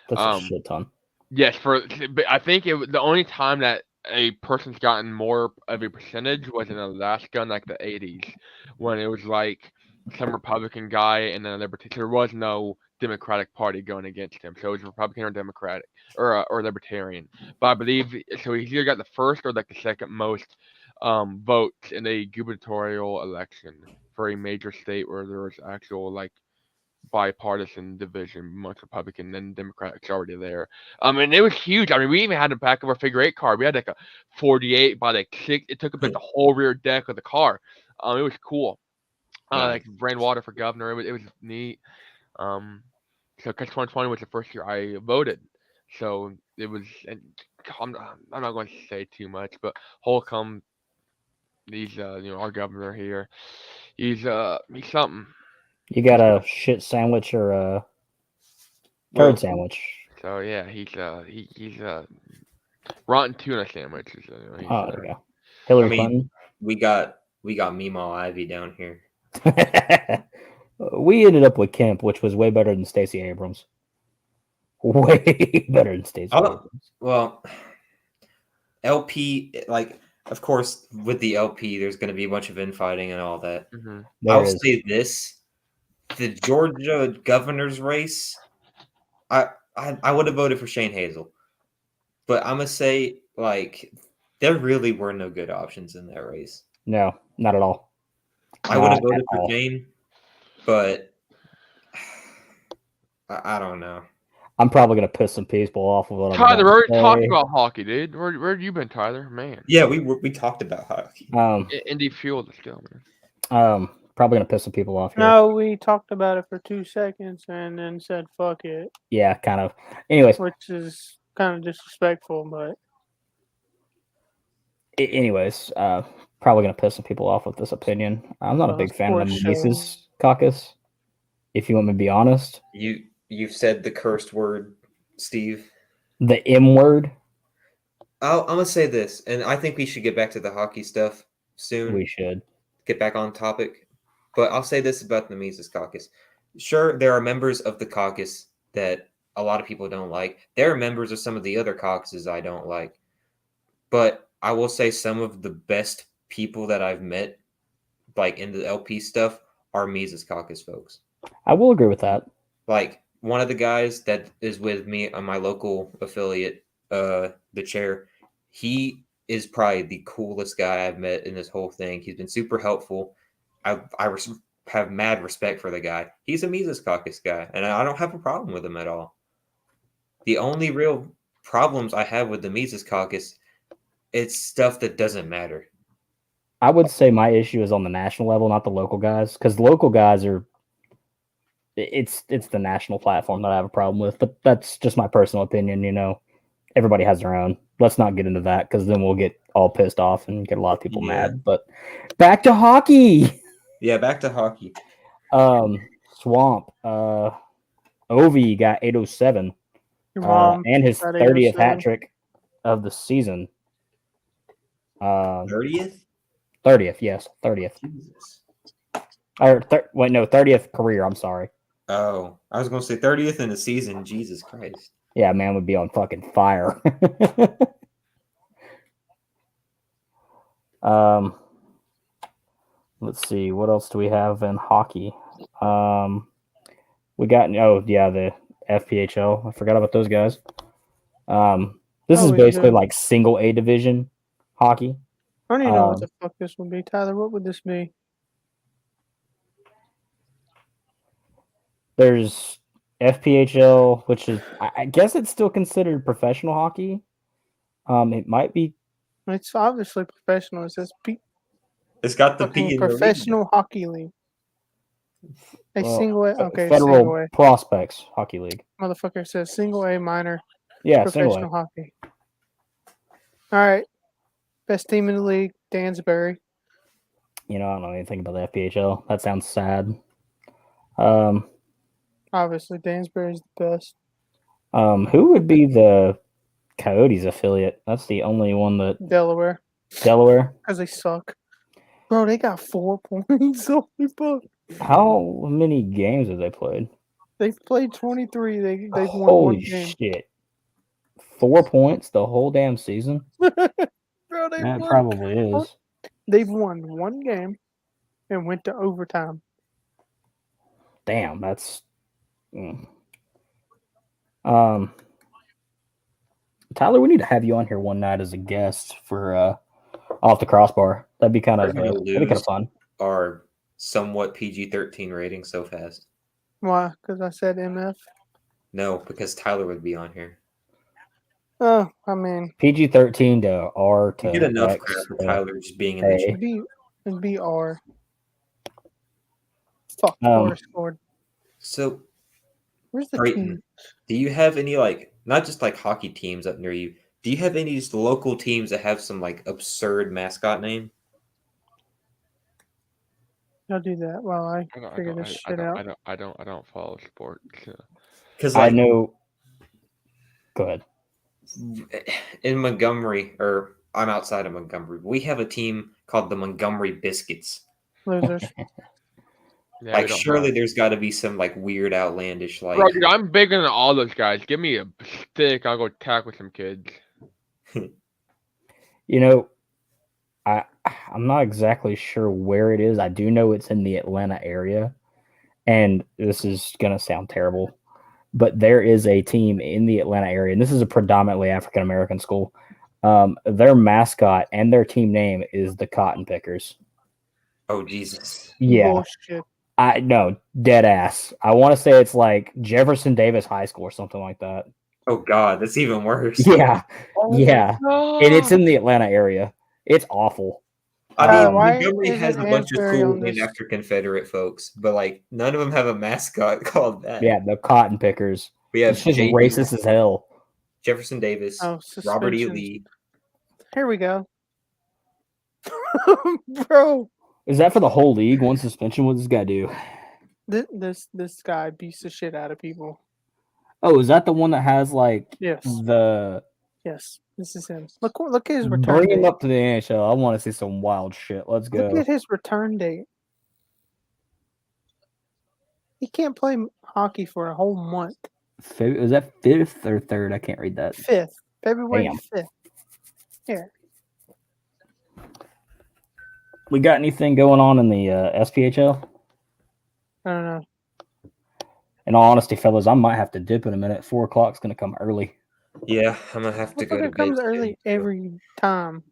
Speaker 1: That's a shit ton.
Speaker 4: Yes, I think the only time that a person's gotten more of a percentage was in Alaska in like the 80s, when it was like some Republican guy and then a Libertarian. There was no Democratic Party going against him, so it was Republican or Democratic or Libertarian. But I believe so. He's either got the first or like the second most votes in a gubernatorial election for a major state where there was actual like bipartisan division amongst Republican and Democrats already there. And it was huge. I mean, we even had the back of our figure 8 car. We had like a 48 by like 6. It took up like the whole rear deck of the car. It was cool. Like Rainwater for governor. It was neat. So because 2020 was the first year I voted, so it was. And I'm not going to say too much, but Holcomb, he's our governor here. He's something.
Speaker 1: You got a shit sandwich or a turd sandwich?
Speaker 4: So yeah, he's rotten tuna sandwiches.
Speaker 1: There you go. Hillary Clinton.
Speaker 2: We got Meemaw Ivy down here.
Speaker 1: We ended up with Kemp, which was way better than Stacey Abrams. Way better than Stacey Abrams.
Speaker 2: Well, LP, like, of course, with the LP, there's going to be a bunch of infighting and all that. I'll say this: the Georgia governor's race, I would have voted for Shane Hazel, but I'm gonna say, like, there really were no good options in that race.
Speaker 1: No, not at all.
Speaker 2: I would have voted for Shane, but I don't know.
Speaker 1: I'm probably gonna piss some people off with what I'm
Speaker 4: Tyler, we already talked about hockey, dude. Where have you been, Tyler? Man.
Speaker 2: Yeah, we talked about hockey.
Speaker 4: Indy Fuel, let's go, man.
Speaker 1: Probably gonna piss some people off here.
Speaker 3: No, we talked about it for 2 seconds and then said fuck it.
Speaker 1: Yeah, kind of. Anyways,
Speaker 3: which is kind of disrespectful, but
Speaker 1: Anyways, probably gonna piss some people off with this opinion. I'm not a big fan of the
Speaker 3: sports show.
Speaker 1: Mises caucus. If you want me to be honest,
Speaker 2: You've said the cursed word, Steve.
Speaker 1: the M word.
Speaker 2: I'm gonna say this, and I think we should get back to the hockey stuff soon.
Speaker 1: We should.
Speaker 2: Get back on topic. But I'll say this about the Mises Caucus. Sure, there are members of the caucus that a lot of people don't like. There are members of some of the other caucuses I don't like. But I will say some of the best people that I've met, like in the LP stuff, are Mises Caucus folks.
Speaker 1: I will agree with that.
Speaker 2: Like one of the guys that is with me on my local affiliate, the chair, he is probably the coolest guy I've met in this whole thing. He's been super helpful. I have mad respect for the guy. He's a Mises Caucus guy, and I don't have a problem with him at all. The only real problems I have with the Mises Caucus, it's stuff that doesn't matter.
Speaker 1: I would say my issue is on the national level, not the local guys, because local guys are. It's the national platform that I have a problem with, but that's just my personal opinion. You know, everybody has their own. Let's not get into that because then we'll get all pissed off and get a lot of people mad. But back to hockey.
Speaker 2: Yeah, back to hockey.
Speaker 1: Swamp. Ovi got 807.
Speaker 3: Your mom
Speaker 1: And his
Speaker 3: got
Speaker 1: 30th
Speaker 3: 807.
Speaker 1: hat trick of the season.
Speaker 2: 30th?
Speaker 1: 30th, yes, 30th.
Speaker 2: Jesus.
Speaker 1: Or 30th career. I'm sorry.
Speaker 2: Oh, I was going to say 30th in the season. Jesus Christ.
Speaker 1: Yeah, man would be on fucking fire. Let's see, what else do we have in hockey? We got the FPHL. I forgot about those guys. This is basically like single A division hockey.
Speaker 3: I don't even know what the fuck this would be, Tyler. What would this be?
Speaker 1: There's FPHL, which is I guess it's still considered professional hockey. It might be.
Speaker 3: It's obviously professional. It says
Speaker 2: It's got the P in the
Speaker 3: Professional Hockey League. Single A. Okay,
Speaker 1: Federal
Speaker 3: single A.
Speaker 1: Prospects Hockey League.
Speaker 3: Motherfucker says single A minor.
Speaker 1: Yeah,
Speaker 3: professional hockey. All right. Best team in the league, Dansbury.
Speaker 1: You know, I don't know anything about the FPHL. That sounds sad.
Speaker 3: Obviously, Dansbury's the best.
Speaker 1: Who would be the Coyotes affiliate? That's the only one that
Speaker 3: Delaware. Because they suck. Bro, they got 4 points. Holy fuck.
Speaker 1: How many games have they played?
Speaker 3: They've played 23. They've won
Speaker 1: Holy
Speaker 3: 1 game.
Speaker 1: shit. 4 points the whole damn season?
Speaker 3: Bro,
Speaker 1: That probably is.
Speaker 3: They've won 1 game and went to overtime.
Speaker 1: Damn, that's... Tyler, we need to have you on here one night as a guest for Off the Crossbar. That'd be kind of fun.
Speaker 2: Our somewhat PG-13 rating so fast.
Speaker 3: Why? Because I said MF?
Speaker 2: No, because Tyler would be on here.
Speaker 3: Oh, I mean...
Speaker 1: PG-13 to R to
Speaker 2: You get enough
Speaker 1: X
Speaker 2: crap for Tyler just being in the chat.
Speaker 3: It'd be R. Fuck, R scored.
Speaker 2: So,
Speaker 3: where's the
Speaker 2: Brayton,
Speaker 3: team?
Speaker 2: do you have any, like, not just like hockey teams up near you, do you have any just local teams that have some like absurd mascot name?
Speaker 3: I'll do that while I figure this shit out.
Speaker 4: I don't follow sports.
Speaker 2: Because
Speaker 1: I know. Go ahead.
Speaker 2: In Montgomery, or I'm outside of Montgomery, we have a team called the Montgomery Biscuits.
Speaker 3: Losers.
Speaker 4: Yeah,
Speaker 2: like, surely there's got to be some like weird, outlandish like.
Speaker 4: Bro, dude, I'm bigger than all those guys. Give me a stick, I'll go tackle some kids.
Speaker 1: You know, I'm not exactly sure where it is. I do know it's in the Atlanta area, and this is gonna sound terrible, but there is a team in the Atlanta area, and this is a predominantly African American school. Their mascot and their team name is the Cotton Pickers.
Speaker 2: Oh Jesus!
Speaker 1: Yeah.
Speaker 3: Bullshit.
Speaker 1: I no, dead ass. I want to say it's like Jefferson Davis High School or something like that.
Speaker 2: Oh God, that's even worse.
Speaker 1: Yeah,
Speaker 4: Oh
Speaker 1: yeah, and it's in the Atlanta area. It's awful.
Speaker 2: I mean,
Speaker 3: why
Speaker 2: Montgomery has a
Speaker 3: isn't
Speaker 2: bunch of
Speaker 3: Asbury
Speaker 2: schools
Speaker 3: on
Speaker 2: named
Speaker 3: this?
Speaker 2: after Confederate folks, but like none of them have a mascot called that.
Speaker 1: Yeah, the Cotton Pickers.
Speaker 2: We have
Speaker 1: It's just
Speaker 2: JD
Speaker 1: racist as hell.
Speaker 2: Jefferson Davis,
Speaker 3: Oh,
Speaker 2: Robert E.
Speaker 3: suspensions.
Speaker 2: Lee.
Speaker 3: Here we go. Bro,
Speaker 1: Is that for the whole league? One suspension? What does this guy do?
Speaker 3: this guy beats the shit out of people.
Speaker 1: Oh, is that the one that has like
Speaker 3: Yes,
Speaker 1: the
Speaker 3: yes, this is him. Look at his return
Speaker 1: bring him
Speaker 3: date.
Speaker 1: up to the NHL? I want to see some wild shit. Let's
Speaker 3: Look
Speaker 1: go.
Speaker 3: at his return date. He can't play hockey for a whole month.
Speaker 1: Is that 5th or 3rd? I can't read that.
Speaker 3: 5th, February
Speaker 1: Damn.
Speaker 3: 5th. Here,
Speaker 1: We got anything going on in the SPHL?
Speaker 3: I don't know.
Speaker 1: In all honesty, fellas, I might have to dip in a minute. 4 o'clock's going to come early.
Speaker 2: Yeah, I'm gonna have to go to
Speaker 3: Motherfucker
Speaker 2: bed.
Speaker 3: comes
Speaker 2: soon,
Speaker 3: early
Speaker 2: so-
Speaker 3: every time.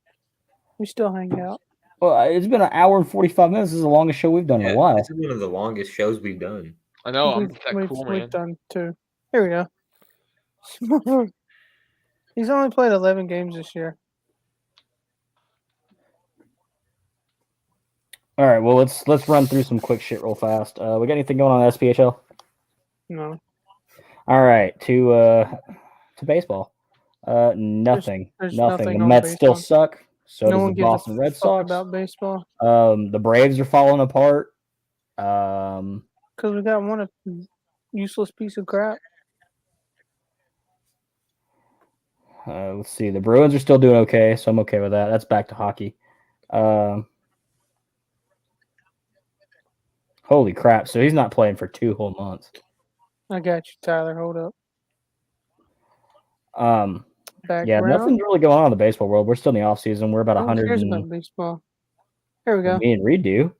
Speaker 3: We still hang out.
Speaker 1: Well, it's been an hour and 45 minutes. This is the longest show we've done in
Speaker 2: Yeah,
Speaker 1: a while.
Speaker 2: this is one of the longest shows we've done.
Speaker 4: I know. I'm
Speaker 3: we've,
Speaker 4: just that
Speaker 3: we've,
Speaker 4: cool,
Speaker 3: we've
Speaker 4: man.
Speaker 3: done 2. Here we go. He's only played 11 games this year.
Speaker 1: All right, well let's run through some quick shit real fast. We got anything going on in SPHL?
Speaker 3: No,
Speaker 1: All right, to baseball. Nothing.
Speaker 3: there's
Speaker 1: nothing.
Speaker 3: nothing
Speaker 1: The
Speaker 3: on
Speaker 1: Mets still
Speaker 3: baseball.
Speaker 1: suck. So
Speaker 3: no
Speaker 1: does
Speaker 3: one
Speaker 1: the
Speaker 3: gives
Speaker 1: Boston
Speaker 3: a
Speaker 1: Red
Speaker 3: fuck
Speaker 1: Sox.
Speaker 3: about baseball
Speaker 1: The Braves are falling apart.
Speaker 3: because we got one useless piece of crap.
Speaker 1: Let's see. The Bruins are still doing okay, so I'm okay with that. That's back to hockey. Holy crap! So he's not playing for 2 whole months.
Speaker 3: I got you, Tyler. Hold up.
Speaker 1: Yeah,
Speaker 3: Background.
Speaker 1: nothing's really going on in the baseball world. We're still in the off season. We're about
Speaker 3: Who
Speaker 1: 100.
Speaker 3: cares about baseball? Here we go.
Speaker 1: Me and Reed do.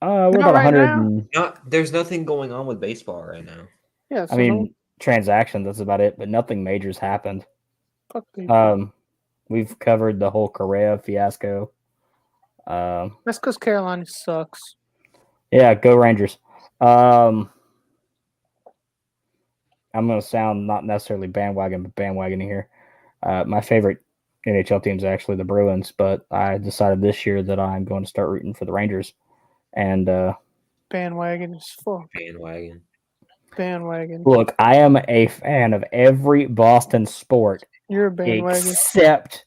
Speaker 1: We're
Speaker 3: Not
Speaker 1: about
Speaker 3: right
Speaker 1: 100.
Speaker 3: now.
Speaker 2: There's nothing going on with baseball right now.
Speaker 3: Yeah, so
Speaker 1: I mean, transactions. That's about it. But nothing major's happened.
Speaker 3: fuck baseball.
Speaker 1: We've covered the whole Correa fiasco.
Speaker 3: That's because Carolina sucks.
Speaker 1: Yeah, go Rangers. I'm going to sound not necessarily bandwagon, but bandwagoning here. My favorite NHL team is actually the Bruins, but I decided this year that I'm going to start rooting for the Rangers. And
Speaker 3: Bandwagon is fuck. Bandwagon.
Speaker 1: Look, I am a fan of every Boston sport
Speaker 3: You're a bandwagon.
Speaker 1: except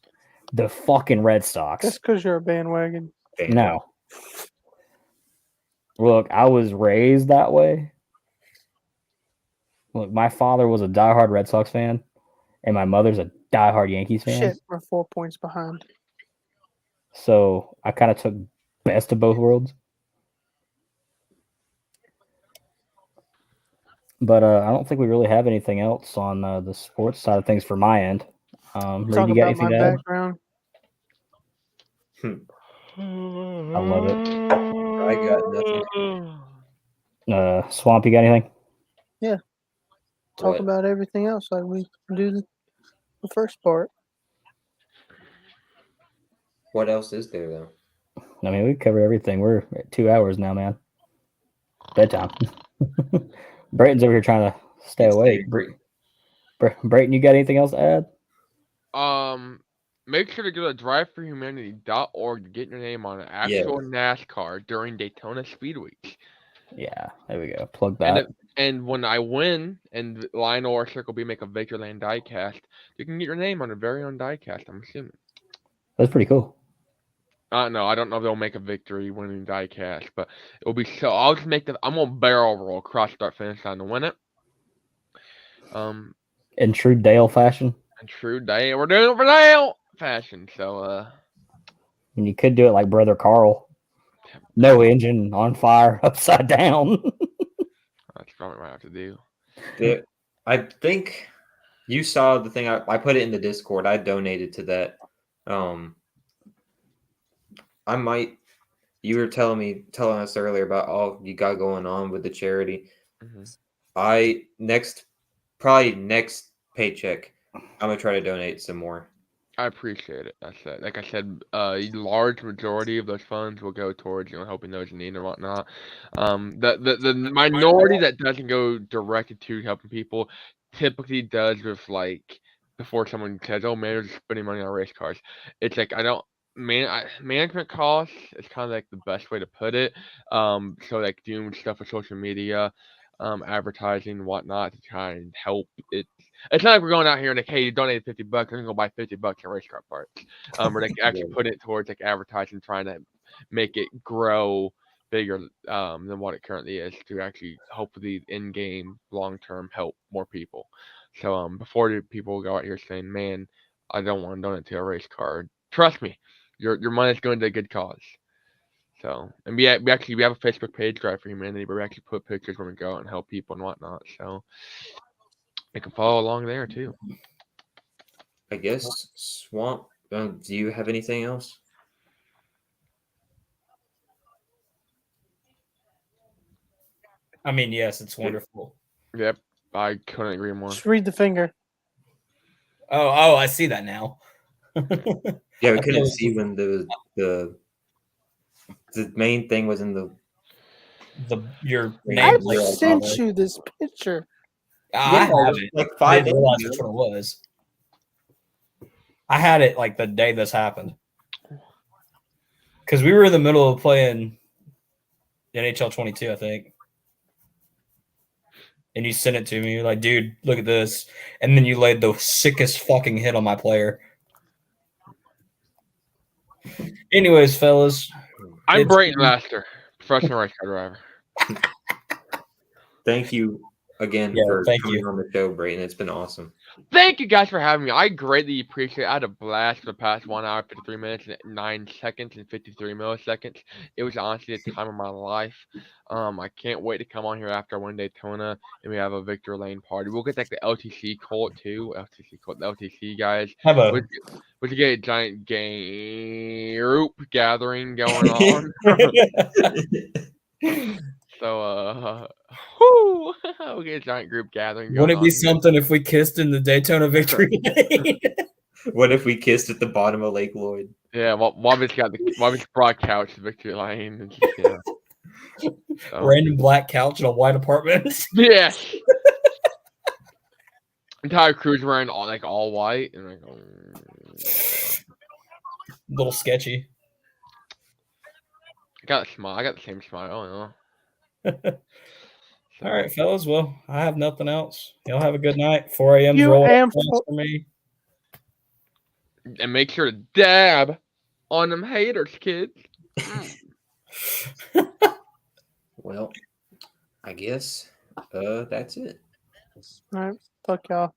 Speaker 1: the fucking Red Sox.
Speaker 3: That's because you're a bandwagon.
Speaker 1: No. Look, I was raised that way. Look, my father was a diehard Red Sox fan, and my mother's a diehard Yankees fan.
Speaker 3: Shit, we're 4 points behind.
Speaker 1: So I kind of took best of both worlds. But I don't think we really have anything else on the sports side of things for my end. Reed,
Speaker 3: Talk
Speaker 1: you got
Speaker 3: about my
Speaker 1: anything to add?
Speaker 3: background.
Speaker 1: I love it.
Speaker 2: I got nothing.
Speaker 1: Swamp, you got anything?
Speaker 3: Talk
Speaker 2: What?
Speaker 3: about everything else like we do the first part.
Speaker 2: What else is there though?
Speaker 1: I mean, we covered everything. We're at 2 hours now, man. Bedtime. Brayton's over here trying to stay awake. Brayton, you got anything else to add?
Speaker 4: Make sure to go to driveforhumanity.org to get your name on an actual NASCAR during Daytona Speed Week.
Speaker 1: Yeah, there we go. Plug that.
Speaker 4: And when I win and Lionel or Circle B make a Victorland diecast, you can get your name on a very own diecast, I'm assuming.
Speaker 1: That's pretty cool.
Speaker 4: No, I don't know if they'll make a victory winning diecast, but it'll be so. I'll just make I'm gonna barrel roll across start finish line to win it.
Speaker 1: In true Dale fashion.
Speaker 4: In true Dale, we're doing it for Dale fashion. So
Speaker 1: And you could do it like Brother Carl. No engine, on fire, upside down.
Speaker 4: that's probably what I have to do.
Speaker 2: I think you saw the thing. I put it in the Discord. I donated to that. I might. You were telling us earlier about all you got going on with the charity.
Speaker 4: Mm-hmm.
Speaker 2: Probably next paycheck, I'm gonna try to donate some more.
Speaker 4: I appreciate it. That's it. Like I said, a large majority of those funds will go towards helping those in need and whatnot. The minority that doesn't go directed to helping people typically does with like before someone says, "Oh man, they're just spending money on race cars." It's like management costs is kind of like the best way to put it. So like doing stuff with social media, advertising, whatnot to try and help it. It's not like we're going out here and like, hey, you donated $50, I'm gonna go buy $50 in race car parts. We're like actually put it towards like advertising, trying to make it grow bigger than what it currently is to actually hopefully in game long term help more people. So before the people go out here saying, man, I don't want to donate to a race car. Trust me, your money is going to a good cause. So, and we have a Facebook page, Drive for Humanity, where we actually put pictures when we go out and help people and whatnot. So, you can follow along there too.
Speaker 2: I guess Swamp. Do you have anything else?
Speaker 5: I mean, yes, it's wonderful.
Speaker 4: Yep, I couldn't agree more.
Speaker 3: Just read the finger.
Speaker 5: Oh, I see that now.
Speaker 2: Yeah, we couldn't see when the main thing was in
Speaker 5: your
Speaker 3: I
Speaker 5: name.
Speaker 3: sent you this picture.
Speaker 5: I have
Speaker 2: it was
Speaker 5: it.
Speaker 2: like
Speaker 5: I
Speaker 2: 5
Speaker 5: didn't realize
Speaker 2: days
Speaker 5: that's
Speaker 2: ago.
Speaker 5: what it was. I had it like the day this happened. Because we were in the middle of playing NHL 22, I think. And you sent it to me. You're like, dude, look at this. And then you laid the sickest fucking hit on my player. Anyways, fellas.
Speaker 4: I'm Brayton Laster, professional race car driver.
Speaker 2: Thank you again for coming on the show, Brayton. It's been awesome.
Speaker 4: Thank you guys for having me. I greatly appreciate it. I had a blast for the past 1 hour, 53 minutes, and 9 seconds, and 53 milliseconds. It was honestly the time of my life. I can't wait to come on here after I win Daytona and we have a Victor Lane party. We'll get like the LTC cult too. The LTC guys. We could get a giant group gathering going on. So, we'll get a giant group gathering going on.
Speaker 5: Wouldn't it be something if we kissed in the Daytona victory lane?
Speaker 2: What if we kissed at the bottom of Lake Lloyd?
Speaker 4: Yeah, Bobby's brought couch to victory lane. And just, so.
Speaker 5: Random black couch in a white apartment.
Speaker 4: Yes. Entire crew's wearing all white and like
Speaker 5: little sketchy.
Speaker 4: I got a smile. I got the same smile.
Speaker 5: So. All right, fellas. Well, I have nothing else. Y'all have a good night. 4 a.m. rolling for me.
Speaker 4: And make sure to dab on them haters, kids.
Speaker 2: Well, I guess that's it.
Speaker 3: All right. Fuck y'all.